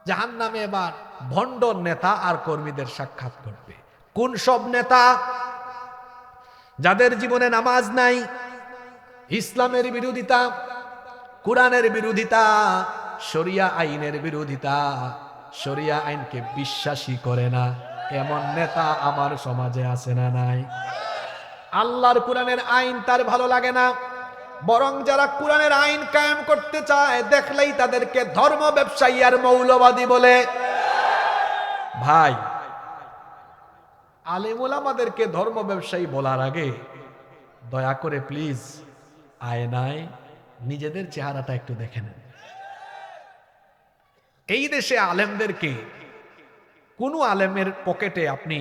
জাহান্নামে এবার ভণ্ড নেতা আর কর্মীদের সাক্ষাৎ করবে। কোন সব নেতা? যাদের জীবনে নামাজ নাই, ইসলামের বিরোধিতা, কোরআনের বিরোধিতা, শরিয়া আইনের বিরোধিতা, শরিয়া আইনকে বিশ্বাসী করে না, এমন নেতা আমার সমাজে আছে না নাই? আল্লাহর কোরআনের আইন তার ভালো লাগে না, বরং যারা কোরআনের আইন কায়েম করতে চায় দেখলেই তাদেরকে ধর্ম ব্যবসায়ী আর মৌলবাদী বলে। ভাই, আলেম ওলামাদেরকে ধর্ম ব্যবসায়ী বলার আগে দয়া করে প্লিজ আয়নায় নিজেদের চেহারাটা একটু দেখে নেন। এই দেশে আলেমদেরকে কোনো আলেমের পকেটে আপনি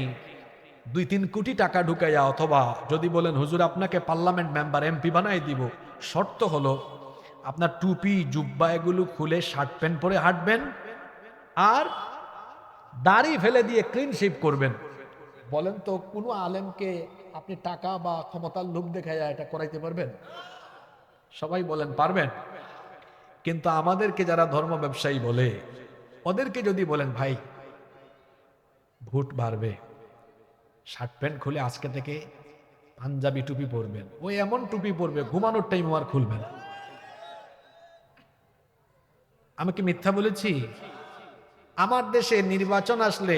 2-3 কোটি টাকা ঢুকাইয়া, অথবা যদি বলেন হুজুর আপনাকে পার্লামেন্ট মেম্বার এমপি বানাই দিব, শর্ত হলো আপনার টুপি জুব্বা এগুলো খুলে শার্ট প্যান্ট পরে হাঁটবেন আর দাড়ি ফেলে দিয়ে ক্লিন শেভ করবেন। বলেন তো কোনো আলেমকে আপনি টাকা বা ক্ষমতার লোভ দেখাইয়া এটা করাইতে পারবেন? সবাই বলেন পারবেন। কিন্তু আমাদেরকে যারা ধর্ম ব্যবসায়ী বলে, ওদেরকে যদি বলেন ভাই ভোট বাড়বে, শার্ট প্যান্ট খুলে আজকে থেকে পাঞ্জাবি টুপি পরবেন, ওই এমন টুপি পরবে ঘুমানোর টাইম আর খুলবে না। আমি কি মিথ্যা বলেছি? আমার দেশে নির্বাচন আসলে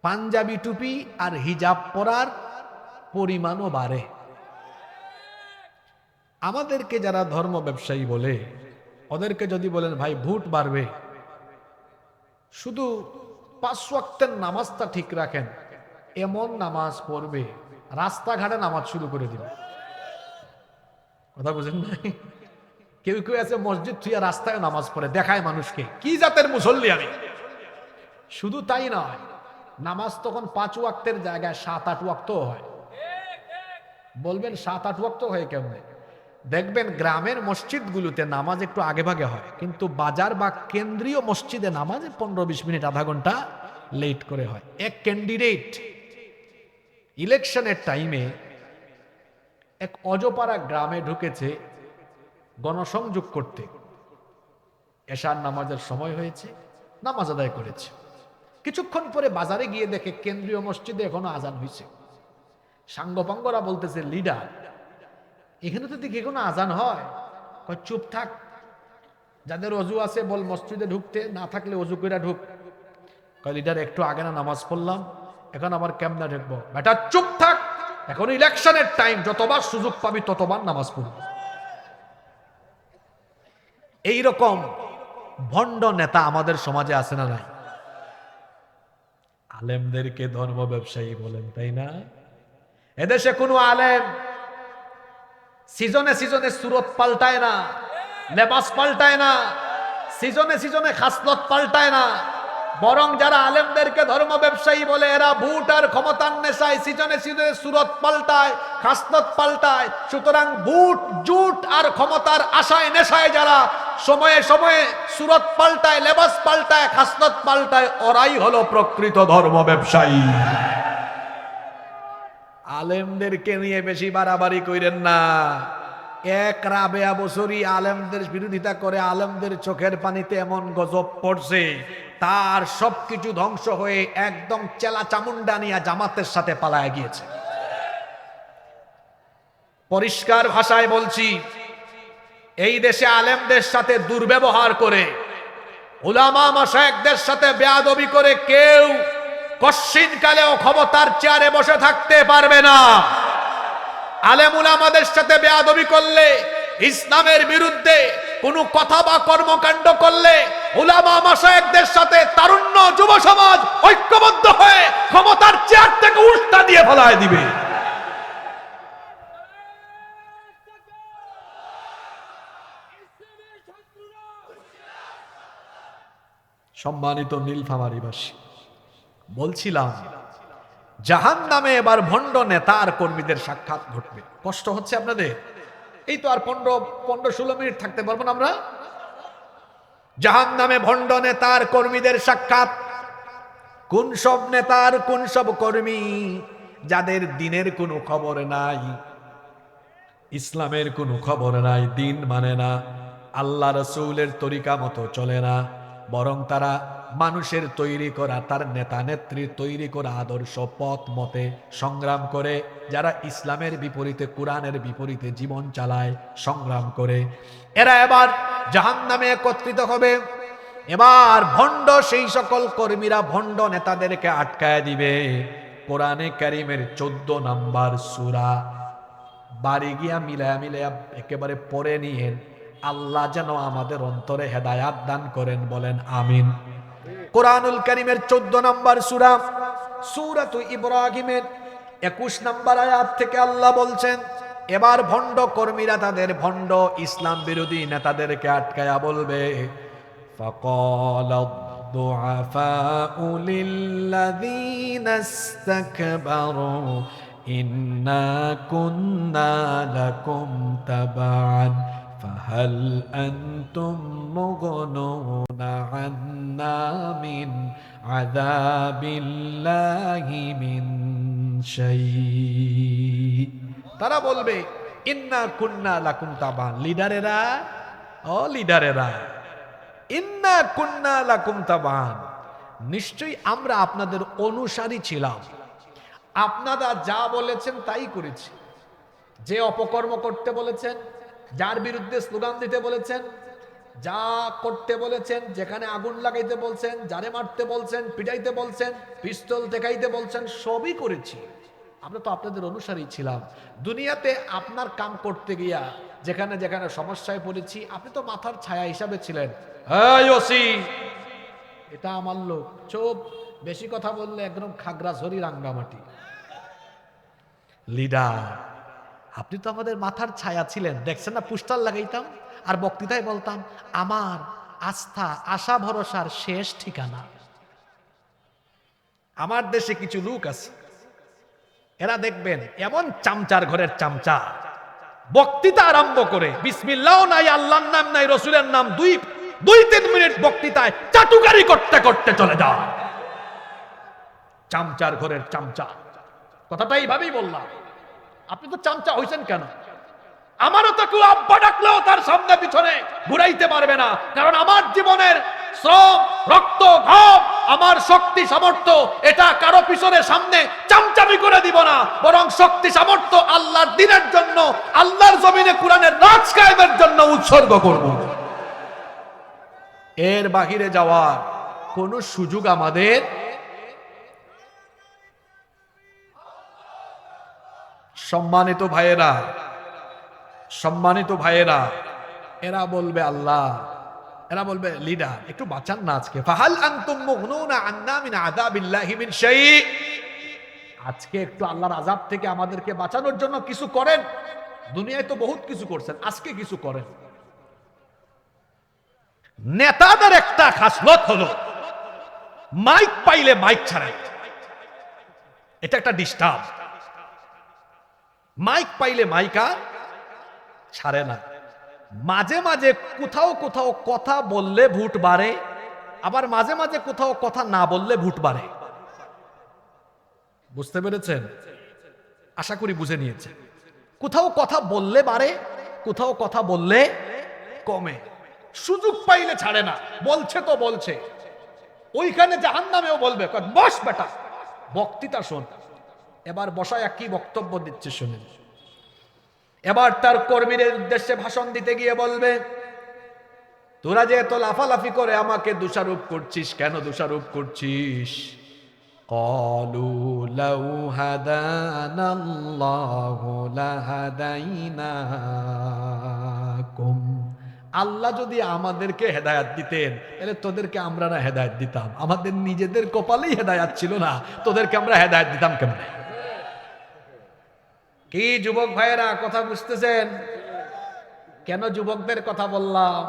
পাঞ্জাবি টুপি আর হিজাব পরার পরিমাণও বাড়ে। আমাদেরকে যারা ধর্ম ব্যবসায়ী বলে, ওদেরকে যদি বলেন ভাই ভোট বাড়বে, শুধু 5 ওয়াক্তের নামাজটা ঠিক রাখেন, এমন নামাজ পড়বে রাস্তাঘাটে নামাজ শুরু করে দিবে। কথা বুঝেন নাই? কেউ কেউ আছে মসজিদ থুইয়া রাস্তায় নামাজ পড়ে, দেখায় মানুষকে কি জাতের মুসল্লি আমি। শুধু তাই নয়, নামাজ তখন 5 ওয়াক্তের জায়গায় 7-8 ওয়াক্ত হয়। বলবেন 7-8 ওয়াক্ত হয় কেমনে? দেখবেন গ্রামের মসজিদগুলোতে নামাজ একটু আগে ভাগে হয়, কিন্তু বাজার বা কেন্দ্রীয় মসজিদে নামাজ 15-20 মিনিট আধা ঘন্টা লেট করে হয়। এক ক্যান্ডিডেট ইলেকশনের টাইমে এক অজপাড়া গ্রামে ঢুকেছে গণসংযোগ করতে। এশার নামাজের সময় হয়েছে, নামাজ আদায় করেছে। কিছুক্ষণ পরে বাজারে গিয়ে দেখে কেন্দ্রীয় মসজিদে এখনো আজান হয়েছে। সাঙ্গপাঙ্গরা বলতেছে লিডার, এখানে তো দেখি কোনো আজান হয়? কয় চুপ থাক, যাদের অজু আছে বল মসজিদে ঢুকতে, না থাকলে অজু করে ঢুক। কয় লিডার একটু আগে না নামাজ পড়লাম, এখন আবার কেমনে ঢুকবো? বেটা চুপ থাক, এখন ইলেকশনের টাইম, যতবার সুযোগ পাবি ততবার নামাজ পড়বি। এইরকম ভণ্ড নেতা আমাদের সমাজে আছে না নাই? আলেমদেরকে ধর্ম ব্যবসায়ী বলেন, তাই না? এদেশে কোনো আলেম সিজনে সিজনে সুরত পাল্টায় না, লেবাস পাল্টায় না, সিজনে সিজনে খাসলত পাল্টায় না, বরং যারা আলেমদেরকে ধর্ম ব্যবসায়ী বলে এরা ভোট আর ক্ষমতার নেশায় সিজনে সিজনে সুরত পাল্টায়, খাসলত পাল্টায়। সুতরাং ভোট জুট আর ক্ষমতার আশায় নেশায় যারা সময়ে সময়ে সুরত পাল্টায়, লেবাস পাল্টায়, খাসলত পাল্টায়, ওরাই হলো প্রকৃত ধর্ম ব্যবসায়ী। আলেমদেরকে নিয়ে বেশি বাড়াবাড়ি কইরেন না। এক রাবেয়া বছরই আলেমদের বিরোধিতা করে, আলেমদের চোখের পানিতে এমন গজব পড়ছে, তার সবকিছু ধ্বংস হয়ে একদম চেলা চামুন্ডা নিয়ে জামাতের সাথে পালায় গিয়েছে। পরিষ্কার ভাষায় বলছি, এই দেশে আলেমদের সাথে দুর্ব্যবহার করে, উলামা মাশায়েখদের সাথে বেয়াদবি করে কেউ কশ্চিন কালেও ক্ষমতার চেয়ারে বসে থাকতে পারবে না। আলেম উলামাদের সাথে বেয়াদবি করলে, ইসলামের বিরুদ্ধে কোনো কথা বা কর্মকাণ্ড করলে, উলামা মাশায়েখদের সাথে তারুণ্য যুব সমাজ ঐক্যবদ্ধ হয়ে ক্ষমতার চেয়ার থেকে উল্টা দিয়ে ফেলায় দিবে। সম্মানিত নীলফামারীবাসী, বলছিলাম জাহান্নামে এবার ভণ্ড নেতা আর কর্মীদের সাক্ষাৎ ঘটবে। কষ্ট হচ্ছে আপনাদের? এই তো আর 15-16 মিনিট থাকতে পারবো না আমরা। জাহান্নামে ভণ্ড নেতা আর কর্মীদের সাক্ষাৎ। কোন সব নেতার, কোন সব কর্মী যাদের দিনের কোনো খবর নাই, ইসলামের কোনো খবর নাই, দিন মানে না, আল্লাহ রাসূলের তরিকা মতো চলে না, বরং তারা মানুষের তৈরি করা, তার নেতা নেত্রীর তৈরি করা আদর্শ পথ মতে সংগ্রাম করে, যারা ইসলামের বিপরীতে, কোরআনের বিপরীতে জীবন চালায়, সংগ্রাম করে, এরা এবার জাহান্নামে একত্রিত হবে। এবার ভণ্ড সেই সকল কর্মীরা ভণ্ড নেতাদেরকে আটকায় দিবে। কোরআনে কারীমের 14 নম্বর সূরা, বাড়ি গিয়া মিলায়া একেবারে পড়ে নিয়েন। আল্লাহ যেন আমাদের অন্তরে হেদায়াত দান করেন, বলেন আমিন। কোরআনুল কারীমের 14 নম্বর সূরা, সূরাতু ইব্রাহিমের 21 নম্বর আয়াত থেকে আল্লাহ বলছেন, এবার ভণ্ড কর্মীরা তাদের ভণ্ড ইসলাম বিরোধী নেতাদেরকে আটকায়া বলবে, فقال الضعفاء للذين استكبروا إنا كنا لكم تبعا فهل أنتم مغنون عنا من عذاب الله من شيء। তারা বলবে ইন্না কুন্না লাকুম তাবান, লিডারেরা, ও লিডারেরা, ইন্না কুন্না লাকুম তাবান, নিশ্চয়ই আমরা আপনাদের অনুসারী ছিলাম, আপনারা যা বলেছেন তাই করেছি। যে অপকর্ম করতে বলেছেন, যার বিরুদ্ধে স্লোগান দিতে বলেছেন, যা করতে বলেছেন, যেখানে আগুন লাগাইতে বলছেন, যারে মারতে বলছেন, পিটাইতে বলছেন, পিস্তল দেখাইতে বলছেন, সবই করেছি। আমরা তো আপনাদের অনুসারী ছিলাম। দুনিয়াতে আপনার কাম করতে গিয়া যেখানে যেখানে সমস্যায় পড়েছি, আপনি তো মাথার ছায়া হিসাবে ছিলেন। এই ওসি, এটা আমার লোক, চুপ, বেশি কথা বললে একদম খাগড়াছড়ি রাঙ্গামাটি। লিডার, আপনি তো আমাদের মাথার ছায়া ছিলেন, দেখছেন না পোস্টার লাগাইতাম আর বক্তৃতায় বলতাম আমার আস্থা, আশা ভরসার শেষ ঠিকানা। আমার দেশে কিছু লোক আছে, এরা দেখবেন এমন চামচার ঘরের চামচা, বক্তৃতা আরম্ভ করে বিসমিল্লাহ নাই, আল্লাহর নাম নাই, রসুলের নাম, 2-3 মিনিট বক্তৃতায় চাটুকারি করতে করতে চলে যায়। চামচার ঘরের চামচা, কথাটা এইভাবেই বললাম। আপনি তো চামচা হইছেন কেন? আমারও তো কেউ আব্বা ডাকলেও তার সামনে পিছনে ঘুরাইতে পারবে না, কারণ আমার জীবনের শ্রম, রক্ত, ঘাম, আমার শক্তি সামর্থ্য, এটা কারো পিছনে সামনে চামচামি করে দিব না, বরং শক্তি সামর্থ্য আল্লাহর দ্বীনের জন্য, আল্লাহর জমিনে কোরআনের রাজ কায়েমের জন্য উৎসর্গ করব। এর বাহিরে যাওয়ার কোন সুযোগ আমাদের। সম্মানিত ভাইয়েরা, সম্মানিত ভাইয়েরা, এরা বলবে আল্লাহ, এরা বলবে লিডার একটু বাঁচান না আজকে। ফাহাল আনতুম মুগনুনা আন্না মিন আযাবিল্লাহি মিন শাই, আজকে একটু আল্লাহর আযাব থেকে আমাদেরকে বাঁচানোর জন্য কিছু করেন। দুনিয়ায় তো বহুত কিছু করছেন, আজকে কিছু করেন। নেতাদের একটা খাসলত হলো মাইক পাইলে মাইক ছাড়েন, এটা একটা ডিস্টার্ব। মাইক পাইলে মাইক আর ছাড়ে না। মাঝে মাঝে কোথাও কোথাও কথা বললে ভোট বাড়ে, আবার মাঝে মাঝে কোথাও কথা না বললে ভোট বাড়ে। বুঝতে পেরেছেন? আশা করি বুঝে নিয়েছেন। কোথাও কথা বললে বাড়ে, কোথাও কথা বললে কমে। সুযোগ পাইলে ছাড়ে না, বলছে তো বলছে। ওইখানে জাহান্নামেও বলবে বস বেটা, বক্তৃতা শোন। এবার বসায় কি বক্তব্য দিচ্ছে শুনেন। এবার তার কর্মীদের উদ্দেশ্যে ভাষণ দিতে গিয়ে বলবে, তোরা যে এত লাফালাফি করে আমাকে দোষারোপ করছিস, কেন দোষারোপ করছিস? ক্বালু লাউ হাদানাল্লাহু লাহাদাইনাকুম, আল্লাহ যদি আমাদেরকে হেদায়াত দিতেন তাহলে তোদেরকে আমরা না হেদায়াত দিতাম? আমাদের নিজেদের কপালেই হেদায়াত ছিল না, তোদেরকে আমরা হেদায়াত দিতাম কেমনে? কি যুবক ভাইয়েরা, কথা বুঝতেছেন? কেন যুবকদের কথা বললাম?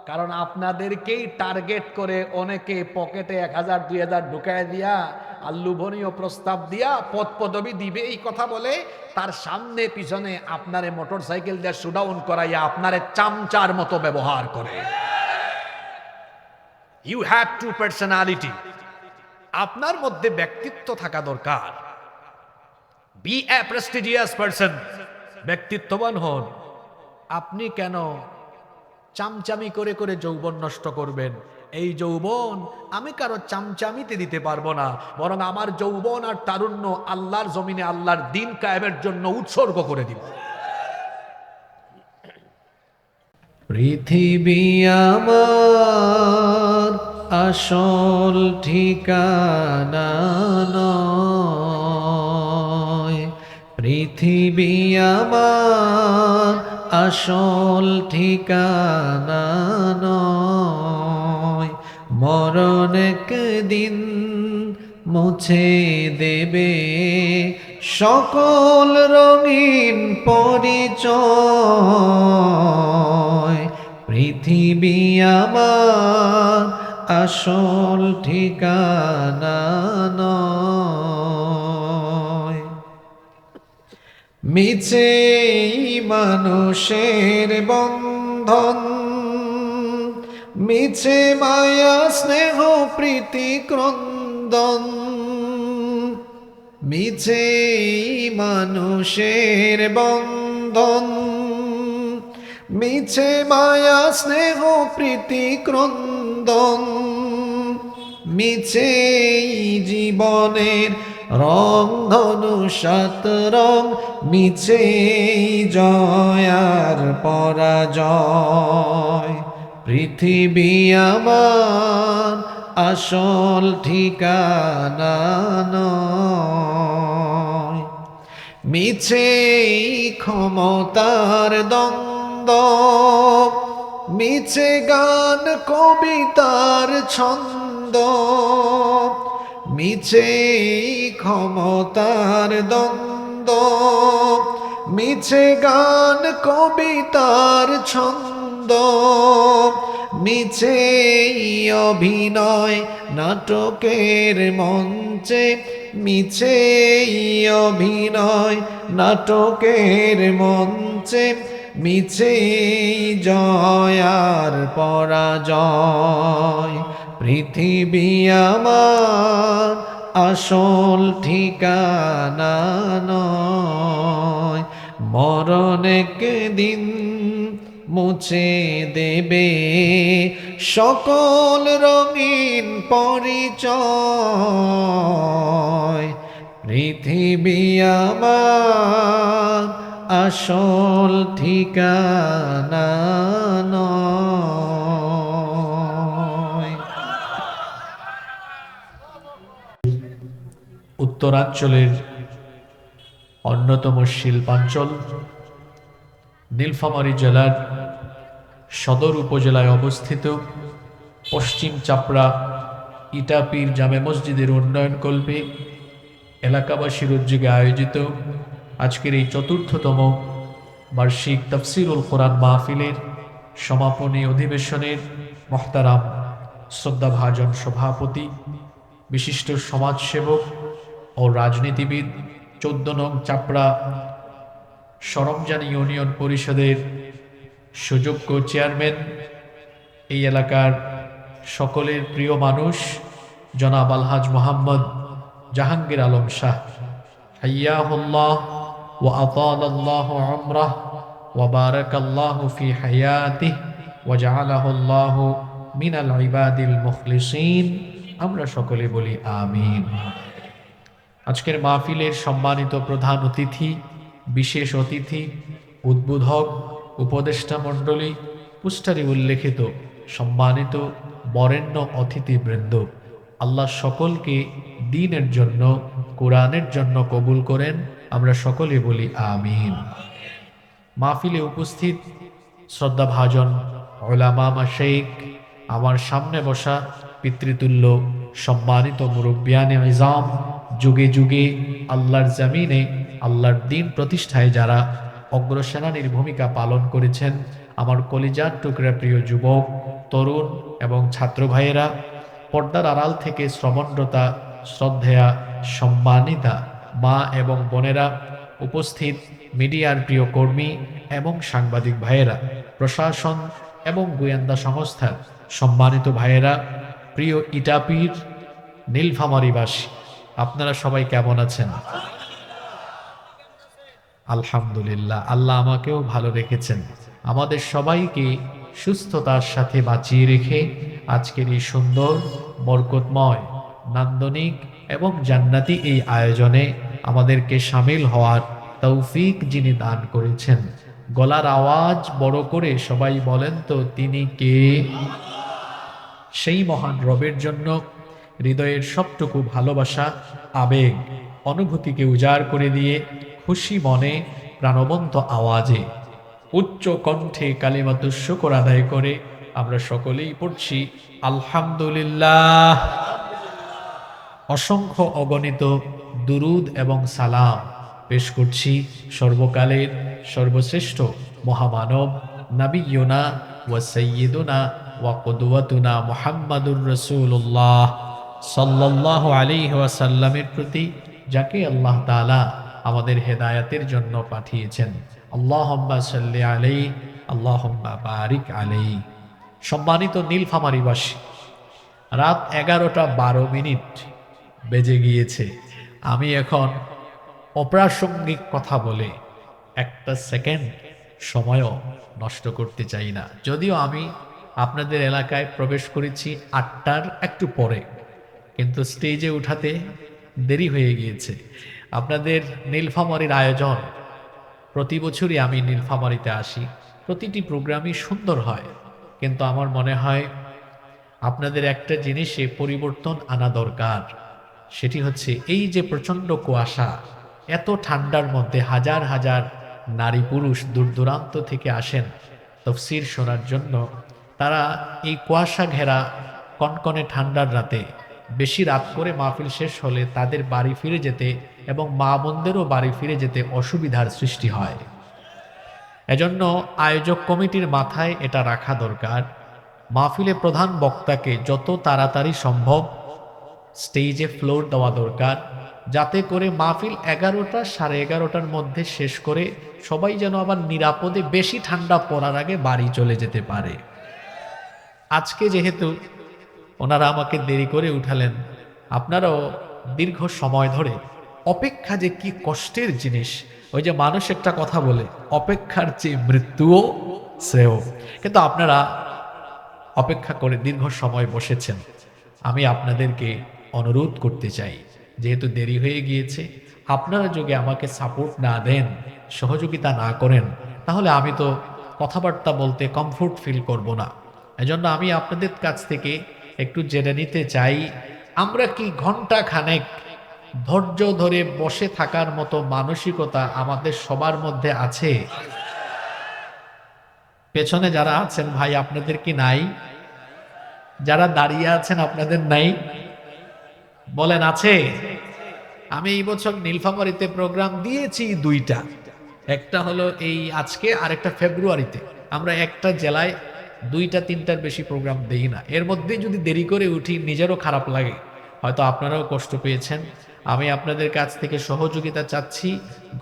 কারণ আপনাদেরকেই টার্গেট করে অনেকে পকেটে 1000-2000 ঢুকায় দিয়া আর লোভনীয় প্রস্তাব দিয়া পদ পদবি দিবে এই কথা বলে তার সামনে পিছনে আপনারে মোটরসাইকেল দিয়ে শুডাউন করাইয়া আপনারে চামচার মতো ব্যবহার করে। ইউ হ্যাভ টু পার্সোনালিটি, আপনার মধ্যে ব্যক্তিত্ব থাকা দরকার। বি এ প্রেস্টিজিয়াস পারসন, ব্যক্তিত্ববান হন। আপনি কেন চামচামি করে করে যৌবন নষ্ট করবেন? এই যৌবন আমি কারো চামচামিতে দিতে পারবো না, বরং আমার যৌবন আর তারুণ্য আল্লাহর জমিনে আল্লাহর দিন কায়েমের জন্য উৎসর্গ করে দিব। পৃথিবী আমার আসল ঠিকানা নয়, পৃথিবী আমার আসল ঠিকানা নয়, মরণ একদিন মুছে দেবে সকল রঙিন পরিচয়, পৃথিবী আমার আসল ঠিকানা নয়। মিছে মানুষের বন্ধন, মিছে মায়া স্নেহ প্রীতি ক্রন্দন, মিছে মানুষের বন্ধন, মিছে মায়া স্নেহ প্রীতি ক্রন্দন, মিছে জীবনের রং ধনু সাত রং, মিছে জয়ার পরাজয়, পৃথিবী আমার আসল ঠিকানা নয়। মিছে ক্ষমতার দ্বন্দ্ব, মিছে গান কবিতার ছন্দ, মিছে ক্ষমতার দ্বন্দ্ব, মিছে গান কবিতার ছন্দ, মিছে অভিনয় নাটকের মঞ্চে, মিছে অভিনয় নাটকের মঞ্চে, মিছে জয়ার পরাজয়, পৃথিবী আমার আসল ঠিকানা নয়, মরণ একদিন মুছে দেবে সকল রঙিন পরিচয়, পৃথিবী আমার আসল ঠিকানা নয়। উত্তরাঞ্চলের অন্যতম শিল্পাঞ্চল নীলফামারী জেলার সদর উপজেলায় অবস্থিত পশ্চিম চাপড়া ইটাপীর জামে মসজিদের উন্নয়ন কল্পে এলাকাবাসীর উদ্যোগে আয়োজিত আজকের এই চতুর্থতম বার্ষিক তাফসিরুল কোরআন মাহফিলের সমাপনী অধিবেশনের মোহতারাম শ্রদ্ধাভাজন সভাপতি, বিশিষ্ট সমাজসেবক ও রাজনীতিবিদ, 14 নং চাপড়া সরমজানি ইউনিয়ন পরিষদের সুযোগ্য চেয়ারম্যান, এই এলাকার সকলের প্রিয় মানুষ জনাব আলহাজ মোহাম্মদ জাহাঙ্গীর আলম শাহ, হাইয়াহুল্লাহ ওয়া আতালাল্লাহু উমরাহ ওয়া বারাকাল্লাহু ফি হায়াতিহি ওয়া জাআলাহুল্লাহু মিনাল ইবাদিল মুখলিসিন। আমরা সকলে বলি আমিন। আজকের মাহফিলের সম্মানিত প্রধান অতিথি, বিশেষ অতিথি, উদ্বোধক, উপদেষ্টা মণ্ডলী, পুস্টারে উল্লেখিত সম্মানিত বরেণ্য অতিথিবৃন্দ, আল্লাহ সকলকে দ্বীনের জন্য, কোরআনের জন্য কবুল করেন। আমরা সকলে বলি আমিন। মাহফিলে উপস্থিত শ্রদ্ধাভাজন উলামা মাশায়েখ, আমার সামনে বসা পিতৃতুল্য সম্মানিত মুরব্বিয়ানে ইজাম, যুগে যুগে আল্লাহর জমিনে আল্লাহর দ্বীন প্রতিষ্ঠায় যারা অগ্রসেনানীর ভূমিকা পালন করেছেন, আমার কলিজার টুকরা প্রিয় যুবক, তরুণ এবং ছাত্র ভাইয়েরা, পর্দার আড়াল থেকে শ্রবণরতা শ্রদ্ধেয়া সম্মানিতা মা এবং বোনেরা, উপস্থিত মিডিয়ার প্রিয় কর্মী এবং সাংবাদিক ভাইয়েরা, প্রশাসন এবং গোয়েন্দা সংস্থার সম্মানিত ভাইয়েরা, প্রিয় ইটাপীর নীলফামারীবাসী, আপনারা সবাই কেমন আছেন? আলহামদুলিল্লাহ, আল্লাহ আমাকেও ভালো রেখেছেন। আমাদের সবাইকে সুস্থতার সাথে বাঁচিয়ে রেখে আজকের এই সুন্দর বরকতময় নান্দনিক এবং জান্নাতি এই আয়োজনে আমাদেরকে সামিল হওয়ার তৌফিক যিনি দান করেছেন, গলার আওয়াজ বড় করে সবাই বলেন তো তিনি কে? সেই মহান রবের জন্য হৃদয়ের সবটুকু ভালোবাসা, আবেগ, অনুভূতিকে উজাড় করে দিয়ে খুশি মনে প্রাণবন্ত আওয়াজে উচ্চ কণ্ঠে কালিমাতুশ শুকর আদায় করে আমরা সকলেই পড়ছি আলহামদুলিল্লাহ। অসংখ্য অগণিত দুরুদ এবং সালাম পেশ করছি সর্বকালের সর্বশ্রেষ্ঠ মহামানব নবিয়ুনা ওয়া সাইয়্যিদুনা ওয়া কুদওয়াতুনা মুহাম্মাদুর রাসূলুল্লাহ সাল্লাল্লাহু আলাইহি ওয়াসাল্লামের প্রতি, যাকে আল্লাহ তাআলা আমাদের হেদায়েতের জন্য পাঠিয়েছেন। আল্লাহুম্মা সাল্লি আলাইহি, আল্লাহুম্মা বারিক আলাইহি। সম্মানিত নীলফামারীবাসী, রাত 11:12 বেজে গিয়েছে। আমি এখন অপ্রাসঙ্গিক কথা বলে একটা সেকেন্ড সময়ও নষ্ট করতে চাই না। যদিও আমি আপনাদের এলাকায় প্রবেশ করেছি 8টার একটু পরে, কিন্তু স্টেজে উঠাতে দেরি হয়ে গিয়েছে। আপনাদের নীলফামারীর আয়োজন, প্রতি বছরই আমি নীলফামারীতে আসি, প্রতিটি প্রোগ্রামই সুন্দর হয়, কিন্তু আমার মনে হয় আপনাদের একটা জিনিসে পরিবর্তন আনা দরকার। সেটি হচ্ছে এই যে প্রচণ্ড কুয়াশা, এত ঠান্ডার মধ্যে হাজার হাজার নারী পুরুষ দূর দূরান্ত থেকে আসেন তাফসীর শোনার জন্য। তারা এই কুয়াশা ঘেরা কনকনে ঠান্ডার রাতে, বেশি রাত করে মাহফিল শেষ হলে তাদের বাড়ি ফিরে যেতে এবং মা বোনদেরও বাড়ি ফিরে যেতে অসুবিধার সৃষ্টি হয়। এজন্য আয়োজক কমিটির মাথায় এটা রাখা দরকার, মাহফিলে প্রধান বক্তাকে যত তাড়াতাড়ি সম্ভব স্টেজে ফ্লোর দেওয়া দরকার, যাতে করে মাহফিল 11টা 11:30টার মধ্যে শেষ করে সবাই যেন আবার নিরাপদে বেশি ঠান্ডা পড়ার আগে বাড়ি চলে যেতে পারে। আজকে যেহেতু ওনারা আমাকে দেরি করে উঠালেন, আপনারাও দীর্ঘ সময় ধরে অপেক্ষা যে কি কষ্টের জিনিস, ওই যে মানুষ একটা কথা বলে, অপেক্ষার চেয়ে মৃত্যুও শ্রেয়, কিন্তু আপনারা অপেক্ষা করে দীর্ঘ সময় বসেছেন। আমি আপনাদেরকে অনুরোধ করতে চাই, যেহেতু দেরি হয়ে গিয়েছে, আপনারা যদি আমাকে সাপোর্ট না দেন, সহযোগিতা না করেন, তাহলে আমি তো কথাবার্তা বলতে কমফোর্ট ফিল করব না। এজন্য আমি আপনাদের কাছ থেকে একটু জেনে নিতে চাই, আমরা কি ঘন্টা খানেক ধৈর্য ধরে বসে থাকার মতো মানসিকতা আমাদের সবার মধ্যে আছে? পেছনে যারা আছেন ভাই, আপনাদের কি নাই? যারা দাঁড়িয়ে আছেন আপনাদের নাই? বলেন আছে? আমি এই বছর নীলফামারীতে প্রোগ্রাম দিয়েছি 2টা, একটা হলো এই আজকে, আর একটা ফেব্রুয়ারিতে। আমরা একটা জেলায় 2টা 3টার বেশি প্রোগ্রাম দেই না। এর মধ্যে যদি দেরি করে উঠি নিজেরও খারাপ লাগে, হয়তো আপনারাও কষ্ট পেয়েছেন। আমি আপনাদের কাছ থেকে সহযোগিতা চাচ্ছি,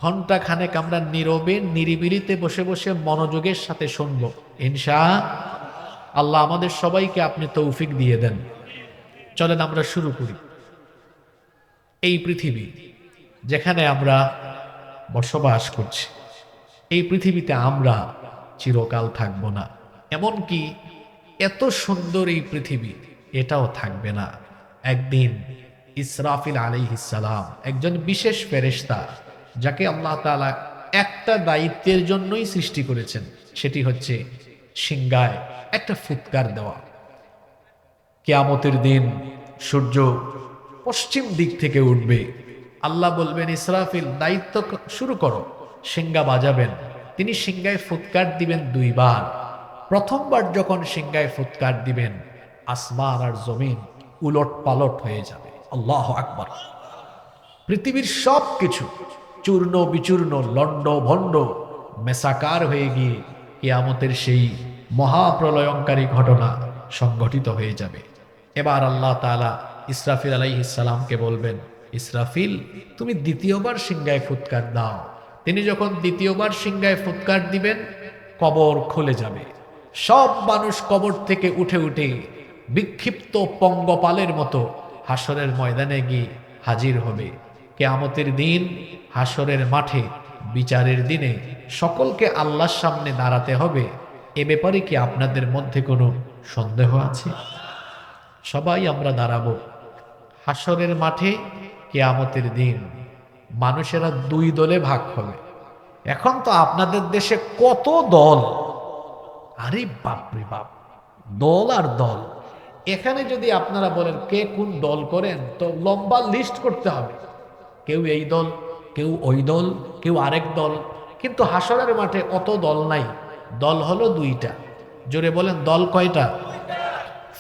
ঘন্টা খানেক আমরা নীরবে নিরিবিলিতে বসে বসে মনোযোগের সাথে শুনবো ইনশাআল্লাহ। আমাদের সবাইকে আপনি তৌফিক দিয়ে দেন। চলেন আমরা শুরু করি। এই পৃথিবী যেখানে আমরা বসবাস করছি, এই পৃথিবীতে আমরা চিরকাল থাকব না। এমনকি এত সুন্দর এই পৃথিবী, এটাও থাকবে না। একদিন ইসরাফিল আলাইহিস সালাম, একজন বিশেষ ফেরেশতা, যাকে আল্লাহ তাআলা একটা দায়িত্বের জন্যই সৃষ্টি করেছেন, সেটি হচ্ছে সিংহায় একটা ফুৎকার দেওয়া। কিয়ামতের দিন সূর্য পশ্চিম দিক থেকে উঠবে, আল্লাহ বলবেন ইসরাফিল দায়িত্ব শুরু করো, সিংহা বাজাবেন। তিনি সিংহায় ফুৎকার দিবেন 2 বার। প্রথমবার যখন সিংহায় ফুৎকার দিবেন, আসমান আর জমিন উলট পালট হয়ে যাবে। আল্লাহু আকবার। পৃথিবীর সব কিছু চূর্ণ বিচূর্ণ, লন্ড ভণ্ড, মেসাকার হয়ে গিয়ে কিয়ামতের সেই মহাপ্রলয়ঙ্কারী ঘটনা সংঘটিত হয়ে যাবে। এবার আল্লাহ তাআলা ইসরাফিল আলাইহিস সালামকে বলবেন, ইসরাফিল তুমি দ্বিতীয়বার সিংহায় ফুৎকার দাও। তিনি যখন দ্বিতীয়বার সিংহায় ফুৎকার দিবেন, কবর খুলে যাবে। সব মানুষ কবর থেকে উঠে উঠে বিক্ষিপ্ত পঙ্গপালের মতো হাসরের ময়দানে গিয়ে হাজির হবে। কিয়ামতের দিন হাসরের মাঠে বিচারের দিনে সকলকে আল্লাহর সামনে দাঁড়াতে হবে। এ ব্যাপারে কি আপনাদের মধ্যে কোনো সন্দেহ আছে? সবাই আমরা দাঁড়াবো হাসরের মাঠে। কিয়ামতের দিন মানুষেরা দুই দলে ভাগ হবে। এখন তো আপনাদের দেশে কত দল, আরে বাপরে বাপ, দল আর দল। এখানে যদি আপনারা বলেন কে কোন দল করেন, তো লম্বা লিস্ট করতে হবে। কেউ এই দল, কেউ ওই দল, কেউ আরেক দল। কিন্তু হাসরের মাঠে অত দল নাই, দল হলো দুইটা। জোরে বলেন, দল কয়টা?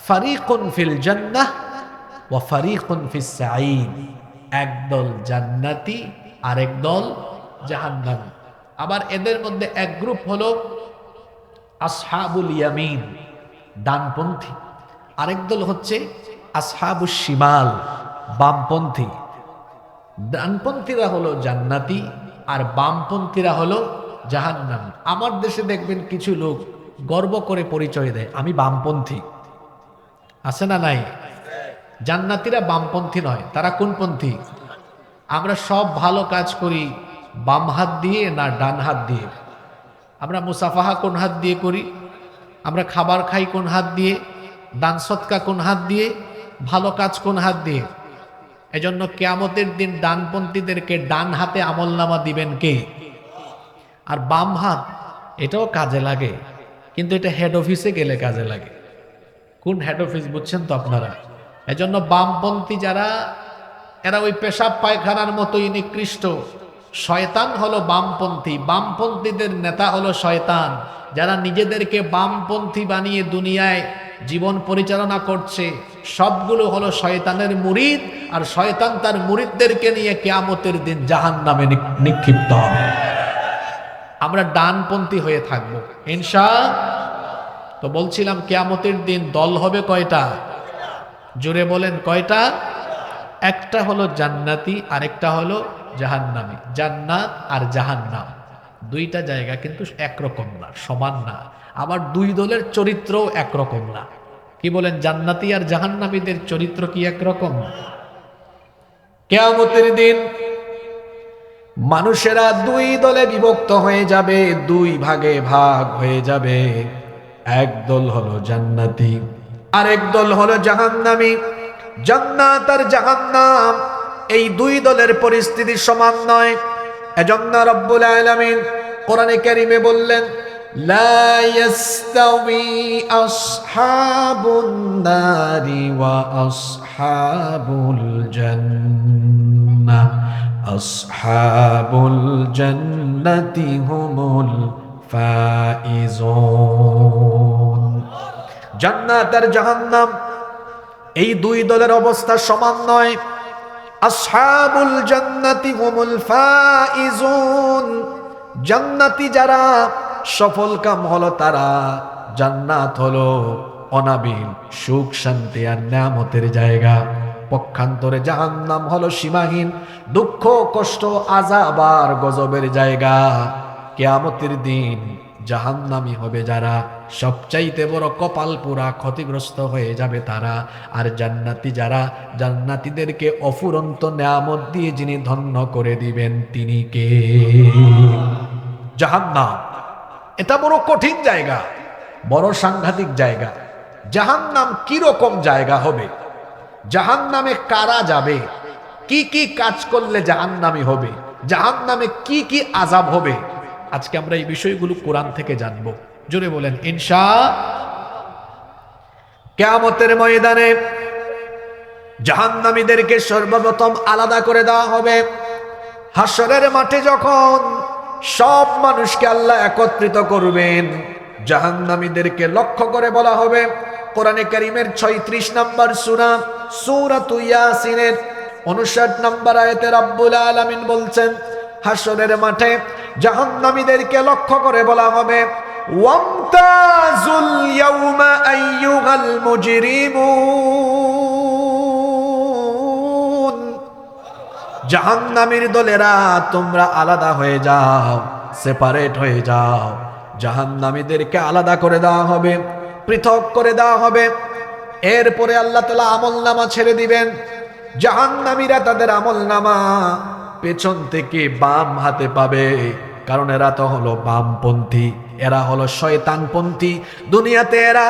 ফারিকুন ফিল জান্নাহ ওয়া ফারিকুন ফিস সাঈদ। এক দল জান্নাতি, আরেক দল জাহান্নামী। আবার এদের মধ্যে এক গ্রুপ হলো আসহাবুল ইয়ামিন, ডানপন্থী। আরেক দল হচ্ছে আসহাবুশ শিমাল, বামপন্থী। ডানপন্থীরা হলো জান্নাতি আর বামপন্থীরা হলো জাহান্নামী। আমার দেশে দেখবেন কিছু লোক গর্ব করে পরিচয় দেয়, আমি বামপন্থী। আছে না নাই? জান্নাতীরা বামপন্থী নয়, তারা কোনপন্থী? আমরা সব ভালো কাজ করি বাম হাত দিয়ে না ডান হাত দিয়ে? আমরা মুসাফাহা কোন হাত দিয়ে করি? আমরা খাবার খাই কোন হাত দিয়ে? দান সৎকা কোন হাত দিয়ে? ভালো কাজ কোন হাত দিয়ে? এজন্য কিয়ামতের দিন ডানপন্থীদেরকে ডান হাতে আমলনামা দিবেন কে? আর বাম হাত, এটাও কাজে লাগে, কিন্তু এটা হেড অফিসে গেলে কাজে লাগে। কোন হেড অফিস বুঝছেন তো আপনারা? এজন্য বামপন্থী যারা, এরা ওই পেশাব পায়খানার মতোই নিকৃষ্ট। শয়তান হলো বামপন্থী, বামপন্থীদের নেতা হলো শয়তান। যারা নিজেদেরকে বামপন্থী বানিয়ে দুনিয়ায় জীবন পরিচালনা করছে, সবগুলো হলো শয়তানের মুরিদ। আর শয়তান তার মুরিদদেরকে নিয়ে কিয়ামতের দিন জাহান্নামে নিক্ষিপ্ত হবে। আমরা ডানপন্থী হয়ে থাকবো ইনশাআল্লাহ। তো বলছিলাম কিয়ামতের দিন দল হবে কয়টা? জোরে বলেন কয়টা? একটা হলো জান্নাতি, আরেকটা হলো জাহান্নামী। জান্নাত আর জাহান্নাম দুইটা জায়গা কিন্তু একরকম না, সমান না। আবার দুই দলের চরিত্রও একরকম না। কি বলেন, জান্নাতি আর জাহান্নামীদের চরিত্র কি একরকম? কিয়ামতের দিন মানুষেরা দুই দলে বিভক্ত হয়ে যাবে, দুই ভাগে ভাগ হয়ে যাবে। এক দল হলো জান্নাতি, আরেক দল হলো জাহান্নামী। জান্নাত আর জাহান্নাম, এই দুই দলের পরিস্থিতি সমান নয়। এজন্য রব্বুল আলামিন কোরআনে কারীমে বললেন, লা ইয়াস্তাউই আসহাবুন নারি ওয়া আসহাবুল জান্নাহ, আসহাবুল জান্নাতি হুমুল ফাইজুন। জান্নাত আর জাহান্নাম, এই দুই দলের অবস্থা সমান নয়। আসহাবুল জান্নাতি হুমুল ফাইজুন, জান্নাতি যারা, সফল কাম হলো তারা। জান্নাত হলো অনাবিল সুখ শান্তি আর নিয়ামতের জায়গা। পক্ষান্তরে জাহান্নাম হলো সীমাহীন দুঃখ কষ্ট আযাব আর গজবের জায়গা। কিয়ামতের দিন জাহান্নামী হবে যারা, সবচাইতে বড় কপাল পোড়া ক্ষতিগ্রস্ত হয়ে যাবে তারা। আর জান্নাতি যারা, জান্নাতীদেরকে অফুরন্ত নিয়ামত দিয়ে যিনি ধন্য করে দিবেন তিনি কে? জাহান্নাম, এটা বড় কঠিন জায়গা, বড় সাংঘাতিক জায়গা। জাহান্নাম কি রকম জায়গা হবে? জাহান্নামে কারা যাবে? কি কি কাজ করলে জাহান্নামী হবে? জাহান্নামে কি কি আযাব হবে? আজকে আমরা এই বিষয়গুলো কোরআন থেকে জানবো। জোরে বলেন ইনশাআল্লাহ। কিয়ামতের ময়দানে জাহান্নামীদেরকে সর্বপ্রথম আলাদা করে দেওয়া হবে। হাসরের মাঠে যখন সব মানুষকে আল্লাহ একত্রিত করবেন, জাহান্নামীদেরকে লক্ষ্য করে বলা হবে, কোরআনে কারীমের 36 নম্বর সূরা সূরাতু ইয়াসিনের 59 নম্বর আয়াতে রব্বুল আলামিন বলছেন, হাসরের মাঠে জাহান্নামীদেরকে লক্ষ্য করে বলা হবে, ওয়ামতাজুল ইয়াউমা আইয়ুহাল মুজরিমুন, জাহান্নামীর দলেরা তোমরা আলাদা হয়ে যাও, সেপারেট হয়ে যাও। জাহান্নামীদেরকে আলাদা করে দেওয়া হবে, পৃথক করে দেওয়া হবে। এরপরে আল্লাহ তাআলা আমলনামা ছেড়ে দিবেন। জাহান্নামীরা তাদের আমলনামা পেছন থেকে বাম হাতে পাবে, কারণ এরা তো হলো বামপন্থী। এরা হলো শয়তানপন্থী। দুনিয়াতে এরা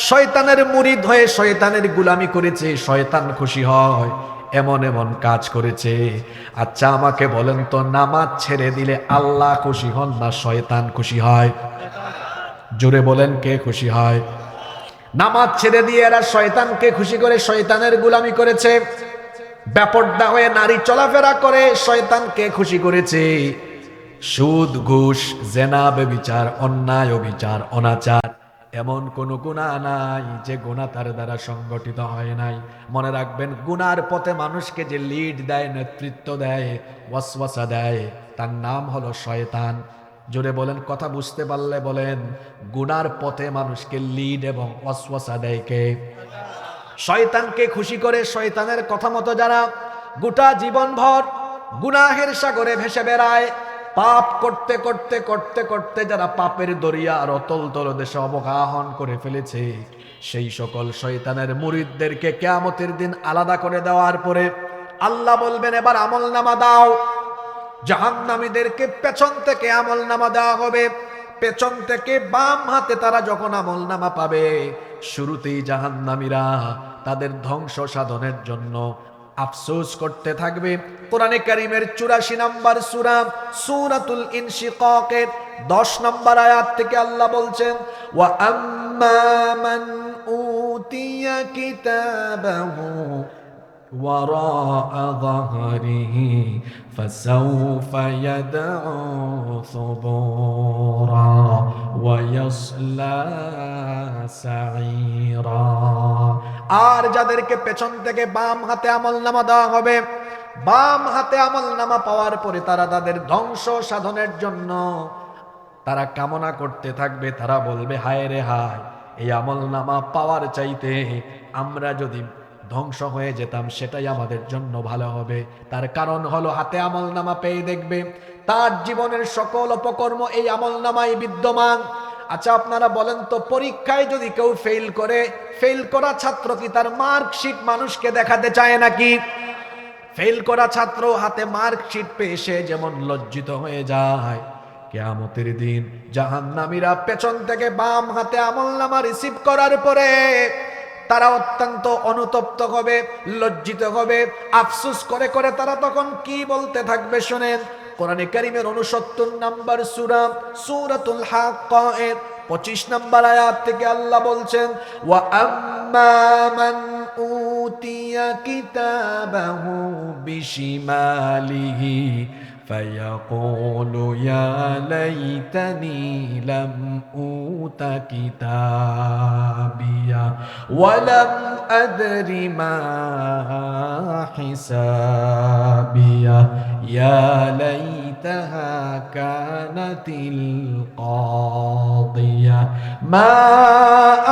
শয়তানের মুরিদ হয়ে শয়তানের গোলামি করেছে, শয়তান খুশি হয় এমন এমন কাজ করেছে। আচ্ছা আমাকে বলেন তো, নামাজ ছেড়ে দিলে আল্লাহ খুশি হন না শয়তান খুশি হয়? জোরে বলেন, কে খুশি হয়? নামাজ ছেড়ে দিয়ে এরা শয়তানকে খুশি করে শয়তানের গোলামি করেছে। বেপরদা হয়ে নারী চলাফেরা করে শয়তানকে খুশি করেছে। সুদ, ঘুষ, জেনা, ব্যভিচার, অন্যায়, অবিচার, অনাচার, এমন কোন গুনাহ নাই যে গুনাহ তার দ্বারা সংগঠিত হয় নাই। মনে রাখবেন, গুনার পথে মানুষকে যে লিড দেয়, নেতৃত্ব দেয়, ওয়াসওয়াসা দেয়, তার নাম হলো শয়তান। জোরে বলেন, কথা বুঝতে পারলে বলেন। গুনার পথে মানুষকে লিড এবং ওয়াসওয়াসা দেয় কে? শয়তানকে খুশি করে শয়তানের কথা মতো যারা গোটা জীবনভর গুনাহের সাগরে ভেসে বেড়ায়, পাপ করতে করতে করতে করতে যারা পাপের দরিয়া আর অতল তলদেশে অবগাহন করে ফেলেছে, সেই সকল শয়তানের মুরিদদেরকে কিয়ামতের দিন আলাদা করে দেওয়ার পরে আল্লাহ বলবেন, এবার আমলনামা দাও। জাহান্নামীদেরকে পেছন থেকে আমলনামা দেওয়া হবে। পেছন থেকে বাম হাতে তারা যখন আমলনামা পাবে, শুরুতেই জাহান্নামীরা তাদের ধ্বংস সাধনের জন্য আফসোস করতে থাকবে। কোরআনে কারীমের ৮৪ নম্বর সূরা সূরাতুল ইনশিকাকের ১০ নম্বর আয়াত থেকে আল্লাহ বলছেন, ওয়া আম্মা মান উতিয়া কিতাবাহু وراء ظهره فسوف يدعو ثبورا ويصلى سعيرا। আর যাদেরকে পেছন থেকে বাম হাতে আমলনামা দেওয়া হবে, বাম হাতে আমলনামা পাওয়ার পরে তারা তাদের ধ্বংস সাধনের জন্য তারা কামনা করতে থাকবে। তারা বলবে, হায় রে হায়, এই আমলনামা পাওয়ার চাইতে আমরা যদি ধ্বংস হয়ে যেতাম সেটাই আমাদের জন্য ভালো হবে। তার কারণ হলো, হাতে আমলনামা পেয়ে দেখবে তার জীবনের সকল অপকর্ম এই আমলনামায় বিদ্যমান। আচ্ছা আপনারা বলেন তো, পরীক্ষায় যদি কেউ ফেল করে, ফেল করা ছাত্র কি তার মার্কশিট মানুষকে দেখাতে চায় নাকি? ফেল করা ছাত্র হাতে মার্কশিট পেয়ে সে যেমন লজ্জিত হয়ে যায়, কিয়ামতের দিন জাহান্নামীরা পেছন থেকে বাম হাতে আমলনামা রিসিভ করার পরে তারা অত্যন্ত অনুতপ্ত হবে, লজ্জিত হবে, আফসোস করে করে তারা তখন কি বলতে থাকবে শুনেন। কোরআনে কারীমের ৬৯ নম্বর সূরা সূরাতুল হাক্কা এর ২৫ নম্বর আয়াত থেকে আল্লাহ বলছেন, ওয়া আম্মা মান উতিয়া কিতাবাহু বিশিমালিহি فيقول يا ليتني لم أوت كتابيا ولم أدر ما حسابيا يا ليتها كانت القاضية ما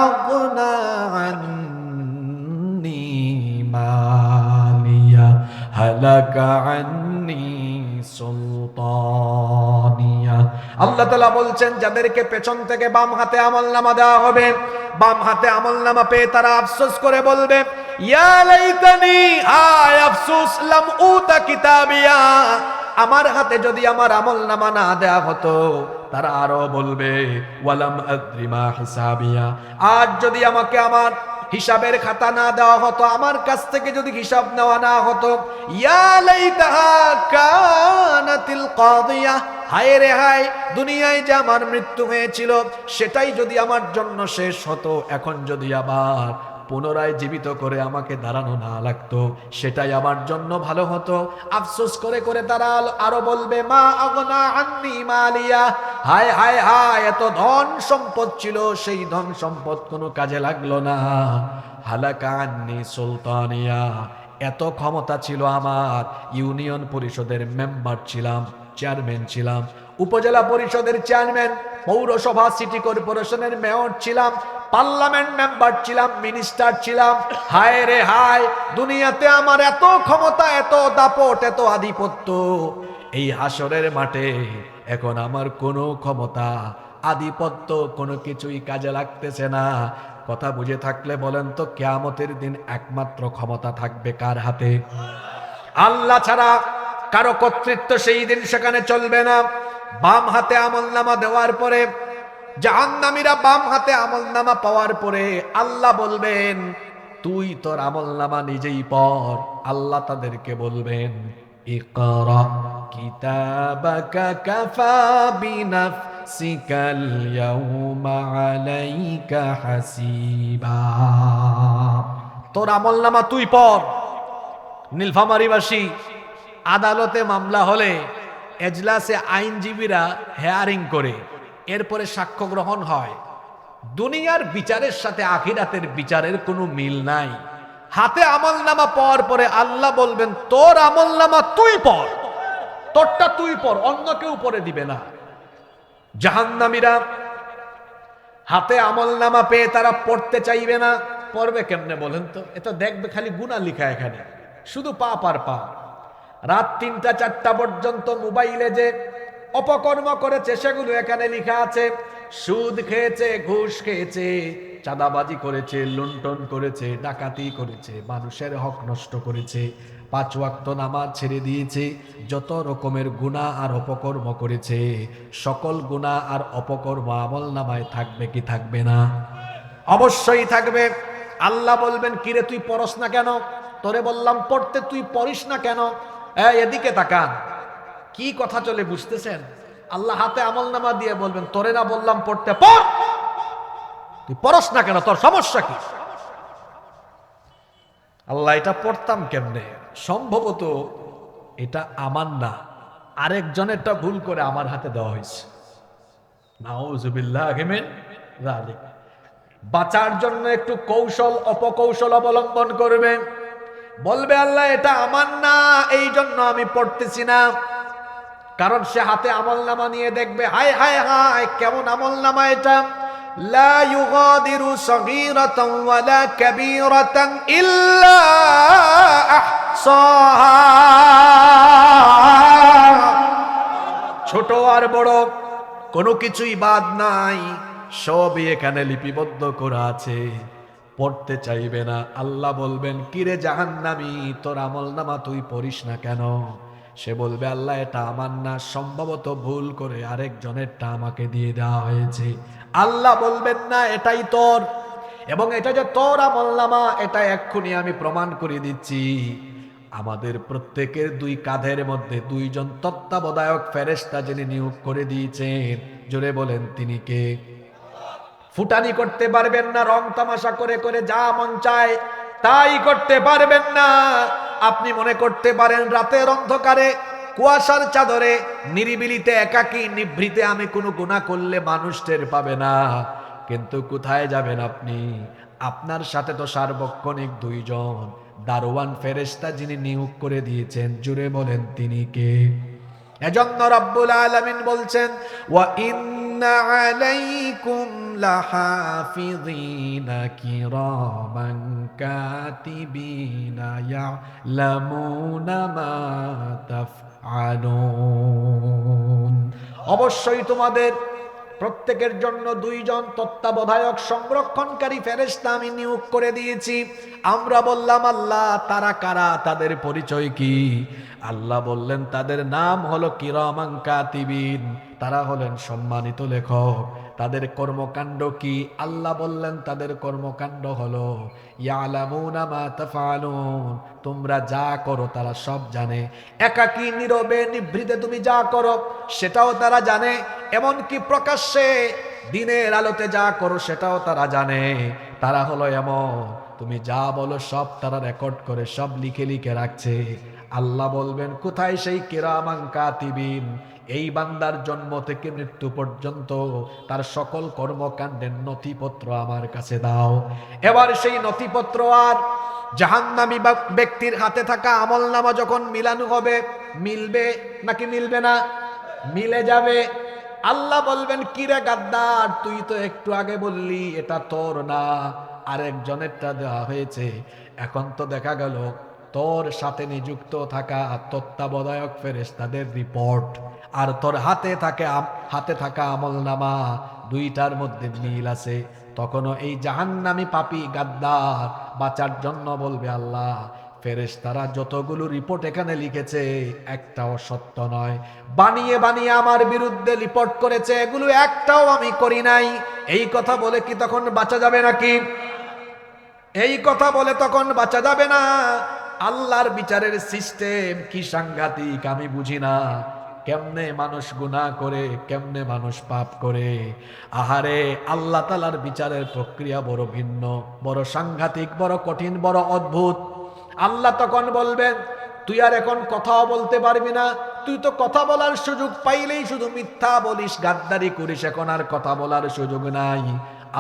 أغنى عني ماليا هلك عني সুলতানিয়া। আল্লাহ তাআলা বলছেন, যাদেরকে পেছন থেকে বাম হাতে আমলনামা দেওয়া হবে, বাম হাতে আমলনামা পেয়ে তারা আফসোস করে বলবে, ইয়া লাইতানি, আয় আফসোস, লাম উতা কিতাবিয়া, আমার হাতে যদি আমার আমলনামা না দেয়া হতো। তারা আরো বলবে, ওয়ালাম আদরি মা হিসাবিয়া, আজ যদি আমাকে আমার হিসাবের খাতা না দেওয়া হতো, আমার কাছ থেকে যদি হিসাব নেওয়া না হতো। ইয়া লাইতাহা কানাতিল কাদিয়া, হায় রে হায়, দুনিয়ায় যে আমার মৃত্যু হয়েছিল সেটাই যদি আমার জন্য শেষ হতো, এখন যদি আবার পুনরায় জীবিত করে আমাকে দাঁড়ানো না লাগতো সেটাই আমার জন্য ভালো হতো। আফসোস করে করে তারা আরো বলবে, মা আগনা আন্নি মালিয়া, হায় হায় হায়, এত ধন সম্পদ ছিল, সেই ধন সম্পদ কোনো কাজে লাগলো না। হালাকা আন্নি সুলতানিয়া, এত ক্ষমতা ছিল আমার, ইউনিয়ন পরিষদের মেম্বার ছিলাম, চেয়ারম্যান ছিলাম, উপজেলা পরিষদের চেয়ারম্যান, পৌরসভা সিটি কর্পোরেশনের মেয়র ছিলাম, পার্লামেন্ট মেম্বার ছিলাম, মিনিস্টার ছিলাম, হায় রে হায়, দুনিয়াতে আমার এত ক্ষমতা, এত দাপট, এত আধিপত্য, এই হাসরের মাঠে এখন আমার কোনো ক্ষমতা, আধিপত্য কোনো কিছুই কাজে লাগতেছে না। কথা বুঝে থাকলে বলেন তো, কিয়ামতের দিন একমাত্র ক্ষমতা থাকবে কার হাতে? আল্লাহ ছাড়া কারো কর্তৃত্ব সেই দিন সেখানে চলবে না। বাম হাতে আমলনামা দেওয়ার পরে জাহান্নামীরা বাম হাতে আমলনামা পাওয়ার পরে আল্লাহ বলবেন তুই তোর আমলনামা নিজেই পড়। আল্লাহ তাদেরকে বলবেন ইকরা কিতাবাকা কাফা বিনাফসিকাল ইয়াউমা আলাইকা হাসিবা। তোর আমলনামা তুই পড়। নীলফামারীবাসী আদালতে মামলা হলে এজলাসে আইনজীবীরা হেয়ারিং করে এরপরে সাক্ষ্য গ্রহণ হয়। দুনিয়ার বিচারের সাথে আখিরাতের বিচারের কোনো মিল নাই। হাতে আমলনামা পাওয়ার পরে আল্লাহ বলবেন তোর আমলনামা তুই পড়, তোরটা তুই পড়, অন্য কেউ পড়ে দিবে না। জাহান্নামীরা হাতে আমলনামা পেয়ে তারা পড়তে চাইবে না। পড়বে কেমনে বলেন তো? এটা দেখবে খালি গুনাহ লিখা, এখানে শুধু পাপ আর পাপ। রাত ৩টা ৪টা পর্যন্ত মোবাইলে যে অপকর্ম করেছে সেগুলো এখানে লেখা আছে। সুদ খেয়েছে, ঘুষ খেয়েছে, চাঁদাবাজি করেছে, লুণ্ঠন করেছে, ডাকাতি করেছে, মানুষের হক নষ্ট করেছে, 5 ওয়াক্ত নামাজ ছেড়ে দিয়েছে, যত রকমের গুনাহ আর অপকর্ম করেছে, সকল গুনাহ আর অপকর্ম আমলনামায় থাকবে কি থাকবে না? অবশ্যই থাকবে। আল্লাহ বলবেন কিরে তুই পড়স না কেন? তোরে বললাম পড়তে, তুই পড়িস না কেন? এদিকে তাকান, কি কথা চলে বুঝতেছেন? আল্লাহ হাতে আমলনামা দিয়ে বলবেন তোরে না বললাম পড়তে, পড়, তুই পড়স না কেন, তোর সমস্যা কি? আল্লাহ এটা পড়তাম কেমনে? সম্ভবত এটা আমার না, আরেকজনেরটা ভুল করে আমার হাতে দেওয়া হয়েছে। নাউযুবিল্লাহি মিন যালিক। বাঁচার জন্য একটু কৌশল অপকৌশল অবলম্বন করবে, বলবে আল্লাহ এটা আমার না, এই জন্য আমি পড়তেছি না। কারণ সে হাতে আমলনামা নিয়ে দেখবে, হায় হায় হায় কেমন আমলনামা এটা, লা ইউগাদিরু সগীরাতান ওয়ালা কাবীরাতান ইল্লা আহসাহা। ছোট আর বড় কোনো কিছুই বাদ নাই, সবই এখানে লিপিবদ্ধ করা আছে। পড়তে চাইবে না। আল্লাহ বলবেন কিরে জাহান্নামী, তোর আমলনামা তুই পড়িস না কেন? সে বলবে আল্লাহ এটা আমার না, সম্ভবত ভুল করে আরেকজনেরটা আমাকে দিয়ে দেওয়া হয়েছে। আল্লাহ বলবেন না এটাই তোর, এবং এটা যে তোর আমলনামা এটা এক্ষুনি আমি প্রমাণ করে দিচ্ছি। আমাদের প্রত্যেকের 2 কাঁধের মধ্যে 2 জন তত্ত্বাবধায়ক ফেরেশতা যিনি নিয়োগ করে দিয়েছেন, জোরে বলেন তিনি কে? ফুটানি করতে পারবেন না, রং তামাশা করে করে যা মন চায় তাই করতে পারবেন না। আপনি মনে করতে পারেন রাতের অন্ধকারে কুয়াশার চাদরে নিরিবিলিতে একাকী নিভৃতে আমি কোনো গুনাহ করলে মানুষ টের পাবে না, কিন্তু কোথায় যাবেন আপনি? আপনার সাথে তো সার্বক্ষণিক 2 জন দারোয়ান ফেরেশতা যিনি নিয়োগ করে দিয়েছেন, জুড়ে বলেন তিনি কে? এজন্য রব্বুল আলামিন বলছেন ওয়া ইন্না আলাইকুম লাহাফিযিনা কিরামান কাতিবিনা ইয়ালামুনা মা তাফআলুন। অবশ্যই তোমাদের প্রত্যেকের জন্য 2 জন তত্ত্বাবধায়ক সংরক্ষণকারী ফেরেশতা আমি নিয়োগ করে দিয়েছি। আমরা বললাম আল্লাহ তারা কারা, তাদের পরিচয় কি? আল্লাহ বললেন তাদের নাম হলো কিরামান কাতিবিন, তারা হলেন সম্মানিত লেখক। তাদের কর্মকাণ্ড কি? আল্লাহ বললেন তাদের কর্মকাণ্ড হলো ইয়ালামুনা মা তাফআলুন, তোমরা যা করো তারা সব জানে। একাকী নীরবে নিভৃতে তুমি যা করো সেটাও তারা জানে, এমনকি প্রকাশ্যে দিনের আলোতে যা করো সেটাও তারা জানে। তারা হলো এমন, তুমি যা বলো সব তারা রেকর্ড করে সব লিখে লিখে রাখছে। আল্লাহ বলবেন কোথায় সেই কিরামান কাতিবিন? এই বান্দার জন্ম থেকে মৃত্যু পর্যন্ত তার সকল কর্মকাণ্ডের নথিপত্র আমার কাছে দাও। এবার সেই নথিপত্র আর জাহান্নামী ব্যক্তির হাতে থাকা আমলনামা যখন মিলানো হবে, মিলবে নাকি মিলবে না? মিলে যাবে। আল্লাহ বলবেন কিরে গাদ্দার, তুই তো একটু আগে বললি এটা তোর না, আরেকজনেরটা দেওয়া হয়েছে। এখন তো দেখা গেল তোর সাথে নিযুক্ত থাকা তত্ত্বাবধায়ক ফেরেশতাদের রিপোর্ট আর তোর হাতে থাকা আমলনামা, 2টার মধ্যে মিল আছে। তখনও এই জাহান্নামী পাপী গাদ্দার বাঁচার জন্য বলবে আল্লাহ ফেরেশতারা যতগুলো রিপোর্ট এখানে লিখেছে একটাও সত্য নয়, বানিয়ে বানিয়ে আমার বিরুদ্ধে রিপোর্ট করেছে, এগুলো একটাও আমি করি নাই। এই কথা বলে কি তখন বাঁচা যাবে নাকি? এই কথা বলে তখন বাঁচা যাবে না। আল্লাহর বিচারের সিস্টেম কি সাংঘাতিক আমি বুঝি না। কেমনে মানুষ গুনাহ করে, কেমনে মানুষ পাপ করে। আহারে, আল্লাহ তাআলার বিচারের প্রক্রিয়া বড় ভিন্ন, বড় সাংঘাতিক, বড় কঠিন, বড় অদ্ভুত। আল্লাহ তখন বলবেন, তুই আর এখন কথাও বলতে পারবি না, তুই তো কথা বলার সুযোগ পাইলেই শুধু মিথ্যা বলিস, গাদ্দারি করিস, এখন আর কথা বলার সুযোগ নাই।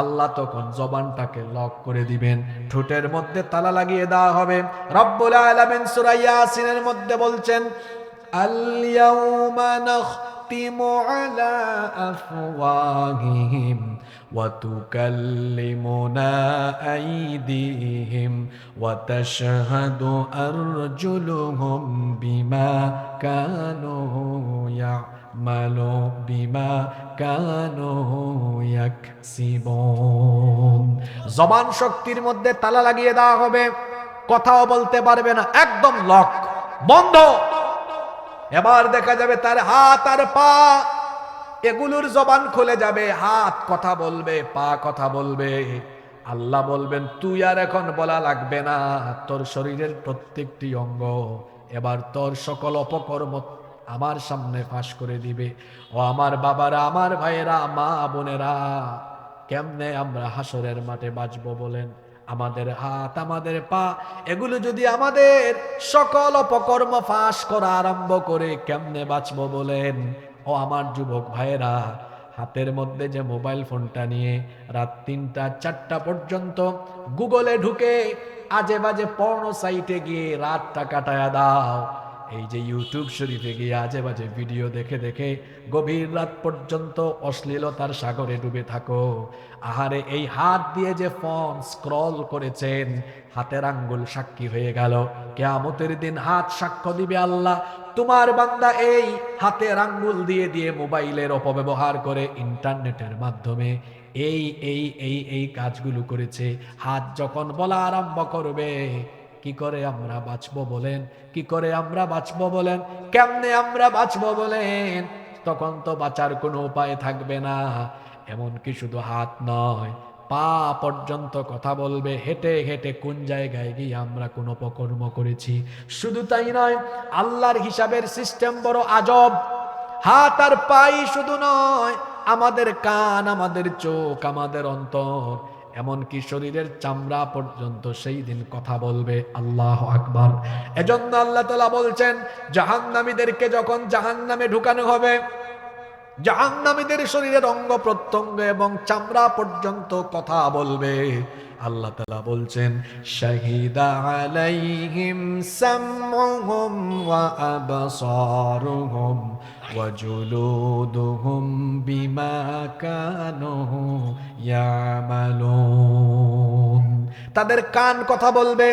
আল্লাহ তখন জবানটাকে লক করে দিবেন, ঠোঁটের মধ্যে তালা লাগিয়ে দেওয়া হবে। রব্বুল আলামিন সূরা ইয়াসিনের মধ্যে বলছেন, আল ইয়াউমা নাখতিমু আলা আফওয়াহিহিম ওয়া তুকাল্লিমুনা আইদিহিম ওয়া তাশহাদু আরজুলুহুম বিমা কানু বিমা কানু ইয়াকসিবুন। জবান শক্তির মধ্যে তালা লাগিয়ে দেওয়া হবে, কথাও বলতে পারবে না, একদম লক, বন্ধ। এবার দেখা যাবে তার হাত আর পা, এগুলোর জবান খুলে যাবে, হাত কথা বলবে, পা কথা বলবে। আল্লাহ বলবেন, তুই আর এখন বলা লাগবে না, তোর শরীরের প্রত্যেকটি অঙ্গ এবার তোর সকল অপকর্ম আমার সামনে ফাঁস করে দিবে। ও আমার বাবারা, আমার ভাইয়েরা, মা বোনেরা, কেমনে আমরা হাসরের মাঠে বাঁচবো বলেন? আমাদের হাত, আমাদের পা, এগুলো যদি আমাদের সকল অপকর্ম ফাঁস করা আরম্ভ করে, কেমনে বাঁচবো বলেন? ও আমার যুবক ভাইয়েরা, হাতের মধ্যে যে মোবাইল ফোনটা নিয়ে রাত ৩টা ৪টা পর্যন্ত গুগলে ঢুকে আজে বাজে পর্নো সাইটে গিয়ে রাতটা কাটায়া দাও, এই যে ইউটিউব শরীফে গিয়ে আজে বাজে ভিডিও দেখে দেখে গভীর রাত পর্যন্ত অশ্লীলতার সাগরে ডুবে থাকো। আহারে, এই হাত দিয়ে যে ফোন স্ক্রল করেছেন, হাতের আঙ্গুল সাক্ষী হয়ে গেল। কিয়ামতের দিন হাত সাক্ষ্য দিবে, আল্লাহ তোমার বান্দা এই হাতের আঙ্গুল দিয়ে দিয়ে মোবাইলের অপব্যবহার করে, ইন্টারনেটের মাধ্যমে এই এই এই এই কাজগুলো করেছে। হাত যখন বলা আরম্ভ করবে, কি করে আমরা বাঁচবো বলেন? কি করে আমরা বাঁচবো বলেন? কেমনে আমরা বাঁচবো বলেন? তখন তো বাঁচার কোনো উপায় থাকবে না। এমনকি শুধু হাত নয়, পা পর্যন্ত কথা বলবে, হেঁটে হেঁটে কোন জায়গায় গিয়ে আমরা কোন অপকর্ম করেছি। শুধু তাই নয়, আল্লাহর হিসাবের সিস্টেম বড় আজব। হাত আর পাই শুধু নয়, আমাদের কান, আমাদের চোখ, আমাদের অন্তর, এমনকি শরীরের চামড়া পর্যন্ত সেই দিন কথা বলবে। আল্লাহু আকবার। এজন্য আল্লাহ তাআলা বলছেন, জাহান্নামীদেরকে যখন জাহান্নামে ঢুকানো হবে, জাহান্নামীদের শরীরের অঙ্গ প্রত্যঙ্গ এবং চামড়া পর্যন্ত কথা বলবে। আল্লাহ তাআলা বলছেন, শাহিদা আলাইহিম সামউহুম ওয়া আবসারুহুম ওয়া জুলুদুহুম বিমা কানু ইয়ামালুন। তাদের কান কথা বলবে,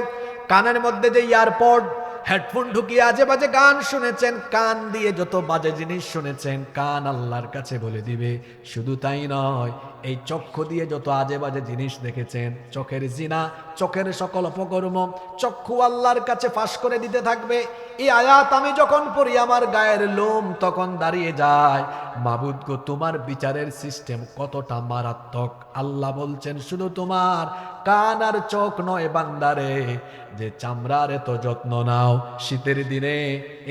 কানের মধ্যে যে ইয়ারপড, হেডফোন ঢুকিয়ে আজে বাজে গান শুনেছেন, কান দিয়ে যত বাজে জিনিস শুনেছেন, কান আল্লাহর কাছে বলে দিবে। শুধু তাই নয়, এই চক্ষু দিয়ে যত আজে বাজে জিনিস দেখেছেন, চোখের জিনা, চোখের সকল অপকর্ম, চক্ষু আল্লাহর কাছে ফাঁস করে দিতে থাকবে। এই আয়াত আমি যখন পড়ি, আমার গায়ের লোম তখন দাঁড়িয়ে যায়। মাবুদ গো, তোমার বিচারের সিস্টেম কতটা মারাত্মক। আল্লাহ বলছেন, শুধু তোমার কান আর চোখ নয় বান্দারে, যে চামড়ার এত যত্ন নাও, শীতের দিনে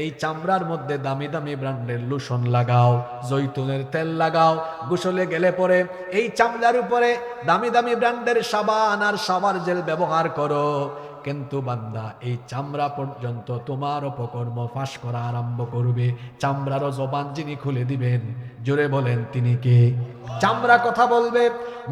এই চামড়ার মধ্যে দামি দামি ব্র্যান্ডের লোশন লাগাও, জৈতুনের তেল লাগাও, গোসলে গেলে পরে এই চামড়ার উপরে দামি দামি ব্র্যান্ডের সাবান আর শাওয়ার জেল ব্যবহার করো। কিন্তু বান্দা, এই চামড়া পর্যন্ত তোমার অপকর্ম ফাঁস করা আরম্ভ করবে। চামড়ারও জবান যিনি খুলে দিবেন, জোরে বলেন তিনি কে? চামড়া কথা বলবে।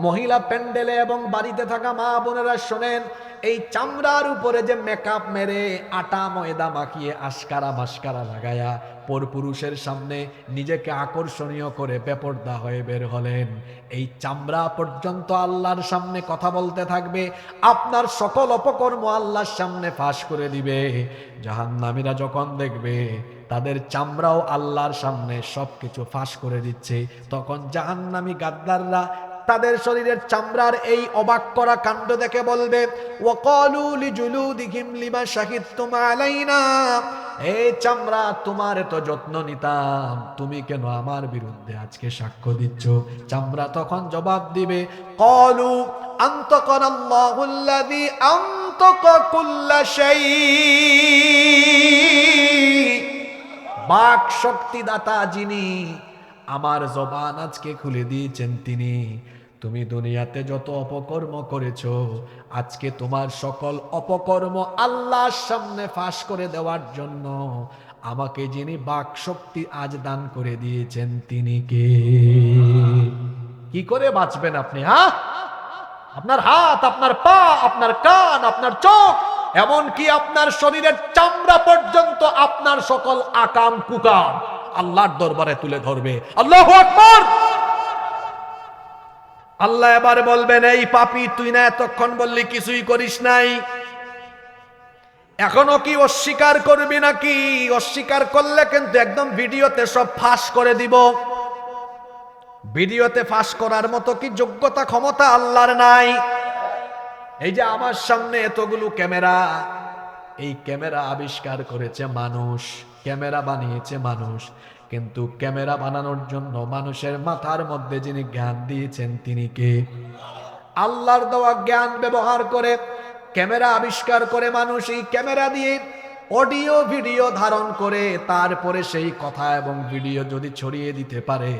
মহিলা প্যান্ডেলে এবং বাড়িতে থাকা মা বোনেরা শোনেন, এই চামড়ার উপরে যে মেকআপ মেরে, আটা ময়দা মাখিয়ে, আশকারা মাস্কারা লাগায়া পরপুরুষের সামনে নিজেকে আকর্ষণীয় করে বেপরদা হয়ে বের হলেন, এই চামড়া পর্যন্ত আল্লাহর সামনে কথা বলতে থাকবে। আপনার সকল অপকর্ম আল্লাহর সামনে ফাঁস করে দিবে। জাহান্নামীরা যখন দেখবে তাদের চামড়াও আল্লাহর সামনে সবকিছু ফাঁস করে দিচ্ছে, তখন জাহান্নামী গাদ্দাররা তাদের শরীরের চামড়ার এই অবাক করা কাণ্ড দেখে বলবে, ওয়াকালু লিজুলুদিহিম লিমা শাহিদতুম আলাইনা, এই চামড়া তোমার এত যত্ন নিতাম, তুমি কেন আমার বিরুদ্ধে আজকে সাক্ষ্য দিচ্ছ? চামড়া তখন জবাব দিবে, ক্বালু আনতাকানাল্লাহুল্লাযী আনতাকা কুল্লা শাই, বাক শক্তিদাতা যিনি আমার জবান আজকে খুলে দিয়েছেন তিনি। তুমি দুনিয়াতে যত অপকর্ম করেছো, আজকে তোমার সকল অপকর্ম আল্লাহর সামনে ফাঁস করে দেওয়ার জন্য আমাকে যিনি বাক শক্তি আজ দান করে দিয়েছেন তিনি কে? কি করে বাঁচবেন আপনি? আপনার হাত, আপনার পা, আপনার কান, আপনার চোখ, এমনকি আপনার শরীরের চামড়া পর্যন্ত আপনার সকল আকাম কুকাম আল্লাহর দরবারে তুলে ধরবে। আল্লাহু আকবার। আল্লাহ এবার বলবেন, এই পাপী, তুই না এতক্ষণ বললি কিছুই করিস নাই, এখনো কি অস্বীকার করবি নাকি? অস্বীকার করলে কিন্তু একদম ভিডিওতে সব ফাঁস করে দিব। ভিডিওতে ফাঁস করার মতো কি যোগ্যতা ক্ষমতা আল্লাহর নাই? এই যে আমার সামনে এতগুলো ক্যামেরা, এই ক্যামেরা আবিষ্কার করেছে মানুষ, ক্যামেরা বানিয়েছে মানুষ, কিন্তু ক্যামেরা বানানোর জন্য মানুষের মাথার মধ্যে যিনি জ্ঞান দিয়েছেন তিনি কে? আল্লাহর দেওয়া জ্ঞান ব্যবহার করে ক্যামেরা আবিষ্কার করে মানুষ এই ক্যামেরা দিয়ে অডিও ভিডিও ধারণ করে তারপরে সেই কথা এবং ভিডিও যদি ছড়িয়ে দিতে পারে,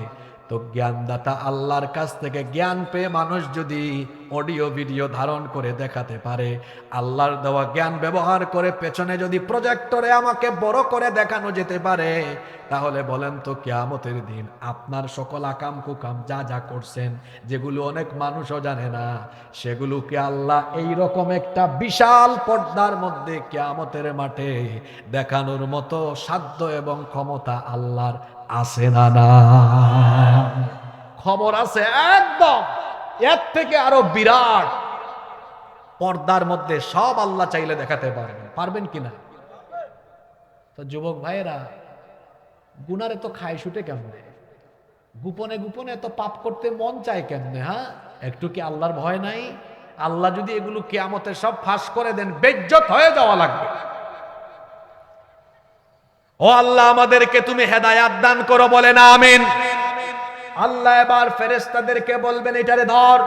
তো জ্ঞানদাতা আল্লাহর কাছ থেকে জ্ঞান পেয়ে মানুষ যদি অডিও ভিডিও ধারণ করে দেখাতে পারে, আল্লাহর দেওয়া জ্ঞান ব্যবহার করে পেছনে যদি প্রজেক্টরে আমাকে বড় করে দেখানো যেতে পারে, তাহলে বলেন তো কিয়ামতের দিন আপনার সকল আকাম কুকাম যা যা করছেন, যেগুলো অনেক মানুষও জানে না, সেগুলোকে আল্লাহ এইরকম একটা বিশাল পর্দার মধ্যে কিয়ামতের মাঠে দেখানোর মতো সাধ্য এবং ক্ষমতা আল্লাহর আছে না? না, খবর আছে একদম। এর থেকে আরো বিরাট পর্দার মধ্যে সব আল্লাহ চাইলে দেখাতে পারবেন। পারবেন কিনা? তো যুবক ভাইয়েরা, গুনারে তো খায় শুটে কেমনে? গোপনে গোপনে তো পাপ করতে মন চায় কেমনে? একটু কি আল্লাহর ভয় নাই? আল্লাহ যদি এগুলো কিয়ামতে সব ফাঁস করে দেন, বেজ্জত হয়ে যাওয়া লাগবে। ও আল্লাহ, আমাদেরকে তুমি হেদায়াত দান করো, বলেন আমিন। আল্লাহ এবার ফেরেশতাদেরকে বলবেন, এটারে ধর।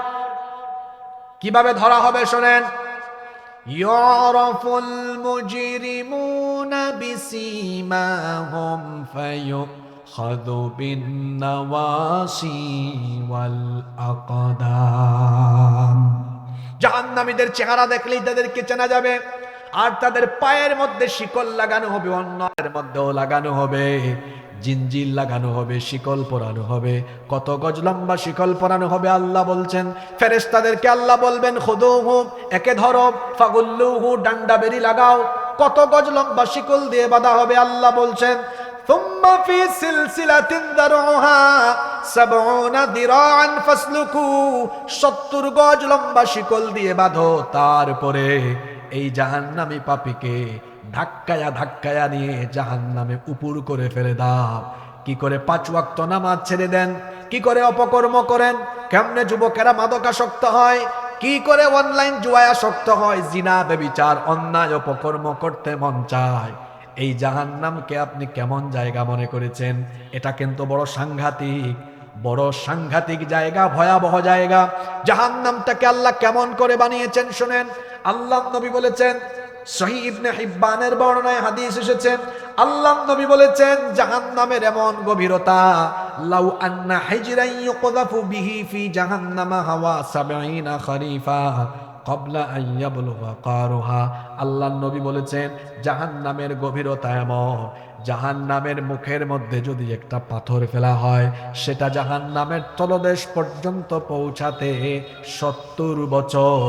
কিভাবে ধরা হবে শোনেন। ইয়ারাফুল মুজরিমুনা বিসীমাহুম ফায়ুখাযু বিন নাওয়াসি ওয়াল আকদাম। জাহান্নামীদের চেহারা দেখলেই তাদেরকে চেনা যাবে, আর তাদের পায়ের মধ্যে শিকল লাগানো হবে, অন্যের মধ্যেও লাগানো হবে, জিনজির লাগানো হবে, শিকল পরানো হবে। কত গজ লম্বা শিকল পরানো হবে? আল্লাহ বলছেন ফেরেশতাদেরকে আল্লাহ বলবেন, খুদুহু, একে ধরো, ফাগুল্লুহু, ডান্ডা বেরি লাগাও। কত গজ লম্বা শিকল দিয়ে বাঁধা হবে? আল্লাহ বলছেন থুম্মা ফি সিলসিলাতিন দারউহা ৭০ দিরাআন ফাসলুকু, ৭০ গজ লম্বা শিকল দিয়ে বাঁধো, তারপরে এই জাহান্নামী পাপীকে ধাক্কায়া ধাক্কায়া নিয়ে জাহান্নামে উপুর করে ফেলে দাও। কি করে ৫ ওয়াক্ত নামাজ ছেড়ে দেন, কি করে অপকর্ম করেন, কেমনে যুবকেরা মাদকাসক্ত হয়, কি করে অনলাইন জুয়ায় আসক্ত হয়, জিনা ব্যভিচার অন্যায় অপকর্ম করতে মন চায়। এই জাহান্নামকে আপনি কেমন জায়গা মনে করেছেন? এটা কিন্তু বড় সাংঘাতিক, বড় সাংঘাতিক জায়গা, ভয়াবহ জায়গা। জাহান্নামটাকে আল্লাহ কেমন করে বানিয়েছেন শুনেন। আল্লাহ নবী বলেছেন, সহিহ ইবনে হিব্বানের বর্ণনায় হাদিস এসেছে, আল্লাহ নবী বলেছেন জাহান্নামের এমন গভীরতা, লাউ আন্না হিজরান ইউকযাফু বিহি ফি জাহান্নামা হাওয়া ৭০ খরিফা ক্বাবলা আন ইয়াবলুগা কারুহা। আল্লাহ নবী বলেছেন জাহান্নামের গভীরতা এমন, জাহান্নামের মুখের মধ্যে যদি একটা পাথর ফেলা হয়, সেটা জাহান্নামের তলদেশ পর্যন্ত পৌঁছাতে ৭০ বছর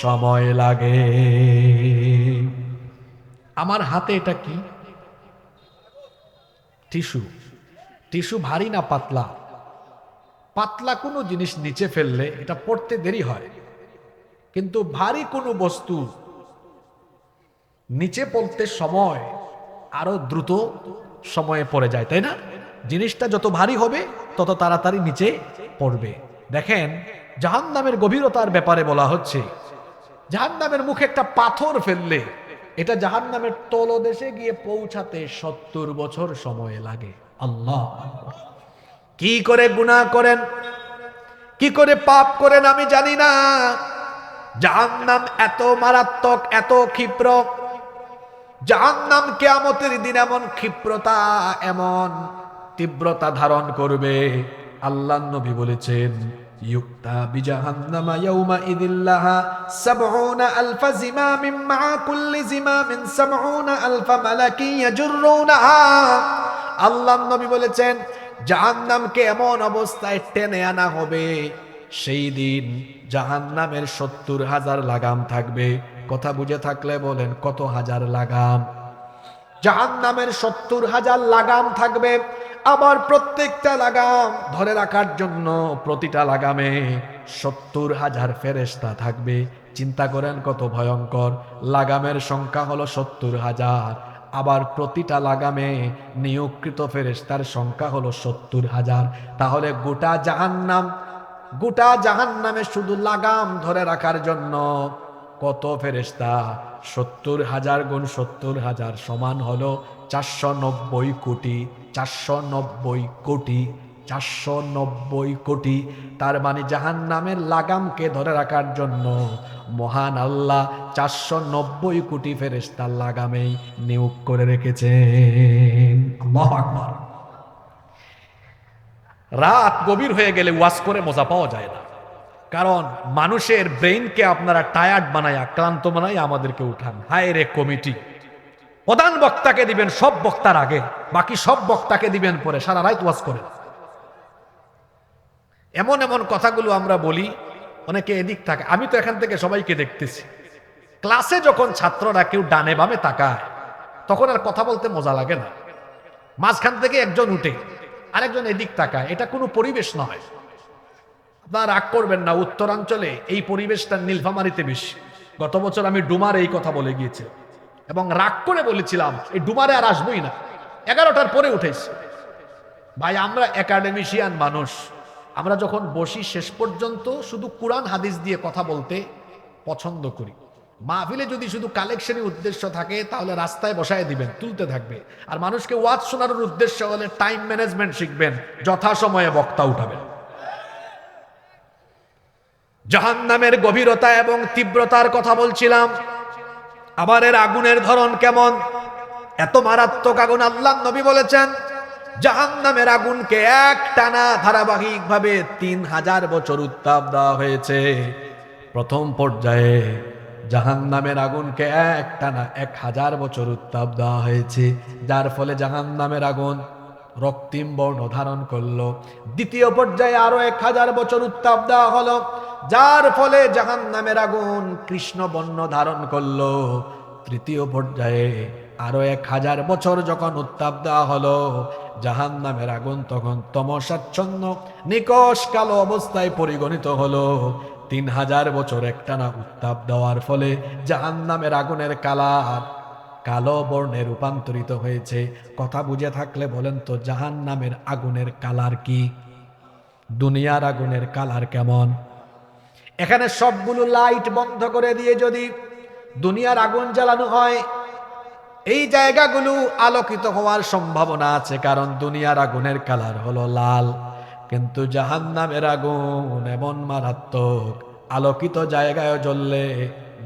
সময় লাগে। আমার হাতে এটা কি? টিস্যু। টিস্যু ভারী না পাতলা? পাতলা কোনো জিনিস নিচে ফেললে এটা পড়তে দেরি হয়, কিন্তু ভারী কোনো বস্তু নিচে পড়তে সময় আরো দ্রুত সময়ে পড়ে যায়, তাই না? জিনিসটা যত ভারী হবে তত তাড়াতাড়ি নিচে পড়বে। দেখেন, জাহান্নামের গভীরতার ব্যাপারে বলা হচ্ছে, জাহান্নামের মুখে একটা পাথর ফেললে এটা জাহান্নামের তলদেশে গিয়ে পৌঁছাতে 70 বছর সময় লাগে। আল্লাহ আকবার। কি করে গুনাহ করেন, কি করে পাপ করেন আমি জানি না, জাহান্নাম এত মারাত্মক, এত ক্ষিপ্র। জাহান্নাম কিয়ামতের দিন এমন ক্ষিপ্রতা, এমন তীব্রতা ধারণ করবে। আল্লাহর নবী বলেছেন, ইউক্তা বিজাহান্নামা ইয়াউমা ইদিল্লাহা ৭০ আলফা জিমামিন মা কুল্লি জিমামিন ৭০ আলফা মালাকি ইয়াজুরুনাহা। আল্লাহর নবী বলেছেন, জাহান্নামকে এমন অবস্থায় টেনে আনা হবে, সেই দিন জাহান্নামের ৭০,০০০ লাগাম থাকবে। কথা বুঝে থাকলে বলেন কত হাজার লাগাম? জাহান্নামের ৭০,০০০ লাগাম থাকবে। আবার প্রত্যেকটা লাগাম ধরে রাখার জন্য প্রতিটা লাগামে ৭০,০০০ ফেরেশতা থাকবে। চিন্তা করেন কত ভয়ঙ্কর। লাগামের সংখ্যা হলো ৭০,০০০, আবার প্রতিটা লাগামে নিয়োগকৃত ফেরেশতার সংখ্যা হলো ৭০,০০০। তাহলে গোটা জাহান্নামে শুধু লাগাম ধরে রাখার জন্য কত ফেরেশতা? ৭০,০০০ গুণ ৭০,০০০ সমান হলো ৪৯০ কোটি। ৪৯০ কোটি, ৪৯০ কোটি। তার মানে জাহান্নামের লাগামকে ধরে রাখার জন্য মহান আল্লাহ ৪৯০ কোটি ফেরেশতার লাগামেই নিয়োগ করে রেখেছেন। আল্লাহু আকবার। রাত গভীর হয়ে গেলে ওয়াজ করে মজা পাওয়া যায় না, কারণ মানুষের ব্রেইনকে আপনারা টায়ার্ড বানায়, ক্লান্ত বানায় আমাদেরকে উঠান। হায় রে কমিটি, প্রধান বক্তাকে দিবেন সব বক্তার আগে, বাকি সব বক্তাকে দিবেন পরে, সারা রাত ওয়াজ করেন। এমন এমন কথাগুলো আমরা বলি, অনেকে এদিক থাকে। আমি তো এখান থেকে সবাইকে দেখতেছি, ক্লাসে যখন ছাত্ররা কেউ ডানে বামে তাকায় তখন আর কথা বলতে মজা লাগে না। মাঝখান থেকে একজন উঠে আরেকজন এদিক তাকায়, এটা কোনো পরিবেশ নয়। আপনারা রাগ করবেন না, উত্তরাঞ্চলে এই পরিবেশটা নীলফামারীতে বেশি। গত বছর আমি ডুমার এই কথা বলে গিয়েছি এবং রাগ করে বলেছিলাম এই ডুমারে আর আসবই না। 11টার পরে উঠেছি। ভাই, আমরা একাডেমিশিয়ান মানুষ, আমরা যখন বসি শেষ পর্যন্ত শুধু কোরআন হাদিস দিয়ে কথা বলতে পছন্দ করি। মাহফিলে যদি শুধু কালেকশনের উদ্দেশ্য থাকে তাহলে রাস্তায় বসায় দিবেন, তুলতে থাকবে। আর মানুষকে ওয়াজ শোনানোর উদ্দেশ্য হলে টাইম ম্যানেজমেন্ট শিখবেন, যথাসময়ে বক্তা উঠাবেন। জাহান্নামের গভীরতা এবং তীব্রতার কথা বলছিলাম। আবার এর আগুনের ধরন কেমন? এত মারাত্মক আগুন। আল্লাহর নবী বলেছেন, জাহান্নামের আগুনকে একটানা ধারাবাহিকভাবে ৩০০০ বছর উত্তাপ দেওয়া হয়েছে। প্রথম পর্যায়ে জাহান্নামের আগুনকে একটানা ১০০০ বছর উত্তাপ দেওয়া হয়েছে, যার ফলে জাহান্নামের আগুন রক্তিম বর্ণ ধারণ করলো। দ্বিতীয় পর্যায়ে আরো ১০০০ বছর উত্তাপ দেওয়া হলো, যার ফলে জাহান্নামের আগুন কৃষ্ণ বর্ণ ধারণ করলো। তৃতীয় পর্যায়ে আরো ১০০০ বছর যখন উত্তাপ দেওয়া হলো, জাহান্নামের আগুন তখন তমসাচ্ছন্ন নিকষ কালো অবস্থায় পরিগণিত হলো। ৩০০০ বছর একটানা উত্তাপ দেওয়ার ফলে জাহান্নামের আগুনের কালার কালো বর্ণে রূপান্তরিত হয়েছে। কথা বুঝে থাকলে বলেন তো, জাহান্নামের আগুনের কালার কি? দুনিয়ার আগুনের কালার কেমন? এখানে সবগুলো লাইট বন্ধ করে দিয়ে যদি দুনিয়ার আগুন জ্বালানো হয়, এই জায়গাগুলো আলোকিত হওয়ার সম্ভাবনা আছে, কারণ দুনিয়ার আগুনের কালার হলো লাল। কিন্তু জাহান্নামের আগুন এমন মারাত্মক, আলোকিত জায়গায় জ্বললে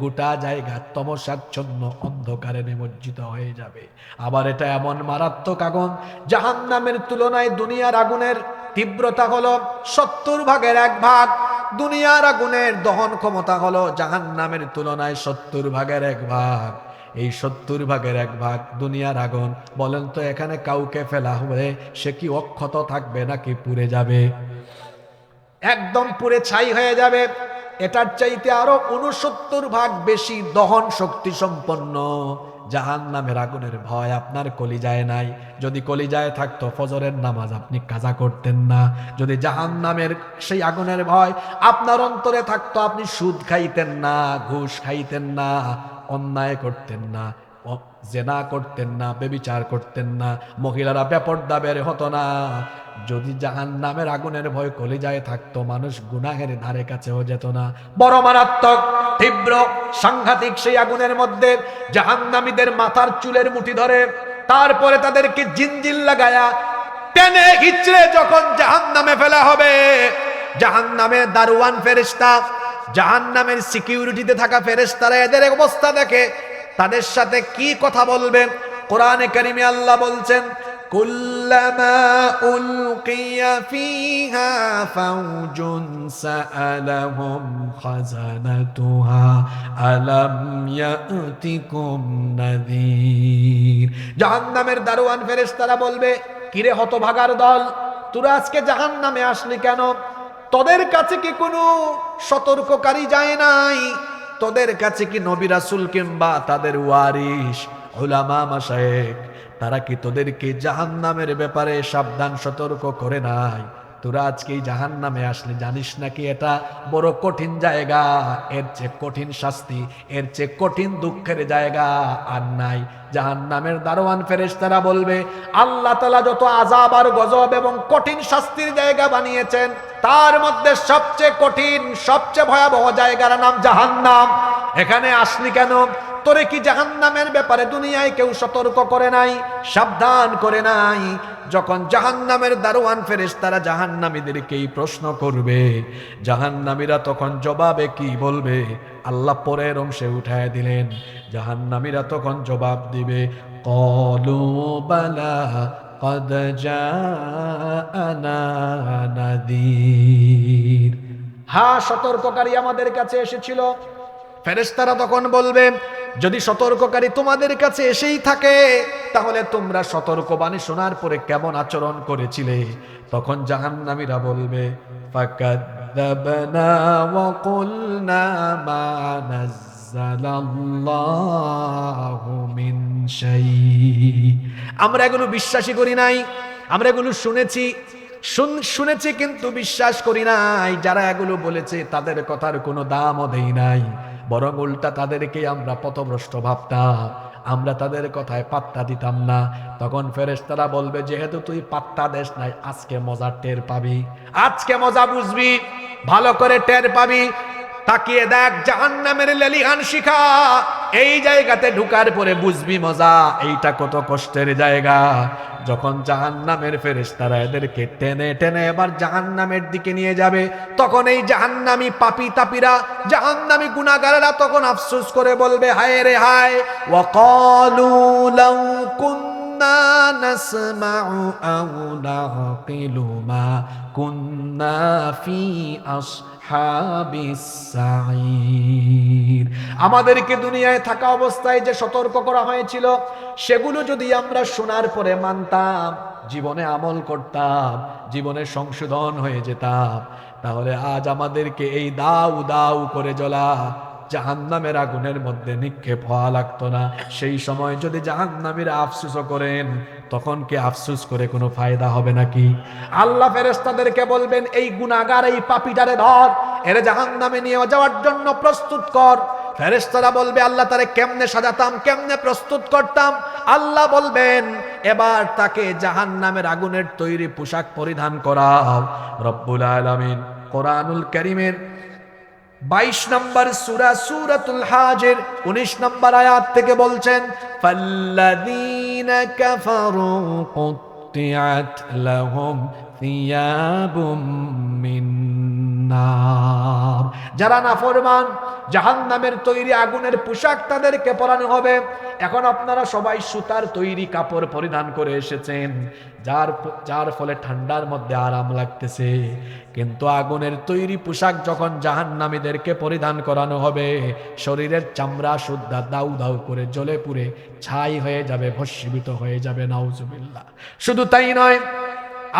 গোটা জায়গা তমসাচ্ছন্ন অন্ধকারে নিমজ্জিত হয়ে যাবে। আবার এটা এমন মারাত্মক আগুন, জাহান্নামের তুলনায় দুনিয়ার আগুনের তীব্রতা হলো 70/1 দুনিয়ার আগুনের দহন ক্ষমতা হলো জাহান্নামের তুলনায় 70/1। এই 70/1 দুনিয়ার আগুন। বলেন তো, এখানে কাউকে ফেলা হবে, সে কি অক্ষত থাকবে নাকি পুড়ে যাবে? একদম পুড়ে ছাই হয়ে যাবে। এটার চাইতে আরো 69 ভাগ বেশি দহন শক্তি সম্পন্ন জাহান্নামের আগুনের ভয় আপনার কলিজায় নাই। যদি কলিজায় থাকতো ফজরের নামাজ আপনি কাজা করতেন না। যদি জাহান্নামের সেই আগুনের ভয় আপনার অন্তরে থাকতো, আপনি সুদ খাইতেন না, ঘুষ খাইতেন না, অন্যায় করতেন না। জেনা করতেন না, ব্যভিচার করতেন না, মহিলারা বেপর্দা বের হতো না। যদি জাহান্নামের আগুনের ভয় কলিজায় থাকতো, মানুষ গুনাহের ধারে কাছেও যেত না। বড় মারাত্মক, তীব্র, সাংঘাতিক সেই আগুনের মধ্যে জাহান্নামীদের মাথার চুলের মুঠি ধরে, তারপরে তাদেরকে জিনজিল লাগায়া টেনে হিচড়ে যখন জাহান্নামে ফেলা হবে, জাহান্নামের দারোয়ান ফেরেশতা, জাহান্নামের সিকিউরিটিতে থাকা ফেরেশতারা এদের অবস্থা দেখে তাদের সাথে কি কথা বলবেন? কোরআনে কারিমে আল্লাহ বলছেন, কুল্লামা উলকিয়া ফিহা ফাওজুন সাআলাহুম খাজানাতুহা আলাম ইয়াতিকুম নাযীর। জাহান্নামের দারোয়ান ফেরেশতারা বলবে, কিরে হতভাগার দল, তোরা আজকে জাহান্নামে আসলি কেন? তোদের কাছে কি কোনো সতর্ককারী যায় নাই? তোদের কাছে কি নবী রাসূল কিংবা তাদের ওয়ারিস উলামা মাশায়েখ তারা কি তোদেরকে জাহান্নামের ব্যাপারে সাবধান সতর্ক করে নাই? তোরা আজকে এই জাহান্নামে আসলে জানিস নাকি এটা বড় কঠিন জায়গা, এর চেয়ে কঠিন শাস্তি, এর চেয়ে কঠিন দুঃখের জায়গা আর নাই। জাহান্নামের দারোয়ান ফেরেশতারা বলবে, আল্লাহ তাআলা যত আযাব আর গজব এবং কঠিন শাস্তির জায়গা বানিয়েছেন, তার মধ্যে সবচেয়ে কঠিন, সবচেয়ে ভয়াবহ জায়গার নাম জাহান্নাম। এখানে আসলি কেন? তোরে কি জাহান্নামের ব্যাপারে দুনিয়ায় কেউ সতর্ক করে নাই, সাবধান করে নাই? যখন জাহান্নামের দারোয়ান ফেরেশতারা জাহান্নামীদেরকেই প্রশ্ন করবে, জাহান্নামীরা তখন জবাবে কি বলবে? আল্লাহ পরের অংশে উঠায় দিলেন, জাহান্নামীরা তখন জবাব দিবে, ক্বালু বালা ক্বাদ জাআনা নাযীর। হ্যাঁ, সতর্ককারী আমাদের কাছে এসেছিল। ফেরেশতারা তখন বলবে, যদি সতর্ককারী তোমাদের কাছে এসেই থাকে, তাহলে তোমরা সতর্কবাণী শোনার পরে কেমন আচরণ করেছিলে? তখন জাহান্নামীরা বলবে, ফাকাযযাবনা ওয়া কুলনা মা নাযালাল্লাহু মিন শাই। আমরা এগুলো বিশ্বাসই করি নাই, আমরা এগুলো শুনেছি কিন্তু বিশ্বাস করি নাই। যারা এগুলো বলেছে তাদের কথার কোনো দামও দেই নাই, বরং উল্টা তাদেরকে আমরা পথভ্রষ্ট ভাবতাম, আমরা তাদের কথায় পাত্তা দিতাম না। তখন ফেরেশতারা বলবে, যেহেতু তুই পাত্তা দেস নাই, আজকে মজা টের পাবি, আজকে মজা বুঝবি, ভালো করে টের পাবি। তাকিয়ে দেখ জাহান্নামের লেলিহান শিখা, এই জায়গাতে ঢুকার পরে বুঝবি মজা, এইটা কত কষ্টের জায়গা। যখন জাহান্নামের ফেরেশতারা এদেরকে টেনে টেনে এবার জাহান্নামের দিকে নিয়ে যাবে, তখন এই জাহান্নামী পাপী তাপীরা, জাহান্নামী গুনাহগারেরা তখন আফসোস করে বলবে, হায় রে হায়, ওয়া ক্বালু লাউ কুন্না নাসমাউ আও নাকিলু মা কুন্না ফি আসহাবিস সাঈর। আমাদেরকে দুনিয়ায় থাকা অবস্থায় যে সতর্ক করা হয়েছিল, সেগুলো যদি আমরা শোনার পরে মানতাম, জীবনে আমল করতাম, জীবনে সংশোধন হয়ে যেতাম, তাহলে আজ আমাদেরকে এই দাউ দাউ করে জ্বলা জাহান্নামের আগুনের মধ্যে নিক্ষেপ হওয়া লাগতো না। সেই সময় যদি জাহান্নামীরা আফসোস করেন, তখন কি আফসোস করে কোনো ফায়দা হবে নাকি? আল্লাহ ফেরেশতাদেরকে বলবেন, এই গুনাহগার, এই পাপীটারে ধর, এর জাহান্নামে নিয়ে যাওয়ার জন্য প্রস্তুত কর। ফেরেশতারা বলবে, আল্লাহ তারে কেমনে সাজাতাম, কেমনে প্রস্তুত করতাম? আল্লাহ বলবেন, এবার তাকে জাহান্নামের আগুনের তৈরি পোশাক পরিধান করাও। রব্বুল আলামিন কোরআনুল কারীমের 22 নম্বর সূরা সূরাতুল হাজের 19 নম্বর আয়াত থেকে বলছেন, ফাল্লাযীনা কাফারু কুত্তিআত লাহুম থিয়াবুম মিন নার। যারা নাফরমান, জাহান্নামের তৈরি আগুনের পোশাক তাদেরকে পরানো হবে। এখন আপনারা সবাই সুতার তৈরি কাপড় পরিধান করে এসেছেন, যার ফলে ঠান্ডার মধ্যে আরাম লাগতেছে, কিন্তু আগুনের তৈরি পোশাক যখন জাহান্নামীদেরকে পরিধান করানো হবে, শরীরের চামড়া সুদ্ধা দাউ দাউ করে জ্বলে পুড়ে ছাই হয়ে যাবে, ভস্মীভূত হয়ে যাবে। নাউজুবিল্লাহ। শুধু তাই নয়,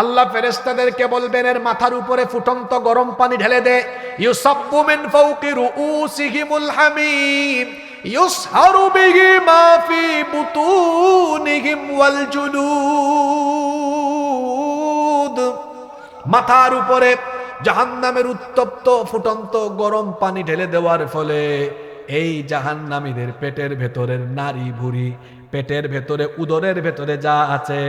আল্লাহ ফেরেশতাদেরকে বলবেন, এর মাথার উপরে ফুটন্ত গরম পানি ঢেলে দে। ইউসাব্বু মিন ফাওকি রুউসিহিমুল হামিম ইউসহারু বিহি মা ফি বুতুনিহিম ওয়াল জুলুদ। মাথার উপরে জাহান্নামের উত্তপ্ত ফুটন্ত গরম পানি ঢেলে দেওয়ার ফলে এই জাহান্নামীদের পেটের ভেতরের নারী ভুঁড়ি, পেটের ভেতরে উদরের ভেতরে যা আছে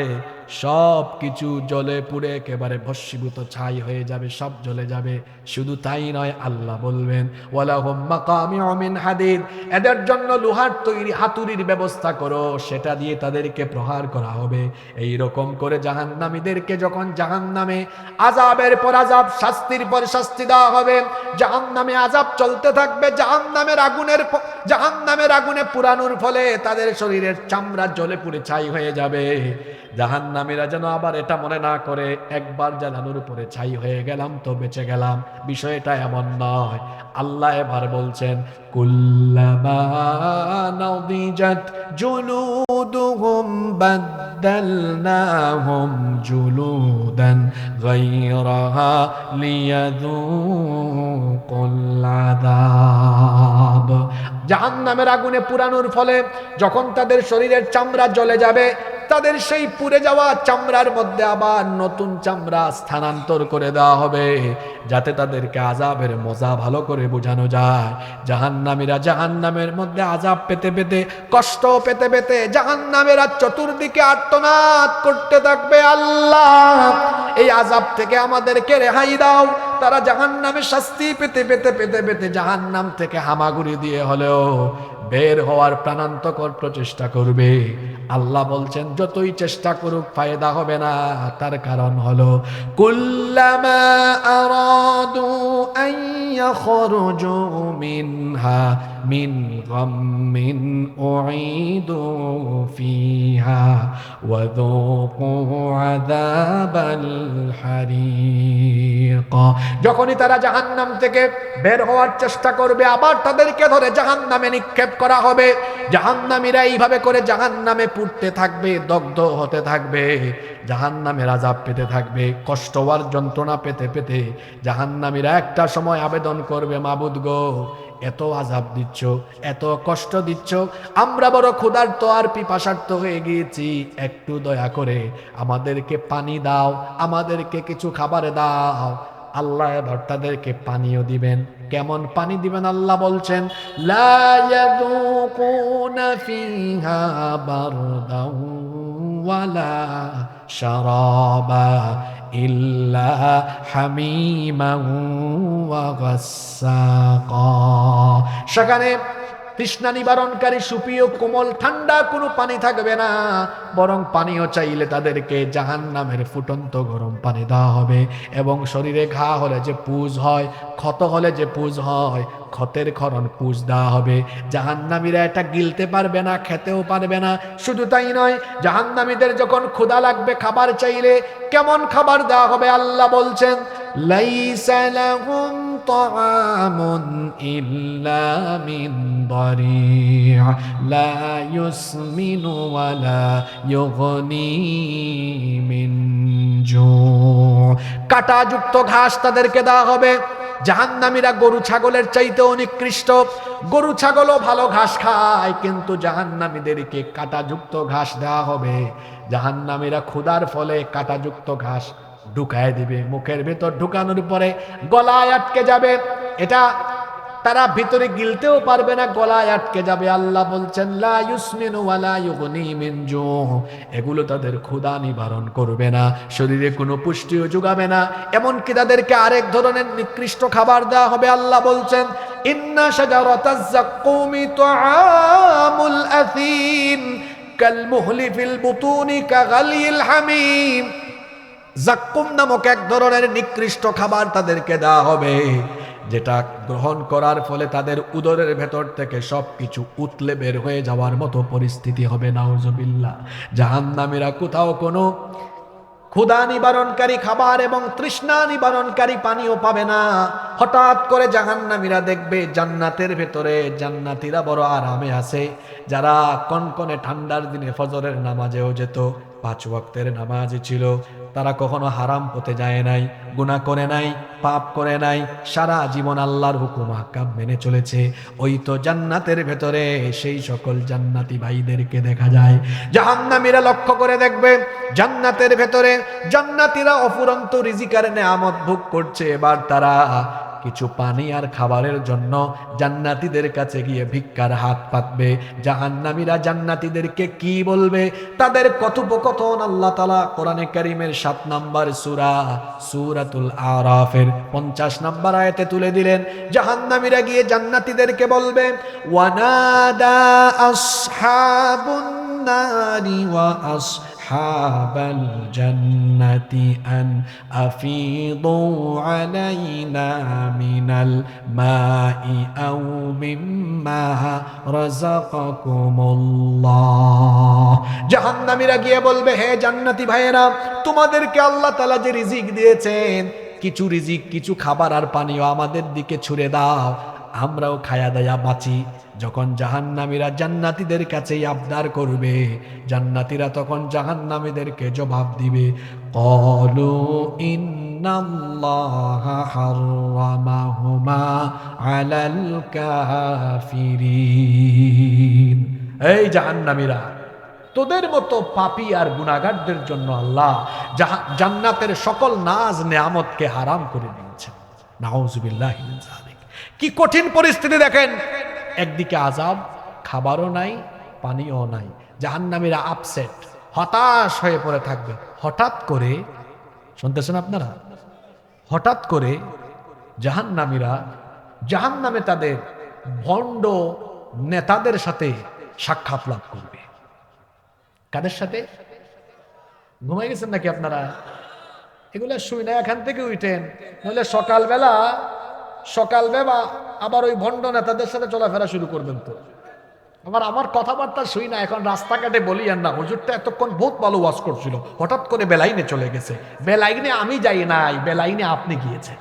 সব কিছু জ্বলে পুড়ে একেবারে ভস্মীভূত ছাই হয়ে যাবে, সব জ্বলে যাবে। শুধু তাই নয়, আল্লাহ বলবেন ওয়ালাহুম মাকামিউ মিন হাদিদ, এদের জন্য লোহার তৈরি হাতুড়ির ব্যবস্থা করো, সেটা দিয়ে তাদেরকে প্রহার করা হবে। এই রকম করে জাহান্নামীদেরকে যখন জাহান্নামে আযাবের পর আযাব, শাস্তির পর শাস্তি দেওয়া হবে, জাহান্নামে আযাব চলতে থাকবে, জাহান্নামের আগুনে পুরানোর ফলে তাদের শরীরের চামড়া জ্বলে পুড়ে ছাই হয়ে যাবে। জাহান্নামীরা যেন আবার এটা মনে না করে একবার জ্বালানোর উপরে ছাই হয়ে গেলাম তো বেঁচে গেলাম, বিষয়টা এমন নয়। আল্লাহ এবার বলছেন কুল্লামা নাদিজাত জুলুদুহুম বাদদালনাহুম জুলুদান গায়রাহা লিয়াযুকুল আযাব। জাহান্নামের আগুনে পুরানোর ফলে যখন তাদের শরীরের চামড়া জ্বলে যাবে, তাদের সেই পুড়ে যাওয়া চামড়ার মধ্যে আবার নতুন চামড়া স্থানান্তর করে দেওয়া হবে, যাতে তাদেরকে আযাবের মজা ভালো করে বোঝানো যায়। জাহান্নামীরা জাহান্নামের মধ্যে আযাব পেতে পেতে, কষ্ট পেতে পেতে জাহান্নামীরা চতুর্দিকে আর্তনাদ করতে থাকবে, আল্লাহ এই আযাব থেকে আমাদেরকে রেহাই দাও। তারা জাহান্নামে শাস্তি পেতে পেতে পেতে পেতে জাহান্নাম থেকে হামাগুড়ি দিয়ে হলেও বের হওয়ার প্রাণান্তকর প্রচেষ্টা করবে। আল্লাহ বলছেন যতই চেষ্টা করুক ফায়দা হবে না, তার কারণ হলো কুল্লামা আরাদু আন ইয়াখরুজু মিনহা মিন গাম্মিন উঈদু ফিহা ওয়া যুকু আযাবাল হারিক। যখনই তারা জাহান্নাম থেকে বের হওয়ার চেষ্টা করবে, আবার তাদেরকে ধরে জাহান্নামে নিক্ষেপ করা হবে। জাহান্নামীরা এইভাবে করে জাহান্নামে পুড়তে থাকবে, দগ্ধ হতে থাকবে, জাহান্নামের আযাব পেতে থাকবে, কষ্ট আর যন্ত্রণা পেতে পেতে জাহান্নামীরা একটা সময় আবেদন করবে, মাবুদ গো এত আযাব দিচ্ছ, এত কষ্ট দিচ্ছ, আমরা বড় ক্ষুধার্ত আর পিপাসার্ত হয়ে গিয়েছি, একটু দয়া করে আমাদেরকে পানি দাও, আমাদেরকে কিছু খাবার দাও। আল্লাহ এবার তাদেরকে পানিও দিবেন। কেমন পানি দিবেন আল্লাহ বলছেন লা ইয়াযুকুনা ফিহা বারদাও ওয়ালা শারাবা ইল্লা হামিমান ওয়া গাসসাকা। সেখানে তৃষ্ণা নিবারণকারী সুপ্রিয় কোমল ঠান্ডা কোনো পানি থাকবে না, বরং পানিও চাইলে তাদেরকে জাহান্নামের ফুটন্ত গরম পানি দেওয়া হবে। এবং শরীরে ঘা হলে যে পুজ হয়, ক্ষত হলে যে পুজ হয়, ক্ষতের ক্ষরণ পুজ দেওয়া হবে। জাহান্নামীরা এটা গিলতে পারবে না, খেতেও পারবে না। শুধু তাই নয়, জাহান্নামীদের যখন ক্ষুধা লাগবে খাবার চাইলে কেমন খাবার দেওয়া হবে আল্লাহ বলছেন লাইসা লাহুম তাআমুন ইল্লা মিন দারি' লা ইউসমিনু ওয়া লা ইউগনি মিন জু'। কাঁটাযুক্ত ঘাস তাদেরকে দেওয়া হবে। জাহান্নামীরা গরু ছাগলের চাইতেও নিকৃষ্ট। গরু ছাগলও ভালো ঘাস খায়, কিন্তু জাহান্নামীদেরকে কাঁটাযুক্ত ঘাস দেওয়া হবে। জাহান্নামীরা ক্ষুধার ফলে কাঁটাযুক্ত ঘাস ঢুকায় দিবে, মুখের ভেতর ঢুকানোর পরে গলায় আটকে যাবে, এটা তারা ভিতরে গিলতেও পারবে না, গলায় আটকে যাবে। আল্লাহ বলছেন লা ইউসমিনু ওয়া লা ইউগনি মিন জু'। এগুলো তাদের ক্ষুধা নিবারণ করবে না, শরীরে কোনো পুষ্টিও যোগাবে না। এমনকি তাদেরকে আরেক ধরনের নিকৃষ্ট খাবার দেওয়া হবে। আল্লাহ বলছেন ইন্না শাজারাতাজ যাক্কুমি তুআমুল আথিম কালমুহলি ফিল বুতুনি কাগালিল হামিম। যাক্কুম নামক এক ধরনের নিকৃষ্ট খাবার তাদেরকে দেওয়া হবে, যেটা গ্রহণ করার ফলে তাদের উদরের ভেতর থেকে সবকিছু উতলে বের হয়ে যাওয়ার মতো পরিস্থিতি হবে। নাউজুবিল্লাহ। জাহান্নামীরা কোথাও কোনো ক্ষুধা নিবারণকারী খাবার এবং তৃষ্ণা নিবারণকারী পানিও পাবে না। হঠাৎ করে জাহান্নামীরা দেখবে জান্নাতের ভেতরে জান্নাতীরা বড় আরামে আছে। যারা কনকনে ঠান্ডার দিনে ফজরের নামাজেও যেত, 5 ওয়াক্তের নামাজে ছিল, তারা কখনো হারাম পথে যায় নাই, গুনাহ করে নাই, পাপ করে নাই, সারা জীবন আল্লাহর হুকুম আহকাম মেনে চলেছে। ওই তো জান্নাতের ভেতরে সেই সকল জান্নাতি ভাইদেরকে দেখা যায়। জাহান্নামীরা লক্ষ্য করে দেখবে জান্নাতের ভেতরে জান্নাতীরা অফুরন্ত রিজিকের নেয়ামত ভোগ করছে। এবার তারা কিছু পানি আর খাবারের জন্য জান্নাতীদের কাছে গিয়ে ভিক্ষার হাত পাতবে। জাহান্নামীরা জান্নাতীদেরকে কি বলবে, তাদের কথোপকথন আল্লাহ তাআলা কোরআনে কারীমের 7 নম্বর সূরা সূরাতুল আরাফের 50 নম্বর আয়াতে তুলে দিলেন। জাহান্নামীরা গিয়ে জান্নাতীদেরকে বলবে, ওয়ানাদা আসহাবুন নারি ওয়া আসহাবাল জান্নাতি আন আফিদু আলাইনা মিনাল মাই আও মিম্মা রাযাকাকুমুল্লাহ। জাহান্নামীরা গিয়ে বলবে, হে জান্নাতি ভাইয়েরা, তোমাদেরকে আল্লাহ তাআলা যে রিজিক দিয়েছেন, কিছু রিজিক, কিছু খাবার আর পানীয় আমাদের দিকে ছুড়ে দাও, আমরাও খায়া দায়া বাঁচি। যখন জাহান্নামীরা জান্নাতীদের কাছে আবদার করবে, জান্নাতীরা তখন জাহান্নামীদেরকে জবাব দিবে, ক্বালু ইন্নাল্লাহা হাররামাহুমা আলাল কাফিরিন। এই জাহান্নামীরা, তোদের মতো পাপী আর গুনাহগারদের জন্য আল্লাহ জান্নাতের সকল নাজ নেয়ামতকে হারাম করে দিয়েছেন। নাউজুবিল্লাহি মিন যালিক। কি কঠিন পরিস্থিতি দেখেন, একদিকে আযাব, খাবারও নাই, পানিও নাই, জাহান্নামীরা আপসেট, হতাশ হয়ে পড়ে থাকবে। হঠাৎ করে, শুনতেছেন আপনারা, হঠাৎ করে জাহান্নামীরা জাহান্নামে তাদের ভণ্ড নেতাদের সাথে সাক্ষাৎ লাভ করবে। কাদের সাথে? ঘুমাই গেছেন নাকি আপনারা? এগুলো শুই না, এখান থেকে উঠেন, নইলে সকালবেলা আবার ওই ভণ্ড নেতাদের সাথে চলাফেরা শুরু করবেন। তো আমার কথাবার্তা শুই না, এখন রাস্তাঘাটে বলি আর না, হুজুরটা এতক্ষণ বহুত ভালো ওয়াজ করছিল, হঠাৎ করে বেলাইনে চলে গেছে। বেলাইনে আমি যাই নাই, বেলাইনে আপনি গিয়েছেন।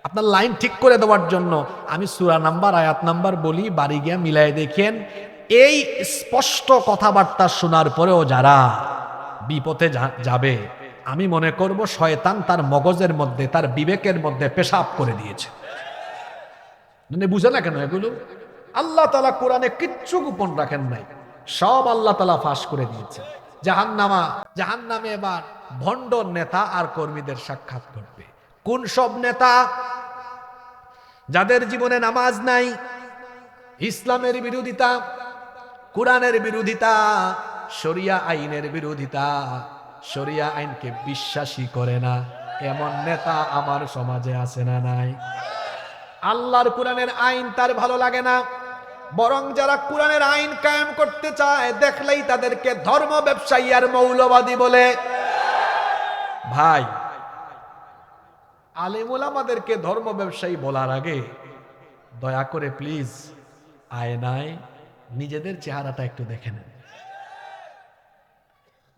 আপনার লাইন ঠিক করে দেওয়ার জন্য আমি সূরা নাম্বার, আয়াত নাম্বার বলি, বাড়ি গিয়ে মিলাই দেখেন। এই স্পষ্ট কথাবার্তা শোনার পরেও যারা বিপথে যাবে, আমি মনে করব শয়তান তার মগজের মধ্যে, তার বিবেকের মধ্যে পেশাব করে দিয়েছে। বুঝে না কেন এগুলো? আল্লাহ তাআলা কোরআনে কিচ্ছু গোপন রাখেন নাই, সব আল্লাহ তাআলা ফাঁস করে দিয়েছে। জাহান্নামে এবার ভণ্ড নেতা আর কর্মীদের সাক্ষাৎ করবে। কোন সব নেতা? যাদের জীবনে নামাজ নাই, ইসলামের বিরোধিতা, কোরআনের বিরোধিতা, শরিয়া আইনের বিরোধিতা, শরিয়া আইনকে বিশ্বাসী করে না, এমন নেতা আমার সমাজে আছে না নাই? আল্লাহর কোরআনের আইন তার ভালো লাগে না, বরং যারা কোরআনের আইন কায়েম করতে চায়, দেখলেই তাদেরকে ধর্ম ব্যবসায়ী আর মৌলবাদী বলে। ভাই, আলেম ওলামাদেরকে ধর্ম ব্যবসায়ী বলার আগে দয়া করে প্লিজ আয়নায় নিজেদের চেহারাটা একটু দেখে নেন।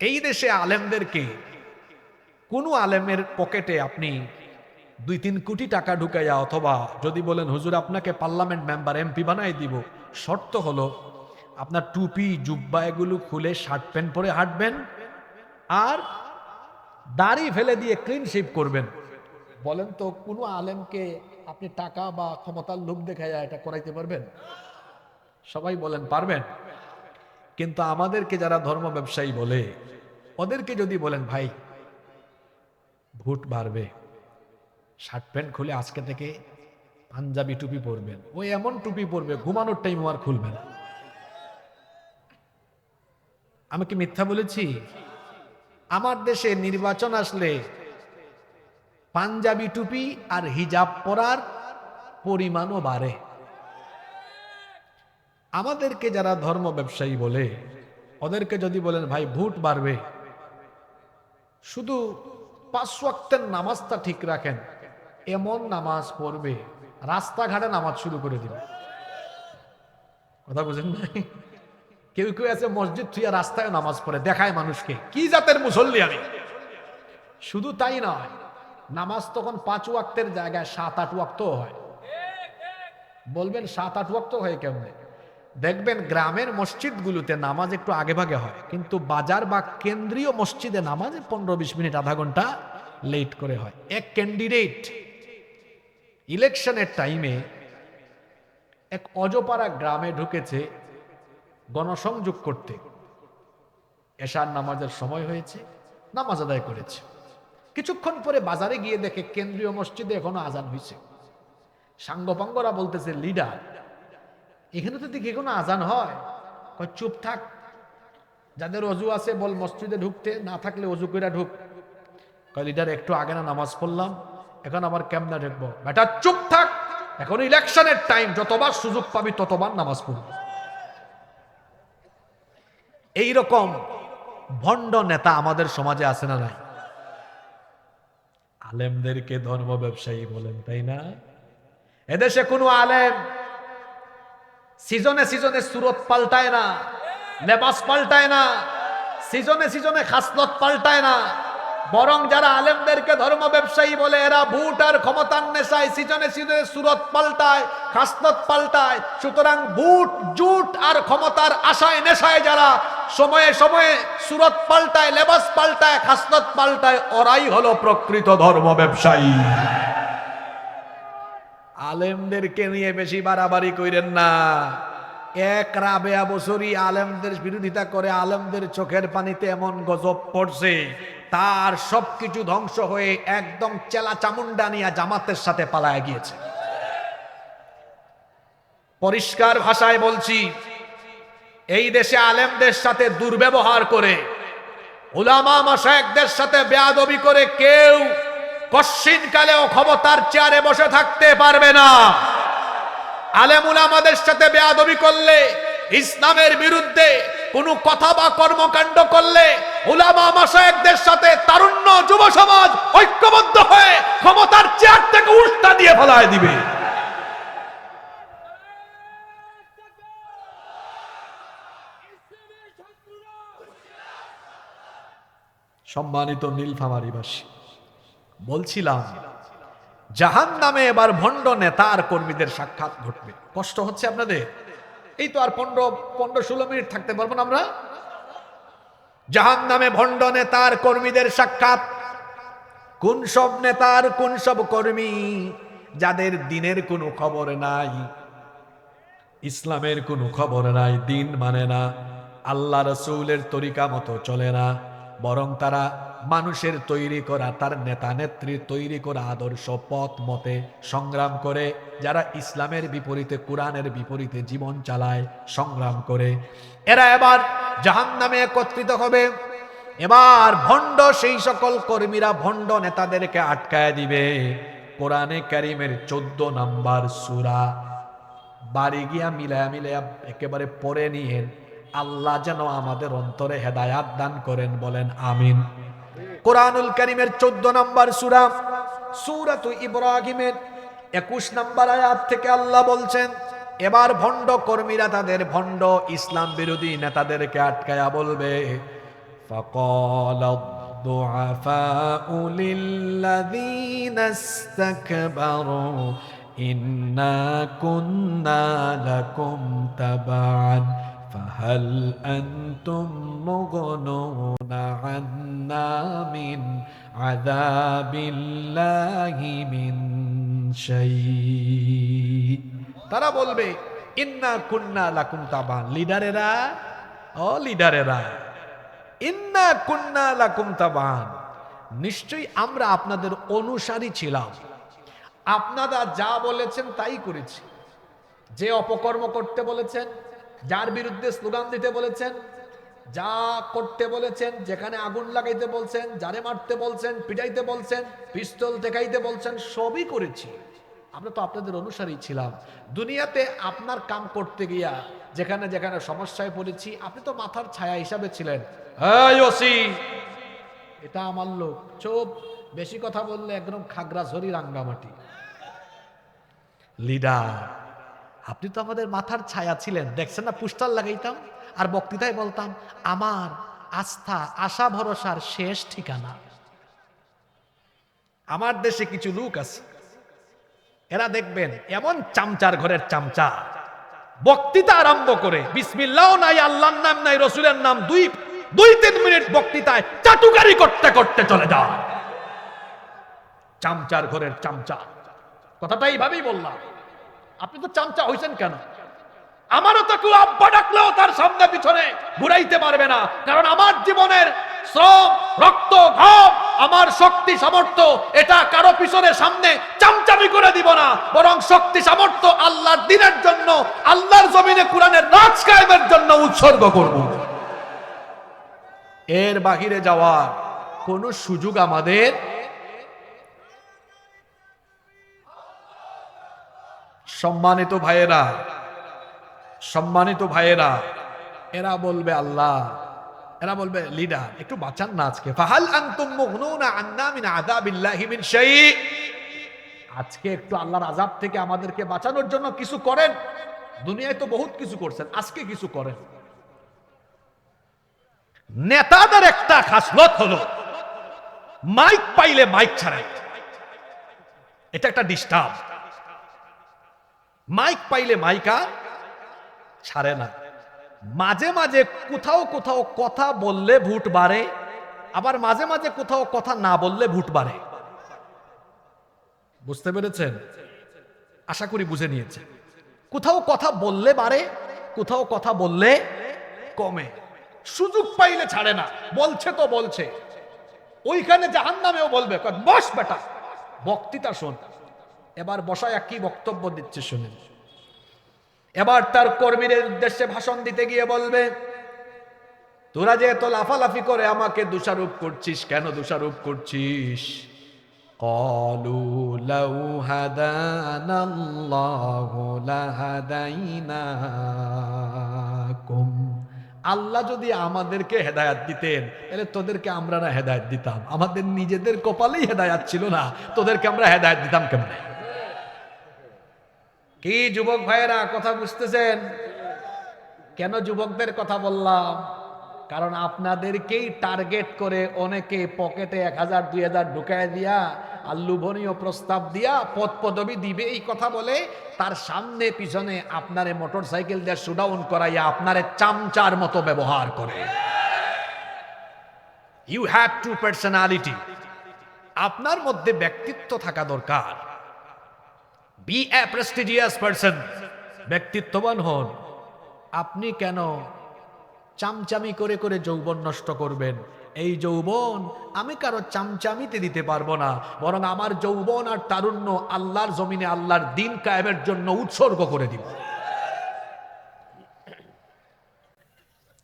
এই দেশে আলেমদেরকে, কোন আলেমের পকেটে আপনি 2-3 কোটি টাকা ঢুকাইয়া, অথবা যদি বলেন হুজুর আপনাকে পার্লামেন্ট মেম্বার, এমপি বানাই দিব, শর্ত হলো আপনার টুপি জুব্বা এগুলো খুলে শার্ট প্যান্ট পরে হাঁটবেন আর দাড়ি ফেলে দিয়ে ক্লিন শেভ করবেন। বলেন তো কোন আলেমকে আপনি টাকা বা ক্ষমতার লোভ দেখাইয়া এটা করাইতে পারবেন? সবাই বলেন পারবেন। কিন্তু আমাদেরকে যারা ধর্ম ব্যবসায়ী বলে, ওদেরকে যদি বলেন ভাই ভোট বাড়বে, শার্ট প্যান্ট খুলে আজকে থেকে পাঞ্জাবি টুপি পরবেন, ওই এমন টুপি পরবে ঘুমানোর টাইম আর খুলবে না। আমি কি মিথ্যা বলেছি? আমার দেশে নির্বাচন আসলে পাঞ্জাবি টুপি আর হিজাব পরার পরিমাণও বাড়ে। আমাদেরকে যারা ধর্ম ব্যবসায়ী বলে, ওদেরকে যদি বলেন ভাই ভোট বাড়বে, শুধু 5 ওয়াক্তের নামাজটা ঠিক রাখেন, এমন নামাজ পড়বে রাস্তাঘাটে নামাজ শুরু করে দিবে। কথা বুঝেন ভাই? কেউ কেউ আছে মসজিদ থুইয়া রাস্তায় নামাজ পড়ে, দেখায় মানুষকে কি জাতের মুসল্লি আমি। শুধু তাই নয়, নামাজ তখন 5 ওয়াক্তের জায়গায় 7-8 ওয়াক্তও হয়। বলবেন 7-8 ওয়াক্ত হয় কেমনে? দেখবেন গ্রামের মসজিদগুলোতে নামাজ একটু আগে ভাগে হয়, কিন্তু বাজার বা কেন্দ্রীয় মসজিদে নামাজ 15-20 মিনিট, আধা ঘন্টা লেট করে হয়। এক ক্যান্ডিডেট ইলেকশনের টাইমে এক অজপাড়া গ্রামে ঢুকেছে গণসংযোগ করতে। এশার নামাজের সময় হয়েছে, নামাজ আদায় করেছে। কিছুক্ষণ পরে বাজারে গিয়ে দেখে কেন্দ্রীয় মসজিদে এখনো আজান হয়েছে। সাঙ্গপাঙ্গরা বলতেছে, লিডার এখানে তো দেখি কোনো আজান হয়। কয় চুপ থাক, যাদের অজু আছে বল মসজিদে ঢুকতে, না থাকলে অজু করে ঢুক। কয় লিডার একটু আগে না নামাজ পড়লাম, এখন আবার কেমনে ঢুকবো? বেটা চুপ থাক, এখন ইলেকশনের টাইম, যতবার সুযোগ পাবি ততবার নামাজ পড়বি। এইরকম ভণ্ড নেতা আমাদের সমাজে আছে না নাই? আলেমদেরকে ধর্ম ব্যবসায়ী বলেন, তাই না? এদেশে কোনো আলেম সিজনে সিজনে সুরত পাল্টায় না, লেবাস পাল্টায় না, সিজনে সিজনে খাসলত পাল্টায় না। বরং যারা আলেমদেরকে ধর্ম ব্যবসায়ী বলে, এরা ভোট আর ক্ষমতার নেশায় সিজনে সিজনে সুরত পাল্টায়, খাসলত পাল্টায়। সুতরাং ভোট জুট আর ক্ষমতার আশায় নেশায় যারা সময়ে সময়ে সুরত পাল্টায়, লেবাস পাল্টায়, খাসলত পাল্টায়, ওরাই হলো প্রকৃত ধর্ম ব্যবসায়ী। আলেমদেরকে নিয়ে বেশি বাড়াবাড়ি কইরেন না। এক রাবেয়া বছরই আলেমদের বিরোধিতা করে, আলেমদের চোখের পানিতে এমন গজব পড়ছে, তার সবকিছু ধ্বংস হয়ে একদম চেলা চামুন্ডা নিয়ে জামাতের সাথে পালায় গিয়েছে। পরিষ্কার ভাষায় বলছি, এই দেশে আলেমদের সাথে দুর্ব্যবহার করে, উলামা মাশায়েখদের সাথে বেয়াদবি করে কেউ কশ্চিন কালেও ক্ষমতার চেয়ারে বসে থাকতে পারবে না। আলেম উলামাদের সাথে বেয়াদবি করলে, ইসলামের বিরুদ্ধে কোনো কথা বা কর্মকাণ্ড করলে, উলামা মাশায়েখদের সাথে তারুণ্য যুব সমাজ ঐক্যবদ্ধ হয়ে ক্ষমতার চেয়ার থেকে উল্টা দিয়ে ফেলায় দিবে। সম্মানিত নীলফামারীবাসী, বলছিলাম জাহান্নামে এবার ভণ্ড নেতা আর কর্মীদের সাক্ষাৎ ঘটবে। কষ্ট হচ্ছে আপনাদের? এই তো আর 15-16 মিনিট থাকতে পারবো না আমরা। জাহান্নামে ভণ্ড নেতার কর্মীদের সাক্ষাৎ। কোন সব নেতার, কোন সব কর্মী যাদের দিনের কোনো খবর নাই, ইসলামের কোনো খবর নাই, দিন মানে না, আল্লাহ রসুলের তরিকা মতো চলে না, বরং তারা মানুষের তৈরি করা, তার নেতা নেত্রীর তৈরি করা আদর্শ পথ মতে সংগ্রাম করে, যারা ইসলামের বিপরীতে, কোরআনের বিপরীতে জীবন চালায়, সংগ্রাম করে, এরা এবার জাহান্নামে একত্রিত হবে। এবার ভণ্ড সেই সকল কর্মীরা ভণ্ড নেতাদেরকে আটকায় দিবে। কোরআনে কারিমের 14 নম্বর সূরা, বাড়ি গিয়া মিলায়া একেবারে পড়ে নিয়েন। আল্লাহ যেন আমাদের অন্তরে হেদায়াত দান করেন, বলেন আমিন। কোরআনুল কারীমের 14 নম্বর সূরা, সূরাতুল ইব্রাহিমের 21 নম্বর আয়াত থেকে আল্লাহ বলছেন, এবার ভণ্ড কর্মীরা তাদের ভণ্ড ইসলাম বিরোধী নেতাদেরকে আটকায়া বলবে, ফাকালাদ দুআফাউ লিল্লাযীনা ইসতাকবারু ইন্না কুন্না লাকুম তাবাআন ফাহাল আনতুম মুগনুনা আন্না মিন আযাবিল্লাহি মিন শাই। তারা বলবে, ইন্না কুন্না লাকুম তাবাআন, লিডারেরা, ও লিডারেরা, ইন্না কুন্না লাকুম তাবাআন, নিশ্চয়ই আমরা আপনাদের অনুসারী ছিলাম, আপনারা যা বলেছেন তাই করেছি। যে অপকর্ম করতে বলেছেন, যার বিরুদ্ধে স্লোগান দিতে বলেছেন, যা করতে বলেছেন, যেখানে আগুন লাগাইতে বলছেন, যারে মারতে বলছেন, পিটাইতে বলছেন, পিস্তল দেখাইতে বলছেন, সবই করেছি। আমরা তো আপনাদের অনুসারী ছিলাম। দুনিয়াতে আপনার কাম করতে গিয়া যেখানে যেখানে সমস্যায় পড়েছি, আপনি তো মাথার ছায়া হিসাবে ছিলেন। এই ওসি, এটা আমার লোক, চুপ, বেশি কথা বললে একদম খাগড়াছড়ি রাঙ্গামাটি। লিডার, আপনি তো আমাদের মাথার ছায়া ছিলেন, দেখছেন না, পোস্টার লাগাইতাম আর বক্তৃতায় বলতাম আমার আস্থা, আশা ভরসার শেষ ঠিকানা। আমার দেশে কিছু লোক আছে, এরা দেখবেন এমন চামচার ঘরের চামচা, বক্তৃতা আরম্ভ করে বিসমিল্লাহ নাই, আল্লাহর নাম নাই, রসুলের নাম, 2-3 মিনিট বক্তৃতায় চাটুকারি করতে করতে চলে যায়। চামচার ঘরের চামচা, কথাটা এইভাবেই বললাম। আপনি তো চামচা হইছেন কেন? আমারও তো কেউ আব্বা ডাকলেও তার সামনে পিছনে ঘুরাইতে পারবে না, কারণ আমার জীবনের শ্রম, রক্ত, ঘাম আমার শক্তি সামর্থ্য এটা কারো পিছনে সামনে চামচামি করে দিব না, বরং শক্তি সামর্থ্য আল্লাহর দ্বীনের জন্য, আল্লাহর জমিনে কোরআনের রাজ কায়েমের জন্য উৎসর্গ করব। এর বাহিরে যাওয়ার কোন সুযোগ আমাদের। সম্মানিত ভাইয়েরা, সম্মানিত ভাইয়েরা, এরা বলবে আল্লাহ, এরা বলবে লিডার একটু বাঁচান না আজকে। ফাহাল আনতুম মুগনুনা আন্না মিন আযাবিল্লাহি মিন শাই, আজকে একটু আল্লাহর আযাব থেকে আমাদেরকে বাঁচানোর জন্য কিছু করেন। দুনিয়ায় তো বহুত কিছু করছেন, আজকে কিছু করেন। নেতাদের একটা খাসলত হলো মাইক পাইলে মাইক ছাড়ে, এটা একটা ডিস্টার্ব। মাইক পাইলে মাইক আর ছাড়ে না। মাঝে মাঝে কোথাও কোথাও কথা বললে ভোট বাড়ে, আবার মাঝে মাঝে কোথাও কথা না বললে ভোট বাড়ে। বুঝতে পেরেছেন? আশা করি বুঝে নিয়েছেন। কোথাও কথা বললে বাড়ে, কোথাও কথা বললে কমে। সুযোগ পাইলে ছাড়ে না, বলছে তো বলছে। ওইখানে জাহান্নামেও বলবে বস বেটা, বক্তৃতা শোন। এবার বসায় কি বক্তব্য দিচ্ছে শুনেন। এবার তার কর্মীদের উদ্দেশ্যে ভাষণ দিতে গিয়ে বলবে, তোরা যে এত লাফালাফি করে আমাকে দোষারোপ করছিস, কেন দোষারোপ করছিস? ক্বালু লাউ হাদানাল্লাহু লাহাদাইনাকুম, আল্লাহ যদি আমাদেরকে হেদায়াত দিতেন তাহলে তোদেরকে আমরা না হেদায়াত দিতাম? আমাদের নিজেদের কপালেই হেদায়াত ছিল না, তোদেরকে আমরা হেদায়াত দিতাম কেমনে? কি যুবক ভাইয়েরা কথা বুঝতেছেন? কেন যুবকদের কথা বললাম? কারণ আপনাদেরকেই টার্গেট করে অনেকে পকেটে 1000 2000 ঢুকায় দিয়া আর লোভনীয় প্রস্তাব দিয়া পদ পদবি দিবে এই কথা বলে তার সামনে পিছনে আপনারে মোটরসাইকেল দিয়ে শুডাউন করাইয়া আপনারে চামচার মতো ব্যবহার করে। ইউ হ্যাভ টু পার্সোনালিটি, আপনার মধ্যে ব্যক্তিত্ব থাকা দরকার। বি এ প্রেস্টিজিয়াস পারসন, ব্যক্তিত্ববান হন। আপনি কেন চামচামি করে করে যৌবন নষ্ট করবেন? এই যৌবন আমি কারো চামচামিতে দিতে পারবো না, বরং আমার যৌবন আর তারুণ্য আল্লাহর জমিনে আল্লাহর দ্বীন কায়েমের জন্য উৎসর্গ করে দিব।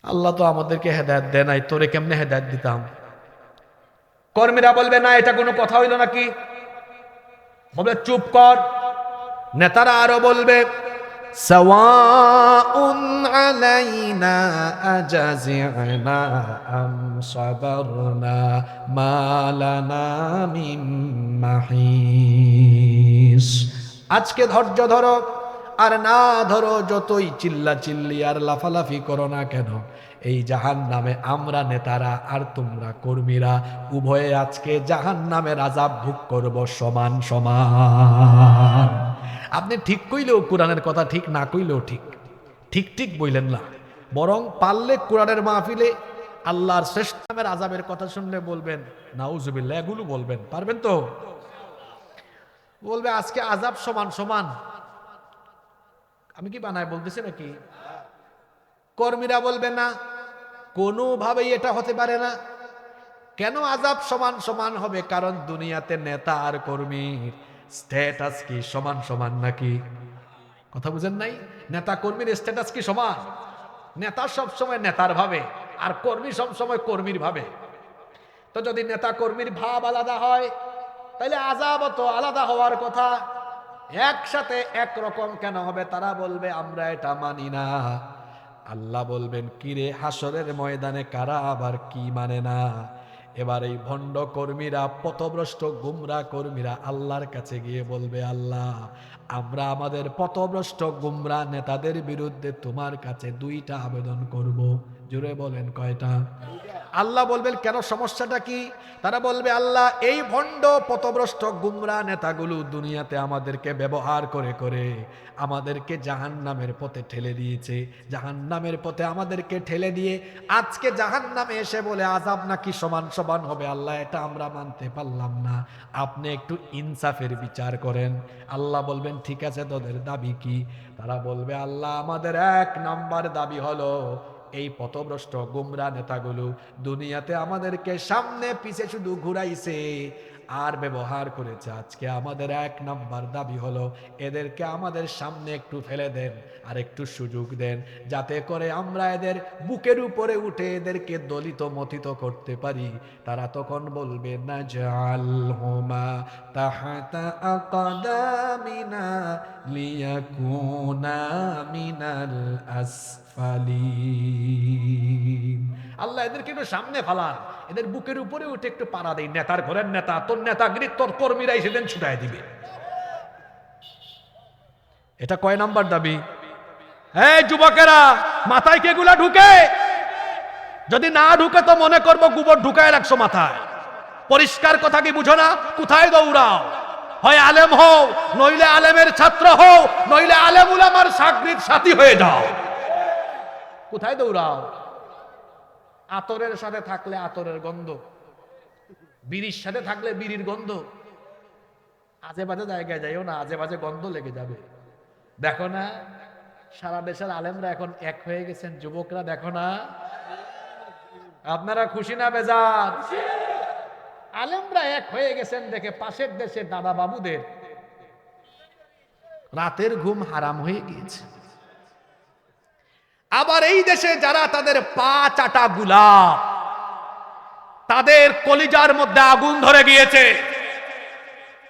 আল্লাহ তো আমাদেরকে হেদায়েত দেয় নাই, তোরে কেমনে হেদায়েত দিতাম? কর্মীরা বলবে না, এটা কোনো কথা হইল নাকি? বলবে চুপ কর। নেতারা আরো বলবে সাওয়াউন আলাইনা আজাজি'না আম সাবারনা মা লানা মিন মাহিস। আজকে ধৈর্য ধরো আর না ধরো, যতই চিল্লা চিল্লি আর লাফালাফি করো না কেন, এই জাহান্নামে আমরা নেতারা আর তোমরা কর্মীরা উভয়ে আজকে জাহান্নামের আযাব ভোগ করব সমান সমান। আপনি ঠিক কইলেও কোরআনের কথা ঠিক, না কইলেও ঠিক। ঠিক ঠিক বললেন না, বরং পারলে কোরআনের মাহফিলে আল্লাহর শ্রেষ্ঠ নামের আযাবের কথা শুনলে বলবেন নাউজুবিল্লাহ, এগুলো বলবেন। পারবেন তো? বলবে আজকে আযাব সমান সমান। আমি কি বানায় বলতেছি নাকি? কর্মীরা বলবে না, কোনোভাবেই এটা হতে পারে না। কেন আযাব সমান সমান হবে? কারণ দুনিয়াতে নেতা আর কর্মীর স্ট্যাটাস কি সমান সমান নাকি? কথা বুঝেন নাই? নেতা কর্মীর স্ট্যাটাস কি সমান? নেতা সব সময় নেতার ভাবে আর কর্মী সব সময় কর্মীর ভাবে। তো যদি নেতা কর্মীর ভাব আলাদা হয় তাহলে আযাবও তো আলাদা হওয়ার কথা। একসাথে একরকম কেন হবে? তারা বলবে আমরা এটা মানি না। আল্লাহ বলবেন কিরে, হাসরের ময়দানে কারা আবার কি মানে না? এবার এই ভণ্ড কর্মীরা, পথভ্রষ্ট গুমরা কর্মীরা আল্লাহর কাছে গিয়ে বলবে, আল্লাহ আমরা আমাদের পথভ্রষ্ট গুমরা নেতাদের বিরুদ্ধে তোমার কাছে 2টা আবেদন করব। জোরে বলেন কয়টা? আল্লাহ বলবেন কেন, সমস্যাটা কি? তারা বলবে আল্লাহ এই ভণ্ড পথভ্রষ্ট গুমরা নেতাগুলো দুনিয়াতে আমাদেরকে ব্যবহার করে করে আমাদেরকে জাহান্নামের পথে ঠেলে দিয়েছে। জাহান্নামের পথে আমাদেরকে ঠেলে দিয়ে আজকে জাহান্নামে এসে বলে আযাব নাকি সমান সমান হবে। আল্লাহ এটা আমরা মানতে পারলাম না, আপনি একটু ইনসাফের বিচার করেন। আল্লাহ বলবেন ঠিক আছে, তোদের দাবি কি? তারা বলবে আল্লাহ আমাদের 1 নাম্বার দাবি হলো এই পথভ্রষ্ট গুমরা নেতাগুলো দুনিয়াতে আমাদেরকে সামনে পিছে শুধু ঘুরাইছে আর ব্যবহার করেছে। আজকে আমাদের 1 নাম্বার দাবি হলো এদেরকে আমাদের সামনে একটু ফেলে দেন আর একটু সুযোগ দেন, যাতে করে আমরা এদের বুকের উপরে উঠে এদেরকে দলিত মথিত করতে পারি। তারা তখন বলবে না জালহুমা তাহাতা আকদামিনা লিয়াকুনা মিনাল আসফালিন। আল্লাহ এদেরকে একটু সামনে ফালান, এদের বুকের উপরে উঠে একটু পাড়া দেয়। নেতার ঘরের নেতা, তোর নেতাগিরি তোর কর্মীরা সেদিন ছুটাই দিবে। এটা কয় নাম্বার দাবি? এই যুবকেরা, মাথায় কে এগুলা ঢুকে? যদি না ঢুকে তো মনে করবো গোবর ঢুকায় রাখছো মাথায়। পরিষ্কার কথা কি বুঝো না? কোথায় দৌড়াও? হয় আলেম হও, নইলে আলেমের ছাত্র হও, নইলে আলেম উলামার সাগরিদ সাথী হয়ে যাও। কোথায় দৌড়াও? আতরের সাথে থাকলে আতরের গন্ধ, বিড়ির সাথে থাকলে বিড়ির গন্ধ। আজে বাজে জায়গায় যাইও না, আজে বাজে গন্ধ লেগে যাবে। দেখো না সারা দেশের আলেমরা এখন এক হয়ে গেছেন, যুবকরা দেখো না। আপনারা খুশি না বেজার? আলেমরা এক হয়ে গেছেন দেখে পাশের দেশের দাদা বাবুদের রাতের ঘুম হারাম হয়ে গিয়েছে। আবার এই দেশে যারা তাদের পা চাটা গোলাপ, তাদের কলিজার মধ্যে আগুন ধরে গিয়েছে,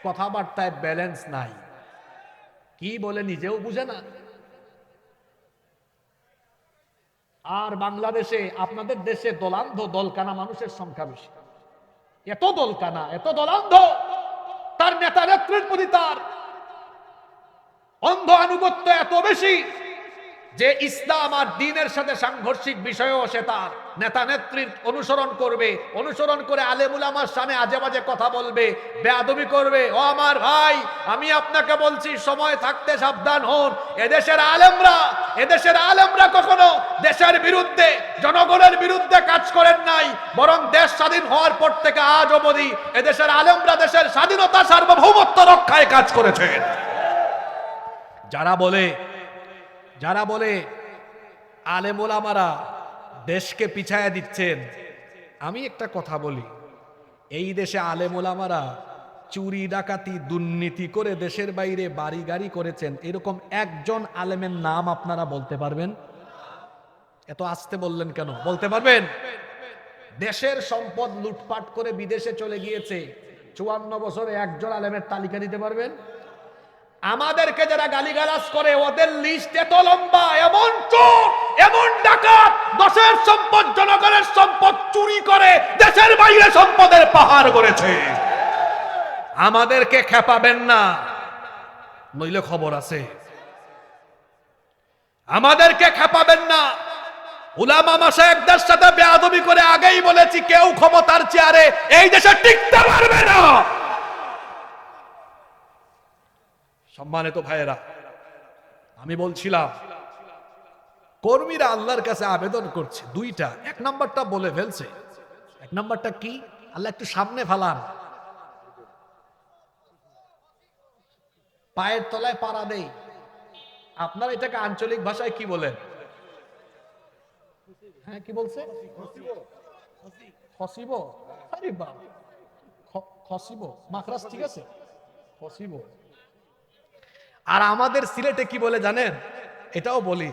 কথাবার্তায় ব্যালেন্স নাই, কি বলে নিজেও বুঝে না। আর বাংলাদেশে আপনাদের দেশে দলান্ধ দলকানা মানুষের সংখ্যা বেশি। এত দলকানা, এত দলান্ধ, তার নেতা নেত্রীর প্রতি তার অন্ধ আনুগত্য এত বেশি যে ইসলাম আর দ্বীনের সাথে সাংঘর্ষিক বিষয়েও সে তার নেতা নেত্রীর অনুসরণ করবে, অনুসরণ করে আলেম উলামার সামনে আজে বাজে কথা বলবে, বেয়াদবি করবে। ও আমার ভাই, আমি আপনাকে বলছি সময় থাকতে সাবধান হন। এদেশের আলেমরা কখনো দেশের বিরুদ্ধে, জনগণের বিরুদ্ধে কাজ করেন নাই, বরং দেশ স্বাধীন হওয়ার পর থেকে আজ অবধি এদেশের আলেমরা দেশের স্বাধীনতা সার্বভৌমত্ব রক্ষায় কাজ করেছেন। যারা বলে আলেম ওলামারা দেশকে পিছায়া দিচ্ছেন, আমি একটা কথা বলি, এই দেশে আলেম ওলামারা চুরি ডাকাতি দুর্নীতি করে দেশের বাইরে বাড়ি গাড়ি করেছেন, এরকম একজন আলেমের নাম আপনারা বলতে পারবেন? এত আস্তে বললেন কেন? বলতে পারবেন? দেশের সম্পদ লুটপাট করে বিদেশে চলে গিয়েছে 54 বছরে একজন আলেমের তালিকা দিতে পারবেন? আমাদেরকে যারা গালিগালাজ করে ওদের লিস্ট এত লম্বা, এমন চোর, এমন ডাকাত, দেশের সম্পদ, জনগণের সম্পদ চুরি করে দেশের বাইরে সম্পদের পাহাড় করেছে। আমাদেরকে খেপাবেন না, নইলে খবর আছে। আমাদেরকে খেপাবেন না। উলামা মাশায়েখদের সাথে বেয়াদবি করে আগেই বলেছি, কেউ ক্ষমতার চেয়ারে এই দেশে টিকতে পারবে না। সম্মানিত ভাইয়েরা, আমি বলছিলাম কর্মীরা আল্লাহর কাছে আবেদন করছে দুইটা। 1 নাম্বারটা বলে ফেলছে। 1 নাম্বারটা কি? আল্লাহ একটু সামনে ফালান, পায়ের তলায় পাড়া দেই। আপনারা এটাকে আঞ্চলিক ভাষায় কি বলেন? হ্যাঁ, কি বলছে? খসিব। আরে বাবা, খসিব মাখরাজ ঠিক আছে, খসিব। আর আমাদের সিলেটে কি বলে জানেন? এটাও বলি,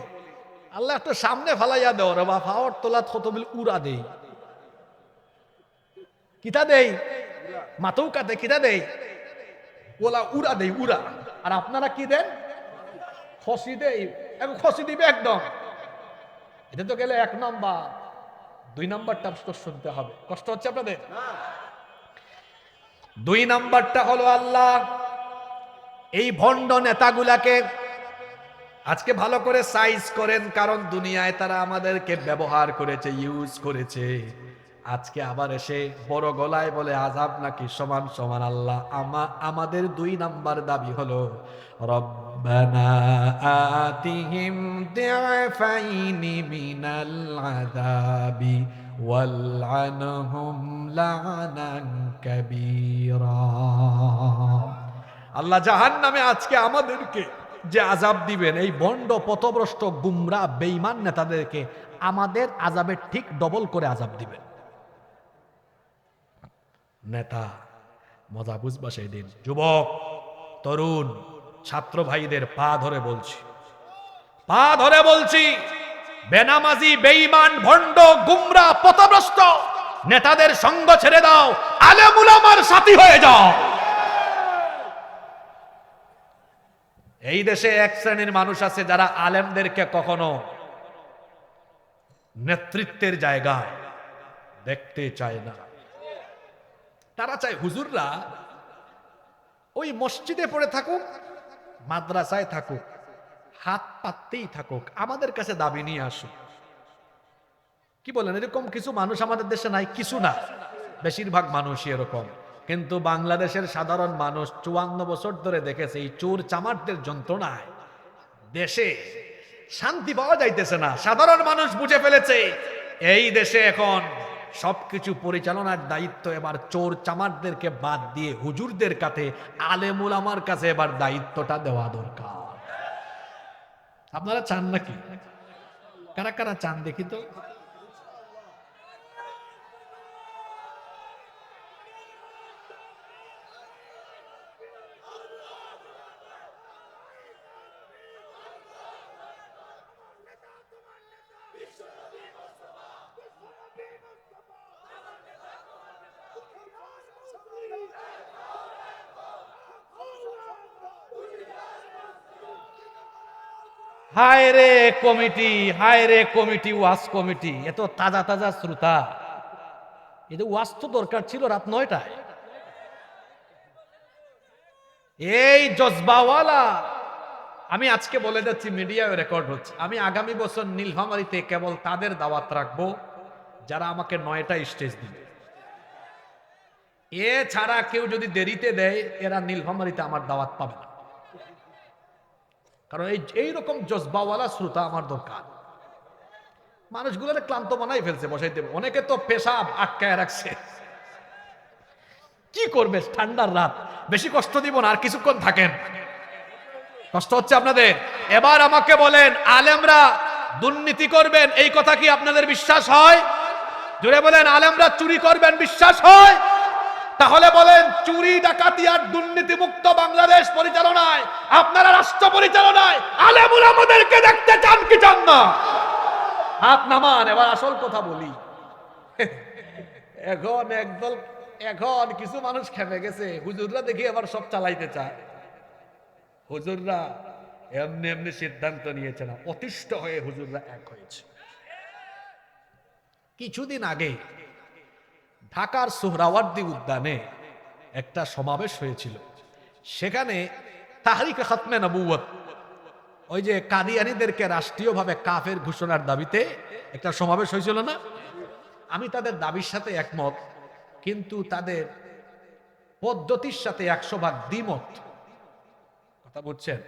আল্লাহ একটু সামনে ফালাইয়া দেও রে বা, ফাওয়ার তোলা থতবিল উড়া দেই। কিতা দেই? মাতৌকাতে কিতা দেই? ওলা উড়া দেই, উড়া। আর আপনারা কি দেন? খসি দেই। এখন খসি দিবে একদম। এটা তো গেলে 1 নাম্বার। 2 নাম্বারটা শুনতে হবে। কষ্ট হচ্ছে আপনাদের? 2 নাম্বারটা হলো আল্লাহ এই ভণ্ড নেতাগুলাকে আজকে ভালো করে সাইজ করেন, কারণ দুনিয়ায় তারা আমাদেরকে ব্যবহার করেছে, ইউজ করেছে। আজকে আবার এসে বড় গলায় বলে আযাব নাকি সমান সমান। আল্লাহ আমাদের 2 নাম্বার দাবি হলো রব্বানা আতিহিম দি'ফাইনি মিনাল আযাবি ওয়ালআনহুম লা'নান কাবীরা। আল্লাহ জাহান্নামে আজকে আমাদেরকে যে আযাব দিবেন এই ভণ্ড পথভ্রষ্ট গুমরা বেঈমান নেতাদেরকে আমাদের আযাবের ঠিক ডবল করে আযাব দিবেন। নেতা মজা বুঝবা সেই দিন। যুবক, তরুণ, ছাত্র ভাইদের পা ধরে বলছি, পা ধরে বলছি, বেনামাজি বেঈমান ভণ্ড গুমরা পথভ্রষ্ট নেতাদের সঙ্গ ছেড়ে দাও, আলেম উলামার সাথী হয়ে যাও। এই দেশে এক শ্রেণীর মানুষ আছে যারা আলেমদেরকে কখনো নেতৃত্বের জায়গায় দেখতে চায় না। তারা চায় হুজুররা ওই মসজিদে পড়ে থাকুক, মাদ্রাসায় থাকুক, হাত পাততেই থাকুক, আমাদের কাছে দাবি নিয়ে আসুক। কি বলেন, এরকম কিছু মানুষ আমাদের দেশে নাই? কিছু না, বেশিরভাগ মানুষই এরকম। কিন্তু বাংলাদেশের সাধারণ মানুষ 54 বছর ধরে দেখেছে এই চোর চামারদের যন্ত্রণায় দেশে শান্তি পাওয়া যাইতেছে না। সাধারণ মানুষ বুঝে ফেলেছে এই দেশে এখন সবকিছু পরিচালনার দায়িত্ব এবার চোর চামারদেরকে বাদ দিয়ে হুজুরদের কাছে, আলেম উলামার কাছে এবার দায়িত্বটা দেওয়া দরকার। আপনারা চান নাকি? কারা কারা চান দেখি তো? হায় রে কমিটি, হায় রে কমিটি, ওয়াজ কমিটি, এত তাজা তাজা শ্রোতা, এটা ওয়াজ তো দরকার ছিল রাত 9টায়। এই জজবাওয়ালা, আমি আজকে বলে যাচ্ছি, মিডিয়ায় রেকর্ড হচ্ছে, আমি আগামী বছর নীলফামারীতে কেবল তাদের দাওয়াত রাখবো যারা আমাকে 9টায় স্টেজ দিবে। এ ছাড়া কেউ যদি দেরিতে দেয়, এরা নীলফামারীতে আমার দাওয়াত পাবে না। কারণ এইরকম জজবাওয়ালা শ্রোতা আমার দরকার। মানুষগুলোর ক্লান্ত বানাই ফেলছে, বসাই দেবে। অনেকে তো পেশাব আটকায় রাখছে। কি করবে, ঠান্ডার রাত, বেশি কষ্ট দিব না, আর কিছুক্ষণ থাকেন। কষ্ট হচ্ছে আপনাদের? এবার আমাকে বলেন, আলেমরা দুর্নীতি করবেন এই কথা কি আপনাদের বিশ্বাস হয়? জোরে বলেন, আলেমরা চুরি করবেন বিশ্বাস হয়? তাহলে বলেন, চুরি ডাকাতি আর দুর্নীতি মুক্ত বাংলাদেশ পরিচালনায়, আপনারা রাষ্ট্র পরিচালনায় আলেম উলামাদেরকে দেখতে চান কি চান না? হাত নামান। এবার আসল কথা বলি। এখন কিছু মানুষ খেপে গেছে, হুজুররা দেখি এবার সব চালাইতে চায়। হুজুররা এমনি এমনি সিদ্ধান্ত নিয়েছে না, অতিষ্ঠ হয়ে হুজুররা এক হয়েছে। কিছুদিন আগে ঢাকার সোহরাওয়ার্দী উদ্যানে একটা সমাবেশ হয়েছিল। সেখানে তাহরিকে খতমে নবুয়ত, ওই যে কাদিয়ানীদেরকে রাষ্ট্রীয়ভাবে কাফের ঘোষণার দাবিতে একটা সমাবেশ হয়েছিল না? আমি তাদের দাবির সাথে একমত, কিন্তু তাদের পদ্ধতির সাথে 100 ভাগ দ্বিমত। কথা বুঝছেন?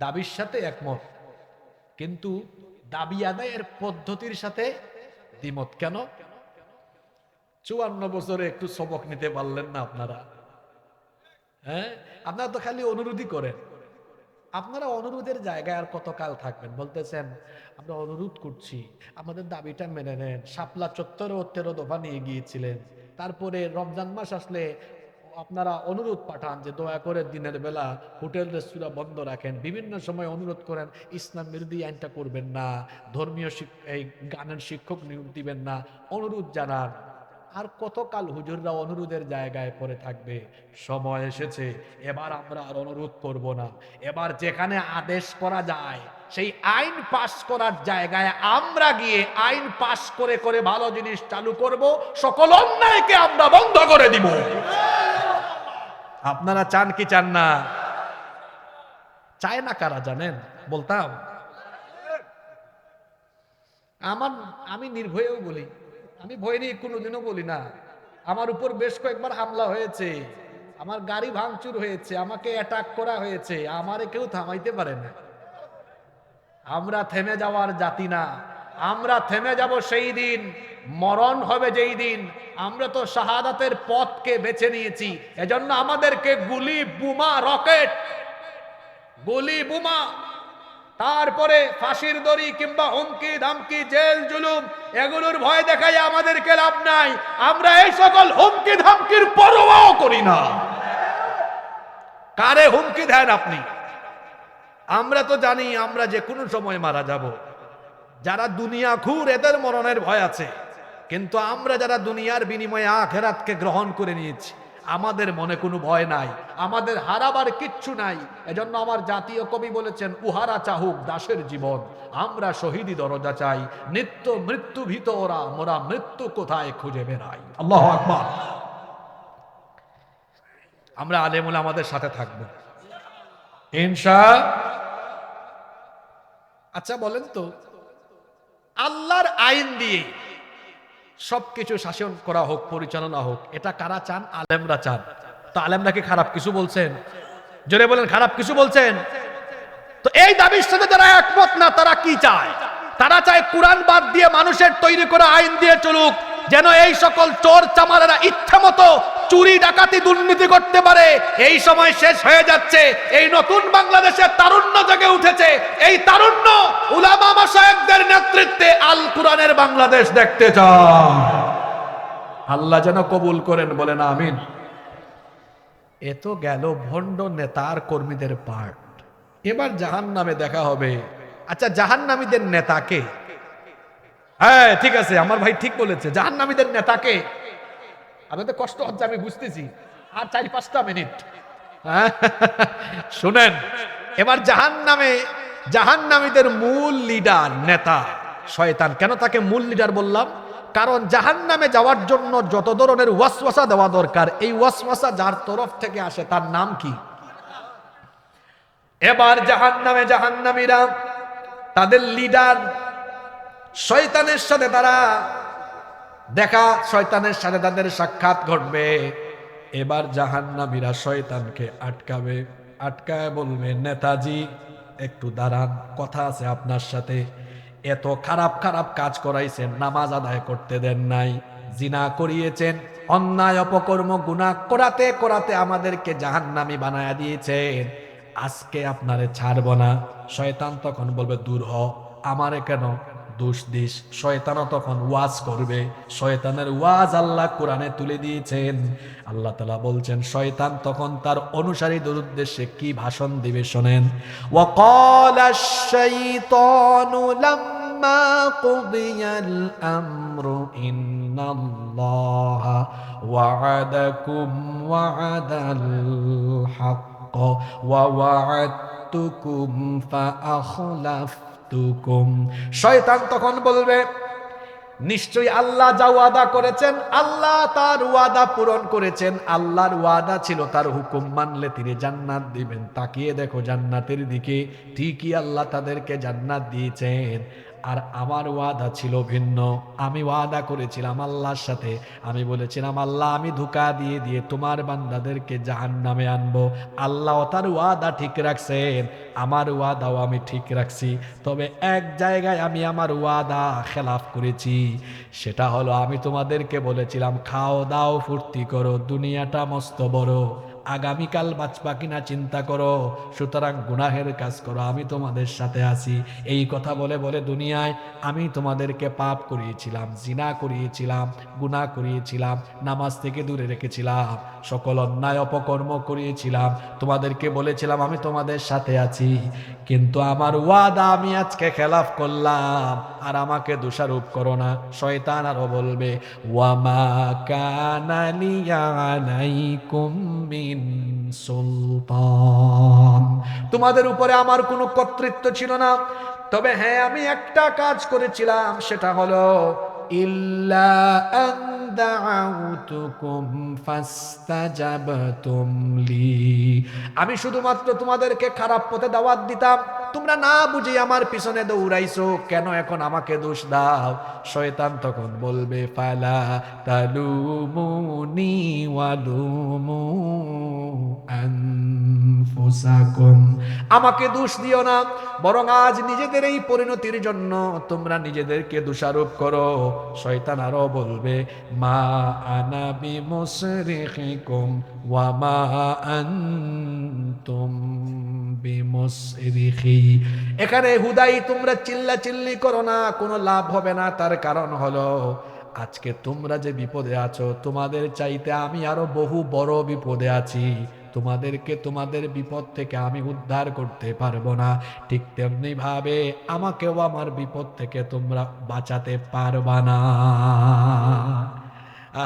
দাবির সাথে একমত, কিন্তু দাবি আদায়ের পদ্ধতির সাথে দ্বিমত। কেন? 54 বছরে একটু সবক নিতে পারলেন না আপনারা? হ্যাঁ, আপনারা তো খালি অনুরোধই করেন। আপনারা অনুরোধের জায়গায় আর কতকাল থাকবেন? বলতেছেন আমরা অনুরোধ করছি, আমাদের দাবিটা মেনে নেন। শাপলা চত্বরেও 13 দফা নিয়ে গিয়েছিলেন। তারপরে রমজান মাস আসলে আপনারা অনুরোধ পাঠান যে দয়া করে দিনের বেলা হোটেল রেস্তোরাঁ বন্ধ রাখেন। বিভিন্ন সময় অনুরোধ করেন ইসলাম বিরোধী আইনটা করবেন না, ধর্মীয় এই গানের শিক্ষক নিয়োগ দিবেন না, অনুরোধ জানান। আর কতকাল হুজুররা অনুরোধের জায়গায় পড়ে থাকবে? সময় এসেছে, এবার আমরা আর অনুরোধ করব না। এবার যেখানে আদেশ করা যায় সেই আইন পাশ করার জায়গায় আমরা গিয়ে আইন পাশ করে করে ভালো জিনিস চালু করব, সকল অন্যায়কে আমরা বন্ধ করে দিব। আপনারা চান কি চান না? চায় না কারা জানেন? বলতাম, আমি নির্ভয়েও বলি, আমি ভয় নিয়ে কোনোদিনও বলি না। আমার উপর বেশ কয়েকবার হামলা হয়েছে, আমার গাড়ি ভাঙচুর হয়েছে, আমাকে অ্যাটাক করা হয়েছে, আমারে কেউ থামাইতে পারে না। আমরা থেমে যাওয়ার জাতি না। আমরা থেমে যাব সেই দিন, মরণ হবে যেই দিন। আমরা তো শাহাদাতের পথকে বেছে নিয়েছি, এজন্য আমাদেরকে গুলি, বোমা, রকেট গুলি বোমা, তারপরে ফাঁসির দড়ি কিংবা হুমকি ধামকি জেল জুলুম, এগুলোর ভয় দেখাই আমাদেরকে লাভ নাই। আমরা এই সকল হুমকি ধামকির পরোয়াও করি না। কারে হুমকি দেন আপনি? আমরা তো জানি আমরা যে কোনো সময় মারা যাব। যারা দুনিয়া খুর এদের মরণের ভয় আছে, কিন্তু আমরা যারা দুনিয়ার বিনিময়ে আখিরাতকে গ্রহণ করে নিয়েছি, আমাদের মনে কোনো ভয় নাই, আমাদের হারাবার কিচ্ছু নাই। এজন্য আমার জাতীয় কবি বলেছেন, উহারা চাহুক দাসের জীবন, আমরা শহীদি দরজা চাই। নিত্য মৃত্যু ভীত ওরা, মোরা মৃত্যু কোথায় খুঁজে বেড়াই। আল্লাহু আকবার। আমরা আলেমুল আমাদের সাথে থাকবো ইনশাআল্লাহ। আচ্ছা বলেন তো, আল্লাহর আইন দিয়ে সবকিছু শাসন করা হোক, পরিচালনা হোক, এটা কারা চান? আলেমরা চান। তো আলেমরা কি খারাপ কিছু বলছেন? জোরে বলেন, খারাপ কিছু বলছেন? তো এই দাবির সাথে যারা একমত না, তারা কি চায়? তারা চায় কোরআন বাদ দিয়ে মানুষের তৈরি করা আইন দিয়ে চলুক, যেন এই সকল চোর চামারেরা ইচ্ছা মতো চুরি ডাকাতি দুর্নীতি করতে পারে। এই সময় শেষ হয়ে যাচ্ছে। এই নতুন বাংলাদেশে তারুণ্য জেগে উঠেছে। এই তারুণ্য উলামা মাশায়েখদের নেতৃত্বে আল কোরআনের বাংলাদেশ দেখতে চায়। আল্লাহ যেন কবুল করেন, বলেন আমিন। এ তো গেল ভণ্ড নেতার কর্মীদের পার্ট। এবার জাহান্নামে দেখা হবে। আচ্ছা, জাহান্নামীদের নেতাকে, হ্যাঁ ঠিক আছে, আমার ভাই ঠিক বলেছে, জাহান্নামীদের নেতাকে। আপনাদের কষ্ট হচ্ছে আমি বুঝতেছি, আর 4-5টা মিনিট শুনেন। এবার জাহান্নামীদের মূল লিডার নেতা শয়তান। কেন তাকে মূল লিডার বললাম? কারণ জাহান্নামে যাওয়ার জন্য যত ধরনের ওয়াসওয়াসা দেওয়া দরকার, এই ওয়াসওয়াসা যার তরফ থেকে আসে তার নাম কি? এবার জাহান্নামীরা তাদের লিডার শয়তানের সাথে শয়তানের সাথে তাদের সাক্ষাৎ ঘটবে। এবার জাহান্নামীরা শয়তানকে আটকায় বলবে, নেতাজি একটু দাঁড়ান, কথা আছে আপনার সাথে। এত খারাপ কাজ করাইছেন, নামাজ আদায় করতে দেন নাই, জিনা করিয়েছেন, অন্যায় অপকর্ম গুনাহ করাতে আমাদেরকে জাহান্নামী বানায়া দিয়েছেন। আজকে আপনারে ছাড়ব না। শয়তান তখন বলবে, দূর হ, আমারে কেন দোষ দিস? শয়তানও তখন ওয়াজ করবে। শয়তানের ওয়াজ আল্লাহ কোরআনে তুলে দিয়েছেন। আল্লাহ তাআলা বলছেন, শয়তান তখন তার অনুসারীদের উদ্দেশ্যে কি ভাষণ দিবে শোনেন। ওয়াকালাশ শাইতানু লাম্মা কুদিয়াল আমরু ইন্নাল্লাহা ওয়া'আদাকুম ওয়া'দাল হক্ক ওয়া ওয়া'আদতুকুম ফাআখলাফতুকুম। শয়তান তখন বলবে, নিশ্চয়ই আল্লাহ যা ওয়াদা করেছেন, আল্লাহ তার ওয়াদা পূরণ করেছেন। আল্লাহর ওয়াদা ছিল তার হুকুম মানলে তিনি জান্নাত দিবেন। তাকিয়ে দেখো জান্নাতের দিকে, ঠিকই আল্লাহ তাদেরকে জান্নাত দিয়েছেন। আর আমার ওয়াদা ছিল ভিন্ন। আমি ওয়াদা করেছিলাম আল্লাহর সাথে, আমি বলেছিলাম, আল্লাহ আমি ধোঁকা দিয়ে তোমার বান্দাদেরকে জাহান্নামে আনবো। আল্লাহ তার ওয়াদা ঠিক রাখছেন, আমার ওয়াদাও আমি ঠিক রাখছি। তবে এক জায়গায় আমি আমার ওয়াদা খেলাফ করেছি। সেটা হলো, আমি তোমাদেরকে বলেছিলাম খাও দাও ফুর্তি করো, দুনিয়াটা মস্ত বড়, আগামীকাল বাঁচবা কিনা চিন্তা করো, সুতরাং গুনাহের কাজ করো, আমি তোমাদের সাথে আছি। এই কথা বলে দুনিয়ায় আমি তোমাদেরকে পাপ করিয়েছিলাম, জিনা করিয়েছিলাম, গুনাহ করিয়েছিলাম, নামাজ থেকে দূরে রেখেছিলাম, সকল অন্যায় অপকর্ম করিয়েছিলাম, তোমাদেরকে বলেছিলাম আমি তোমাদের সাথে আছি। কিন্তু আমার ওয়াদা আমি আজকে খেলাফ করলাম, আর আমাকে দোষারোপ করো না। শয়তান আরো বলবে, ওয়ামা কানা লিয়া আলাইকুম মিন সুলতান, তোমাদের উপরে আমার কোনো কর্তৃত্ব ছিল না। তবে হ্যাঁ, আমি একটা কাজ করেছিলাম, সেটা হলো ইল্লা আন দাআউতুকুম ফাস্তাজাবতুম লি, আমি শুধুমাত্র তোমাদেরকে খারাপ পথে দাওয়াত দিতাম, তোমরা না বুঝে আমার পিছনে দৌড়াইছো, কেন এখন আমাকে দোষ দাও? শয়তান তখন বলবে, ফালা তালুমুনি ওয়ালুমু আনফুসাকুম, আমাকে দোষ দিও না, বরং আজ নিজেদের এই পরিণতির জন্য তোমরা নিজেদেরকে দোষারোপ করো। শয়তান আরো বলবে, মা আনা বিমুসরিখিকুম ওয়া মা আনতুম বিমুসরিখি। এখানে হুদাই তোমরা চিল্লাচিল্লি করো না, কোনো লাভ হবে না। তার কারণ হলো আজকে তোমরা যে বিপদে আছো, তোমাদের চাইতে আমি আরো বহু বড় বিপদে আছি। তোমাদেরকে তোমাদের বিপদ থেকে আমি উদ্ধার করতে পারবো না, ঠিক তেমনি ভাবে আমাকেও আমার বিপদ থেকে তোমরা বাঁচাতে পারবা না।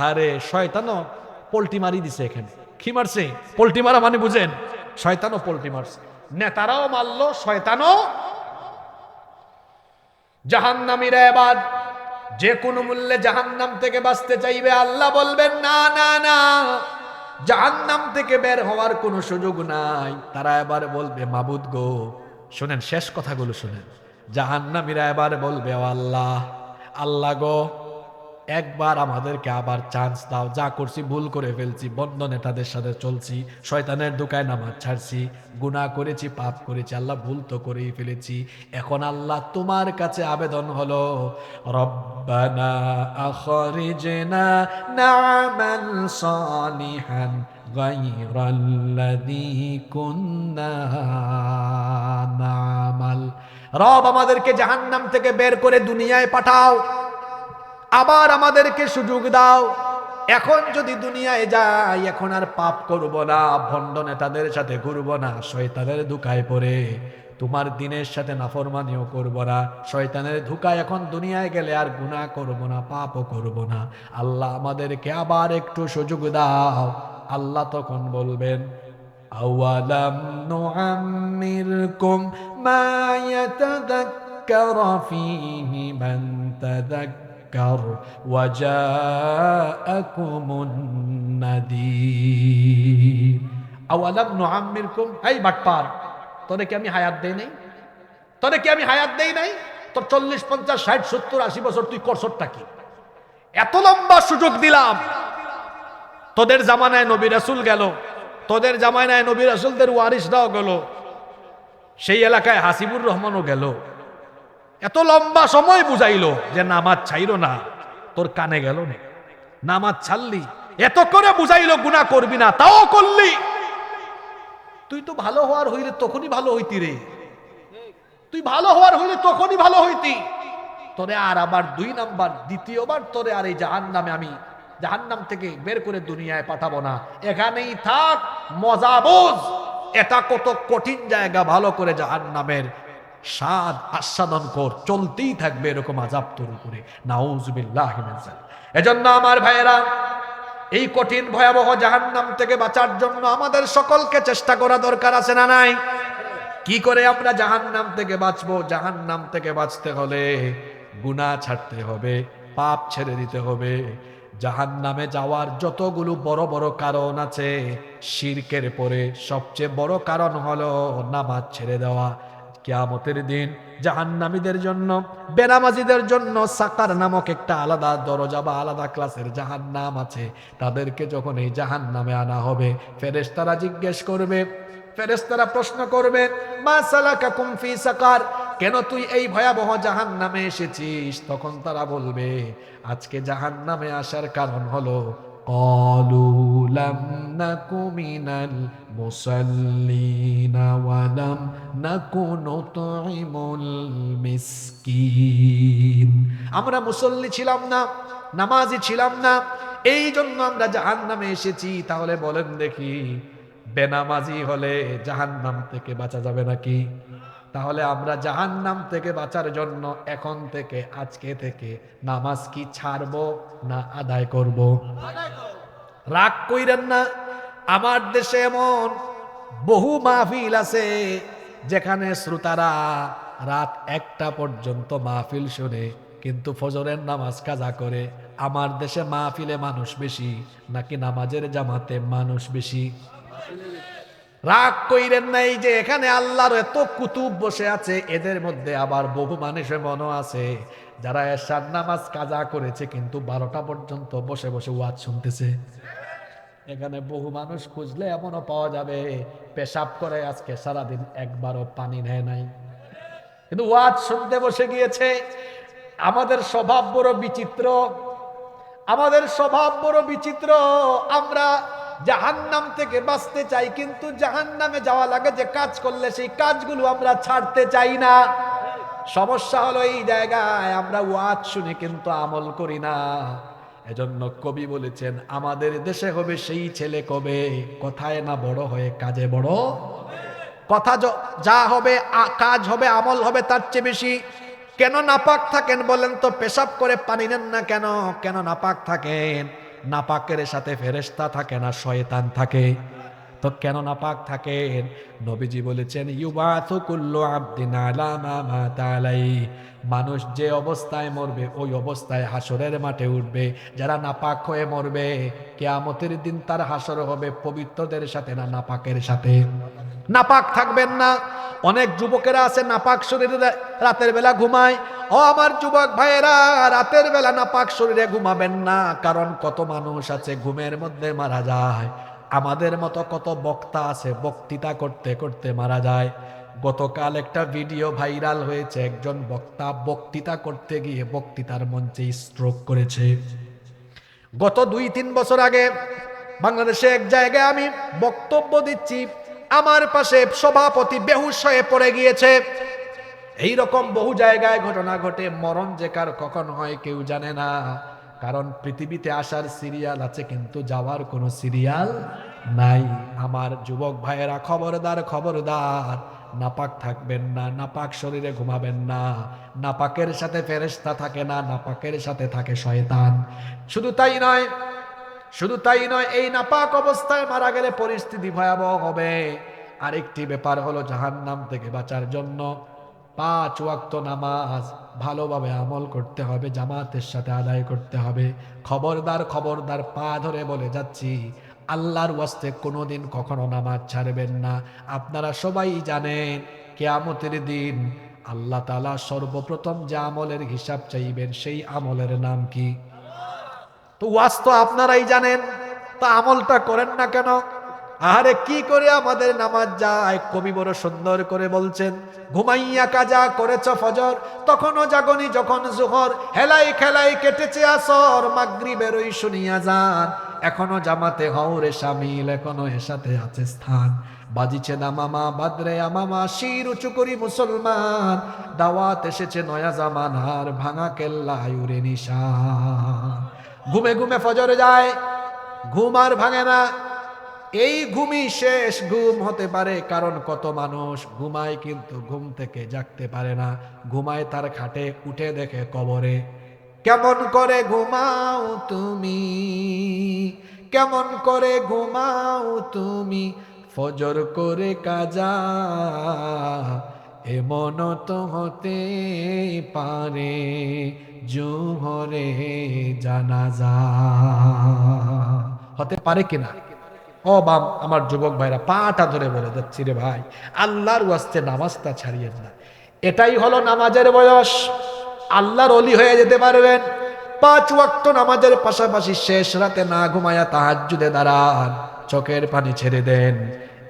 আরে শয়তানও পোল্টি মারি দিছে এখানে। কি মারছে? পোল্টি মারা মানে বুঝেন, শয়তানও পোল্টি মারছে, নেতারাও মারলো, শয়তানও। জাহান্নামীরা এবার যে কোনো মূল্যে জাহান্নাম থেকে বাঁচতে চাইবে। আল্লাহ বলবেন না না না, জাহান্নাম থেকে বের হওয়ার কোনো সুযোগ নাই। তারা এবার বলবে মাবুদ গো, শোনেন শেষ কথাগুলো শোনেন। জাহান্নামীরা এবার বলবে ও আল্লাহ, আল্লাহ গো, একবার আমাদেরকে আবার চান্স দাও। যা করছি ভুল করে ফেলছি, বন্ধ নেতাদের সাথে চলছি, শয়তানের দোকায় নামাজ ছাড়ছি, গুনাহ করেছি, পাপ করেছি, আল্লাহ ভুল তো করেই ফেলেছি। এখন আল্লাহ তোমার কাছে আবেদন হলো, রব্বানা আখরিজনা না'মাল সালিহান গায়রাল্লাযী কুন্না না'মাল। রব, আমাদেরকে জাহান্নাম থেকে বের করে দুনিয়ায় পাঠাও, আবার আমাদেরকে সুযোগ দাও। এখন যদি দুনিয়ায় যাই, এখন আর পাপ করব না, ভণ্ড নেতাদের সাথে ঘুরবো না, শয়তানের ধোঁকায় পড়ে তোমার দিনের সাথে নাফরমানিও করব না। শয়তানের ধোঁকায় এখন দুনিয়ায় গেলে আর গুনাহ করব না, পাপও করব না। আল্লাহ আমাদেরকে আবার একটু সুযোগ দাও। আল্লাহ তখন বলবেন, আওয়ালাম নুআম্মিরকুম মা ইয়াতাযাক্কারু ফীহি মান তাযাক্কার ওয়া জাআকুমুন নাযীর। আওয়ালাম নুআম্মিরকুম, এই বাটপার, তোরে কি আমি হায়াত দেই নাই? তোরে কি আমি হায়াত দেই নাই? তোর 40, 50, 60, 70, 80 বছর তুই করছটা কি? এত লম্বা সুযোগ দিলাম। তোদের জামানায় নবী রাসূল গেল, তোদের জামানায় নবী রাসূলদের ওয়ারিসরাও গেল, সেই এলাকায় হাসিবুর রহমানও গেল। এত লম্বা সময় বুঝাইলো যে নামাজ ছাইরো না, তোর কানে গেল না, নামাজ ছাড়লি। এত করে বুঝাইলো গুনাহ করবি না, তাও করলি। তুই তো ভালো হওয়ার হইলে তখনই ভালো হইতি রে, তুই ভালো হওয়ার হইলে তখনই ভালো হইতি। তোরে আর আবার 2 নাম্বার, দ্বিতীয়বার তোরে আর এই জাহান্নামে, আমি জাহান্নাম থেকে বের করে দুনিয়ায় পাঠাবো না, এখানেই থাক, মজা বোঝ। এটা কত কঠিন জায়গা, ভালো করে জাহান্নামের স্বাদ আস্বাদন কর, চলতেই থাকবে এরকম আযাব তোর উপরে। নাউযুবিল্লাহি মিন যালিক। এজন্য আমার ভাইয়েরা, এই কঠিন ভয়াবহ জাহান্নাম থেকে বাঁচার জন্য আমাদের সকলকে চেষ্টা করা দরকার আছে না নাই? কি করে আমরা জাহান্নাম থেকে বাঁচবো? জাহান্নাম থেকে বাঁচতে হলে গুনাহ ছাড়তে হবে, পাপ ছেড়ে দিতে হবে। জাহান্নামে যাওয়ার যতগুলো বড় বড় কারণ আছে, শিরকের পরে সবচেয়ে বড় কারণ হলো নামাজ ছেড়ে দেওয়া। কিয়ামতের দিন জাহান্নামীদের জন্য, বেনামাজিদের জন্য সাকার নামক একটা আলাদা দরজা বা আলাদা ক্লাসের জাহান্নাম আছে। তাদেরকে যখন এই জাহান্নামে আনা হবে, ফেরেশতারা জিজ্ঞেস করবে, ফেরেশতারা প্রশ্ন করবে, মা সালাকাকুম ফি সাকার, কেন তুই এই ভয়াবহ জাহান্নামে এসেছিস? তখন তারা বলবে, আজকে জাহান্নামে আসার কারণ হলো ক্বালু লাম নাকু মিনাল মুসাল্লিনা ওয়া লাম নাকু নুতঈমুল মিসকিন। আমরা মুসল্লি ছিলাম না, নামাজি ছিলাম না, এই জন্য আমরা জাহান্নামে এসেছি। তাহলে বলেন দেখি, বেনামাজি হলে জাহান্নাম থেকে বাঁচা যাবে নাকি? তাহলে আমরা জাহান্নাম থেকে বাঁচার জন্য এখন থেকে, আজকে থেকে নামাজ কি ছাড়বো না আদায় করব? রাগ কইরেন না, আমার দেশে এমন বহু মাহফিল আছে যেখানে শ্রোতারা রাত 1টা পর্যন্ত মাহফিল শুনে, কিন্তু ফজরের নামাজ কাজা করে। আমার দেশে মাহফিলে মানুষ বেশি নাকি নামাজের জামাতে মানুষ বেশি? রাগ কইরেন না, এই যে এখানে আল্লাহর এত কুতুব বসে আছে, এদের মধ্যে আবার বহু মানুষ এমনও আছে যারা এশার নামাজ কাজা করেছে, কিন্তু 12টা পর্যন্ত বসে বসে ওয়াজ শুনতেছে। এখানে বহু মানুষ খুঁজলে এমনও পাওয়া যাবে, পেশাব করে আজকে সারাদিন একবারও পানি নেয় নাই, কিন্তু ওয়াজ শুনতে বসে গিয়েছে। আমাদের স্বভাব বড় বিচিত্র, আমাদের স্বভাব বড় বিচিত্র। আমরা জাহান্নাম থেকে বাঁচতে চাই, কিন্তু জাহান্নামে যাওয়া লাগে যে কাজ করলে সেই কাজগুলো আমরা ছাড়তে চাই না। সমস্যা হলো এই জায়গায় আমরা ওয়াজ শুনে কিন্তু আমল করি না। এজন্য কবি বলেছেন, আমাদের দেশে হবে সেই ছেলে কবে, কথায় না বড় হয়ে কাজে বড়। কথা যা হবে কাজ হবে, আমল হবে তার চেয়ে বেশি। কেন নাপাক থাকেন বলেন তো? পেশাব করে পানি নেন না কেন? কেন নাপাক থাকেন? নাপাকের সাথে ফেরেশতা থাকে না, শয়তান থাকে। তো কেন নাপাক থাকেন? নবীজি বলেছেন, ইউবাথু কুল্লু আবদিন আলা মা মাতা আলাইহি, মানুষ যে অবস্থায় মরবে ওই অবস্থায় হাসরের মাঠে উঠবে। যারা নাপাক হয়ে মরবে, কিয়ামতের দিন তার হাসর হবে পবিত্রদের সাথে না নাপাকের সাথে? নাপাক থাকবেন না। অনেক যুবকেরা আছে নাপাক শরীরে রাতের বেলা ঘুমায়। ও আমার যুবক ভাইয়েরা, রাতের বেলা নাপাক শরীরে ঘুমাবেন না, কারণ কত মানুষ আছে ঘুমের মধ্যে মারা যায়। আমাদের মতো কত বক্তা আছে বক্তৃতা করতে করতে মারা যায়। গতকাল একটা ভিডিও ভাইরাল হয়েছে, একজন বক্তা বক্তৃতা করতে গিয়ে বক্তৃতার মঞ্চে স্ট্রোক করেছে। গত 2-3 বছর আগে বাংলাদেশে এক জায়গায় আমি বক্তব্য দিচ্ছি, আমার পাশে সভাপতি বেহুশ হয়ে পড়ে গিয়েছে। এইরকম বহু জায়গায় ঘটনা ঘটে। মরণ যে কার কখন হয় কেউ জানে না, কারণ পৃথিবীতে আসার সিরিয়াল আছে কিন্তু যাওয়ার কোনো সিরিয়াল নাই। আমার যুবক ভাইয়েরা, খবরদার খবরদার, নাপাক থাকবেন না, নাপাক শরীরে ঘুমাবেন না। নাপাকের সাথে ফেরেশতা থাকে না, নাপাকের সাথে থাকে শয়তান। শুধু তাই নয়, শুধু তাই নয়, এই নাপাক অবস্থায় মারা গেলে পরিস্থিতি ভয়াবহ হবে। আরেকটি ব্যাপার হলো, জাহান্নাম থেকে বাঁচার জন্য 5 ওয়াক্ত নামাজ ভালোভাবে আমল করতে হবে, জামাতের সাথে আদায় করতে হবে। খবরদার খবরদার, পা ধরে বলে যাচ্ছি, আল্লাহর ওয়াস্তে কোনোদিন কখনো নামাজ ছাড়বেন না। আপনারা সবাই জানেন, কিয়ামতের দিন আল্লাহ তাআলা সর্বপ্রথম যে আমলের হিসাব চাইবেন সেই আমলের নাম কি? তো ওয়াজ তো আপনারাই জানেন, তা আমলটা করেন না কেন? আরে কি করে আমাদের নামাজ যায়? কবি বড় সুন্দর করে বলছেন, ঘুমাইয়া কাজা করেছ ফজর, তখনও জাগনি যখন জোহর, হেলাই খেলাই কেটেছে আসর, মাগরিবের ওই শুনিয়া যান, এখনো জামাতে হওরে শামিল, এখনো এর সাথে আছে স্থান। বাজিছে না মামা বাদরে আমামা, শির উঁচু করি মুসলমান, দাওয়াত এসেছে নয়া জামানার, ভাঙা কেল্লা আয়ুরে নিশান। ঘুমে ঘুমে ফজর যায়, ঘুম আর ভাঙে না। এই ঘুমই শেষ ঘুম হতে পারে, কারণ কত মানুষ ঘুমায় কিন্তু ঘুম থেকে জাগতে পারে না। ঘুমায় তার খাটে, উঠে দেখে কবরে। কেমন করে ঘুমাও তুমি, কেমন করে ঘুমাও তুমি, ফজর করে কাজা, এমন তো হতে পারে জোহরে জানাজা। হতে পারে কিনা? ও বাম, আমার যুবক ভাইরা, পাটা ধরে বলে যাচ্ছি রে ভাই, আল্লাহর ওয়াস্তে নামাজটা ছাড়িয়েন না। এটাই হলো নামাজের বয়স। আল্লাহর ওলি হয়ে যেতে পারবেন 5 ওয়াক্ত নামাজের পাশাপাশি শেষ রাতে না ঘুমায়া তাহাজ্জুদে দাঁড়ান, চোখের পানি ছেড়ে দেন।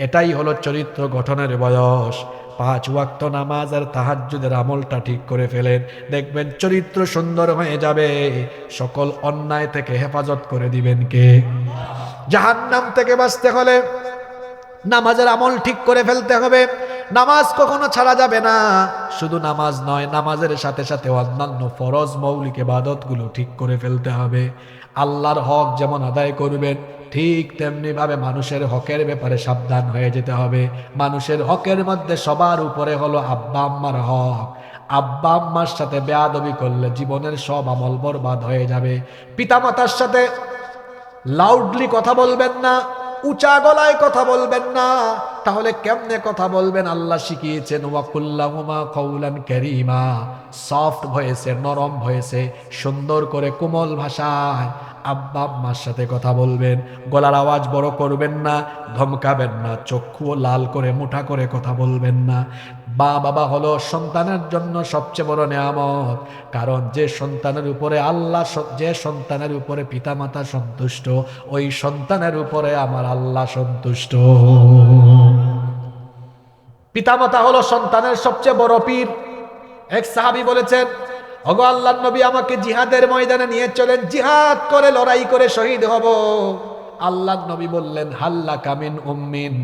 এটাই হলো চরিত্র গঠনের বয়স। 5 ওয়াক্ত নামাজ আর তাহাজ্জুদের আমলটা ঠিক করে ফেলেন, দেখবেন চরিত্র সুন্দর হয়ে যাবে। সকল অন্যায় থেকে হেফাজত করে দিবেন কে? জাহান্নাম থেকে বাঁচতে হলে নামাজের আমল ঠিক করে ফেলতে হবে। নামাজ কখনো ছাড়া যাবে না। শুধু নামাজ নয়, নামাজের সাথে সাথে অন্যান্য ফরজ মৌলিক ইবাদতগুলো ঠিক করে ফেলতে হবে। আল্লাহর হক যেমন আদায় করবেন, ঠিক তেমনি ভাবে মানুষের হকের ব্যাপারে সাবধান হয়ে যেতে হবে। মানুষের হকের মধ্যে সবার উপরে হলো আব্বা আম্মার হক। আব্বা আম্মার সাথে বেয়াদবি করলে জীবনের সব আমল বরবাদ হয়ে যাবে। পিতামাতার সাথে লাউডলি কথা বলবেন না, উঁচা গলায় কথা বলবেন না। তাহলে কেমনে কথা বলবেন? আল্লাহ শিখিয়েছেন, ওয়াকুল্লাহুমা কওলান কারীমা, সফট ভয়েসে, নরম ভয়েসে, সুন্দর করে কোমল ভাষায় আব্বা আম্মার সাথে কথা বলবেন। গলার আওয়াজ বড় করবেন না, ধমকাবেন না, চক্ষুও লাল করে মুঠা করে কথা বলবেন না। মা বাবা হলো সন্তানের জন্য সবচেয়ে বড় নেয়ামত, কারণ যে সন্তানের উপরে আল্লাহ, যে সন্তানের উপরে পিতামাতা সন্তুষ্ট, ওই সন্তানের উপরে আমার আল্লাহ সন্তুষ্ট। পিতামাতা হলো সন্তানের সবচেয়ে বড় পীর। এক সাহাবী বলেছেন, ওগো আল্লাহর নবী, আমাকে জিহাদের ময়দানে নিয়ে চলেন, জিহাদ করে লড়াই করে শহীদ হব। আল্লাহর নবী বললেন, হাল্লা কামিন উম্মিন,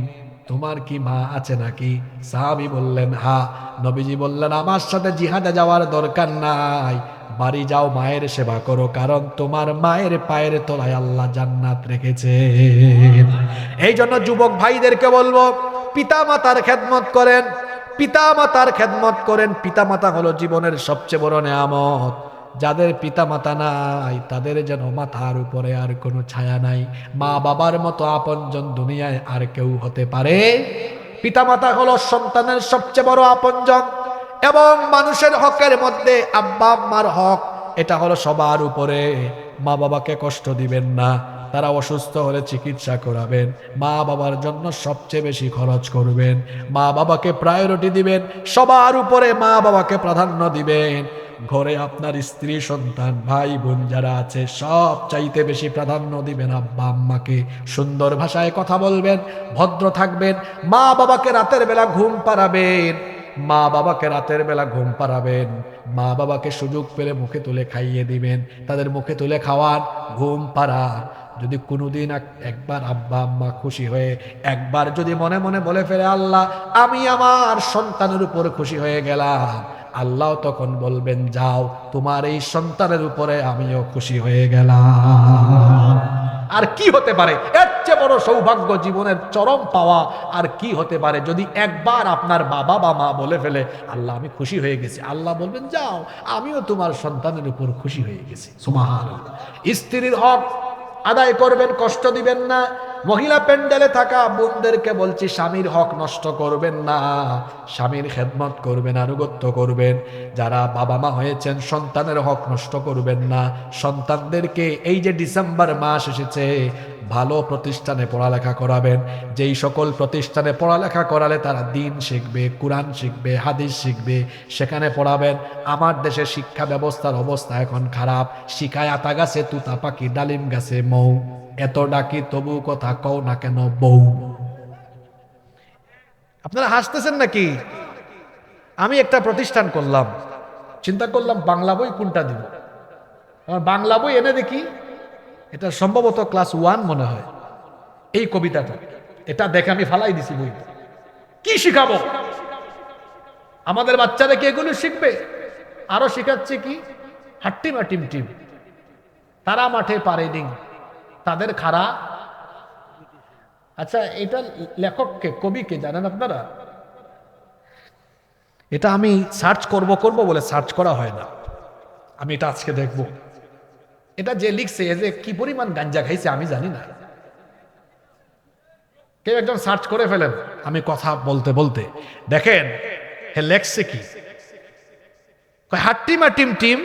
তোমার কি মা আছে নাকি? সাহাবী বললেন হ্যাঁ। নবীজি বললেন, আমার সাথে জিহাদে যাওয়ার দরকার নাই, বাড়ি যাও, মায়ের সেবা করো, কারণ তোমার মায়ের পায়ের তলায় আল্লাহ জান্নাত রেখেছে। এই জন্য যুবক ভাইদেরকে বলবো, পিতা মাতার খেদমত করেন, পিতা মাতার খেদমত করেন। পিতা মাতা হলো জীবনের সবচেয়ে বড় নেয়ামত। যাদের পিতা মাতা নাই তাদের যেন মাথার উপরে আর কোনো ছায়া নাই। মা বাবার মতো আপনজন দুনিয়ায় আর কেউ হতে পারে। পিতা মাতা হলো সন্তানের সবচেয়ে বড় আপনজন, এবং মানুষের হকের মধ্যে আব্বা আম্মার হক, এটা হলো সবার উপরে। মা বাবাকে কষ্ট দিবেন না, তারা অসুস্থ হলে চিকিৎসা করাবেন, মা বাবার জন্য সবচেয়ে বেশি খরচ করবেন, মা বাবাকে প্রায়োরিটি দিবেন, সবার উপরে মা বাবাকে প্রাধান্য দিবেন। ঘরে আপনার স্ত্রী সন্তান ভাই বোন যারা আছে সব চাইতে বেশি প্রাধান্য দিবেন আব্বা আম্মাকে। সুন্দর ভাষায় কথা বলবেন, ভদ্র থাকবেন, মা বাবাকে রাতের বেলা ঘুম পাড়াবেন, মা বাবাকে রাতের বেলা ঘুম পাড়াবেন, মা বাবাকে সুযোগ পেলে মুখে তুলে খাইয়ে দিবেন, তাদের মুখে তুলে খাওয়ান, ঘুম পাড়ান। যদি কোনোদিন একবার আব্বা আম্মা খুশি হয়ে একবার যদি মনে মনে বলে ফেলে, আল্লাহ আমি আমার সন্তানের উপর খুশি হয়ে গেলাম, আল্লাহ তখন বলবেন, যাও, তোমার এই সন্তানের উপরে আমিও খুশি হয়ে গেলাম। আর কি হতে পারে এর চেয়ে বড় সৌভাগ্য, জীবনের চরম পাওয়া আর কি হতে পারে? যদি একবার আপনার বাবা বা মা বলে ফেলে, আল্লাহ আমি খুশি হয়ে গেছি, আল্লাহ বলবেন, যাও, আমিও তোমার সন্তানের উপর খুশি হয়ে গেছি। সুবহানাল্লাহ। স্ত্রীর হক আদায় করবেন, কষ্ট দিবেন না। মহিলা প্যান্ডেলে থাকা বোনদেরকে বলছি, স্বামীর হক নষ্ট করবেন না, স্বামীর খেদমত করবেন, আনুগত্য করবেন। যারা বাবা মা হয়েছেন, সন্তানের হক নষ্ট করবেন না। সন্তানদেরকে এই যে ডিসেম্বর মাস এসেছে, ভালো প্রতিষ্ঠানে পড়ালেখা করাবেন। যেই সকল প্রতিষ্ঠানে পড়ালেখা করালে তারা দিন শিখবে, কোরআন শিখবে, হাদিস শিখবে, সেখানে পড়াবেন। আমার দেশের শিক্ষা ব্যবস্থার অবস্থা এখন খারাপ। শিখায় আতা গাছে তুতা পাখি, ডালিম গাছে মৌ, এত ডাকি তবু কথা কও না কেন বউ। আপনারা হাসতেছেন নাকি? আমি একটা প্রতিষ্ঠান করলাম, চিন্তা করলাম বাংলা বই কোনটা দিব। আমার বাংলা বই এনে দেখি, এটা সম্ভবত ক্লাস 1 মনে হয়, এই কবিতাটা, এটা দেখে আমি ফালাই দিছি বই। কি শিখাবো? আমাদের বাচ্চারা কি এগুলো শিখবে? আরো শিখাচ্ছে কি, হাট্টিমা টিম টিম, তারা মাঠে পারে ডিং, তাদের খাড়া। আচ্ছা, এটা লেখককে, কবিকে জানেন আপনারা? এটা আমি সার্চ করব বলে সার্চ করা হয় না, আমি এটা আজকে দেখব। এটা যে লিখছে, যে কি পরিমাণ গাঞ্জা খাইছে আমি জানি না। কেউ একজন সার্চ করে ফেলেন, আমি কথা বলতে বলতে দেখেন হে লেখছে কি। হাট্টিমা টিম টিম,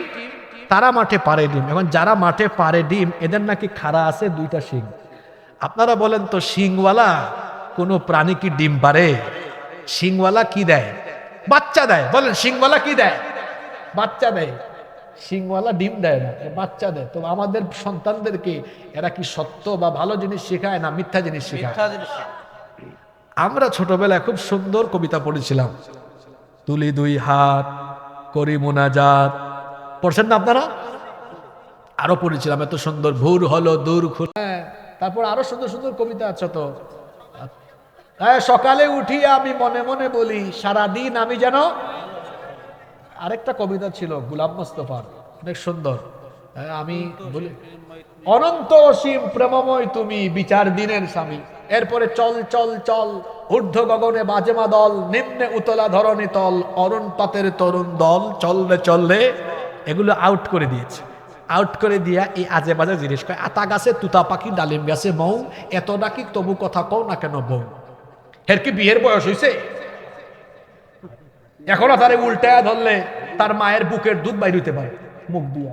তারা মাঠে পারে ডিম। এখন যারা মাঠে পারে ডিম, এদের নাকি খাড়া আছে 2টা শিং। আপনারা বলেন তো, শিংওয়ালা কোন প্রাণী কি ডিম পারে? শিংওয়ালা কি দেয়? বাচ্চা দেয়। বলেন, শিংওয়ালা কি দেয়? বাচ্চা দেয়। শিংওয়ালা ডিম দেয় না, বাচ্চা দেয়। তো আমাদের সন্তানদেরকে এরা কি সত্য বা ভালো জিনিস শেখায় না মিথ্যা জিনিস শেখায়? আমরা ছোটবেলায় খুব সুন্দর কবিতা পড়েছিলাম, তুলি 2 হাত করি মুনাজাত, পড়ছেন না আপনারা? আরো পড়েছিলাম এত সুন্দর, ভোর হলো দূর খুলে। তারপর আরো সুন্দর সুন্দর কবিতা আছে তো। সকালে উঠি আমি মনে মনে বলি, সারাদিন আমি যেন। আরেকটা কবিতা ছিল গোলাম মোস্তফার, অনেক সুন্দর, আমি বলি, অনন্ত অসীম প্রেমময় তুমি, বিচার দিনের স্বামী। এরপরে চল চল চল, ঊর্ধ্ব গগনে বাজেমা দল, নিম্নে উতলা ধরণী তল, অরুণ পাতের তরুণ দল, চললে চললে। এগুলো আউট করে দিয়েছে। আউট করে দিয়া এই আজে বাজে জিনিস কয়, আতা গাছে তুতা পাখি, ডালিম গাছে মৌ, এত ডাকি তবু কথা কও না কেন বউ। এর কি বিয়ের বয়স হয়েছে? এখনো তারে উল্টায়া ধরলে তার মায়ের বুকের দুধ বাইর হইতে পারে মুখ দিয়া।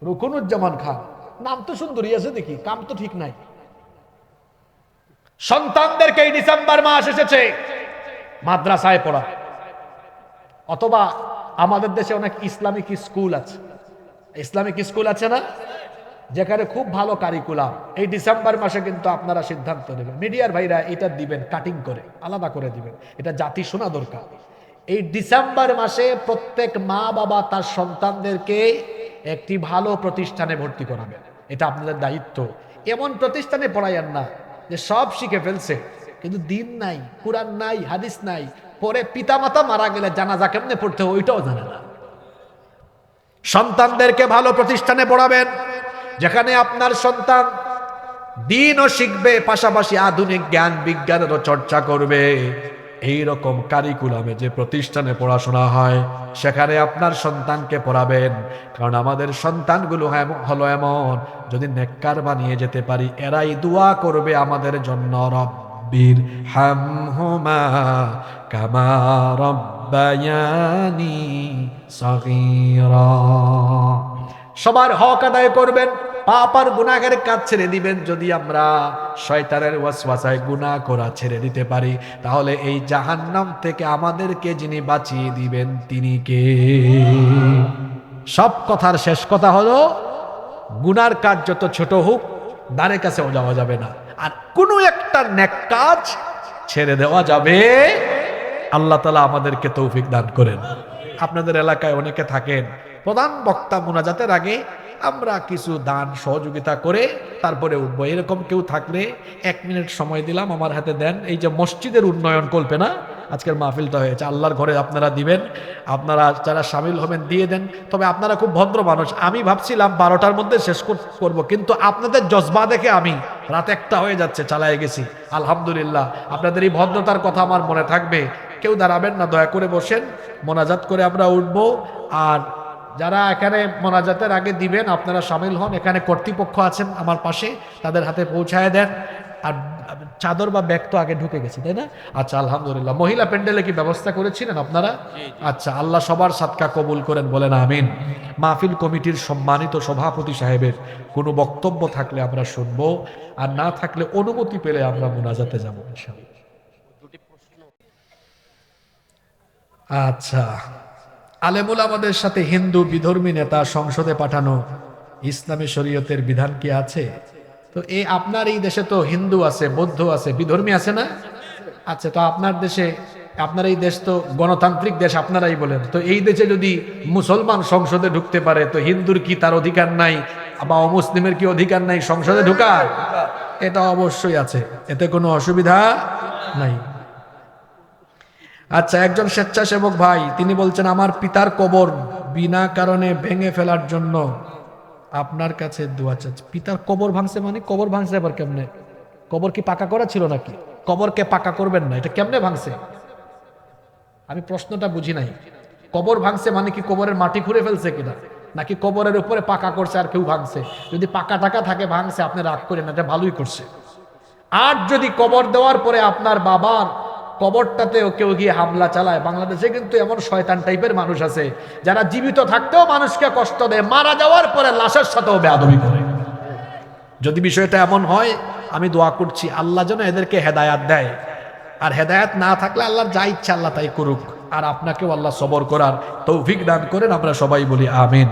রুকনুজ্জামান খান নাম তো সুন্দরী আছে দেখি, কাম তো ঠিক নাই। সন্তানদেরকে এই ডিসেম্বর মাস এসেছে মাদ্রাসায় পড়া, অথবা আমাদের দেশে অনেক ইসলামিক স্কুল আছে। ইসলামিক স্কুল আছে না, যেখানে খুব ভালো কারিকুলাম। এই ডিসেম্বর মাসে কিন্তু আপনারা সিদ্ধান্ত নেবেন, মিডিয়ার ভাইরা এটা দিবেন, কাটিং করে আলাদা করে দিবেন, এটা জাতি শোনা দরকার। এই ডিসেম্বর মাসে প্রত্যেক মা বাবা তার সন্তানদেরকে একটি ভালো প্রতিষ্ঠানে ভর্তি করাবেন। এটা আপনাদের দায়িত্ব। এমন প্রতিষ্ঠানে পড়াইয়েন না যে সব শিখে ফেলছে কিন্তু দিন নাই, কুরআন নাই, হাদিস নাই, পরে পিতামাতা মারা গেলে জানাজা কেমনে পড়তে হয় ওইটাও জানে না। সন্তানদেরকে ভালো প্রতিষ্ঠানে পড়াবেন, যেখানে আপনার সন্তান দিনও শিখবে, পাশাপাশি আধুনিক জ্ঞান বিজ্ঞানেরও চর্চা করবে। এই রকম কারিকুলামে যে প্রতিষ্ঠানে পড়াশোনা হয় সেখানে আপনার সন্তানকে পড়াবেন। কারণ আমাদের সন্তানগুলো হলো এমন, যদি নেককার বানিয়ে যেতে পারি এরাই দোয়া করবে আমাদের জন্য, রব্বির হামহুমা কামা রব্বায়ানি সগীরা। সবার হক আদায় করবেন, পাপ আর গুনাহের কাজ ছেড়ে দিবেন। যদি আমরা শয়তানের ওয়াসওয়াসায় গুনাহ করা ছেড়ে দিতে পারি, তাহলে এই জাহান্নাম থেকে আমাদেরকে যিনি বাঁচিয়ে দিবেন তিনি কে? সব কথার শেষ কথা হলো, গুনার কাজ যত ছোট হোক দ্বারে কাছেও যাওয়া যাবে না, আর কোনো একটা নেক কাজ ছেড়ে দেওয়া যাবে। আল্লাহ তাআলা আমাদেরকে তৌফিক দান করেন। আপনাদের এলাকায় অনেকে থাকেন, প্রধান বক্তা মুনাজাতের আগে আমরা কিছু দান সহযোগিতা করে তারপরে উঠবো, এরকম কেউ থাকলে 1 মিনিট সময় দিলাম, আমার হাতে দেন। এই যে মসজিদের উন্নয়ন কল্পনা আজকের মাহফিলটা হয়েছে, আল্লাহর ঘরে আপনারা দিবেন, আপনারা যারা সামিল হবেন দিয়ে দেন। তবে আপনারা খুব ভদ্র মানুষ, আমি ভাবছিলাম 12টার মধ্যে শেষ করব, কিন্তু আপনাদের জজবা দেখে আমি রাত 1টা হয়ে যাচ্ছে, চালায় গেছি। আলহামদুলিল্লাহ, আপনাদের এই ভদ্রতার কথা আমার মনে থাকবে। কেউ দাঁড়াবেন না, দয়া করে বসেন, মোনাজাত করে আমরা উঠবো। আর যারা এখানে মোনাজাতের আগে দিবেন আপনারা সামিল হন, এখানে কর্তৃপক্ষ আছেন আমার পাশে, তাদের হাতে পৌঁছায় দেন। আর চাদর বা ব্যাগ তো আগে ঢুকে গেছে, তাই না? আচ্ছা, আলহামদুলিল্লাহ। মহিলা প্যান্ডেলে কি ব্যবস্থা করেছিলেন আপনারা? আচ্ছা, আল্লাহ সবার সাদকা কবুল করেন, বলেন আমিন। মাহফিল কমিটির সম্মানিত সভাপতি সাহেবের কোনো বক্তব্য থাকলে আমরা শুনবো, আর না থাকলে অনুমতি পেলে আমরা মোনাজাতে যাবো ইনশাআল্লাহ। আচ্ছা, আলেমুল আমাদের সাথে হিন্দু বিধর্মী নেতা সংসদে পাঠানো ইসলামী শরীয়তের বিধান কি আছে? তো আপনার এই দেশে তো হিন্দু আছে, বৌদ্ধ আছে, বিধর্মী আছে না? আচ্ছা, তো আপনার দেশে, আপনার এই দেশ তো গণতান্ত্রিক দেশ, আপনারাই বলেন, তো এই দেশে যদি মুসলমান সংসদে ঢুকতে পারে, তো হিন্দুর কি তার অধিকার নাই, বা অমুসলিমের কি অধিকার নাই সংসদে ঢুকার? এটা অবশ্যই আছে, এতে কোনো অসুবিধা নাই। আচ্ছা, একজন স্বেচ্ছাসেবক ভাই তিনি বলছেন, আমার পিতার কবর বিনা কারণে ভেঙে ফেলার জন্য আপনার কাছে দোয়া চাচ্ছি। পিতার কবর ভাঙছে মানে? কবর ভাঙছে আবার কেমনে? কবর কি পাকা করা ছিল নাকি? কবরকে পাকা করবেন না, এটা কেমনে ভাঙছে? আমি প্রশ্নটা বুঝি নাই। কবর ভাঙছে মানে কি কবরের মাটি খুঁড়ে ফেলছে কিনা, নাকি কবরের উপরে পাকা করছে আর কেউ ভাঙছে? যদি পাকা টাকা থাকে ভাঙছে, আপনি রাগ করেন, এটা ভালোই করছে। আর যদি কবর দেওয়ার পরে আপনার বাবার কবরটাতেও কেউ গিয়ে হামলা চালায়, বাংলাদেশে কিন্তু এমন শয়তান টাইপের মানুষ আছে যারা জীবিত থাকতেও মানুষকে কষ্ট দেয়, মারা যাওয়ার পরে লাশের সাথেও বেয়াদবি করে। যদি বিষয়টা এমন হয়, আমি দোয়া করছি আল্লাহ যেন এদেরকে হেদায়াত দেয়, আর হেদায়াত না থাকলে আল্লাহর যা ইচ্ছা আল্লাহ তাই করুক, আর আপনাকেও আল্লাহ সবর করার তৌফিক দান করেন। আমরা সবাই বলি আমিন।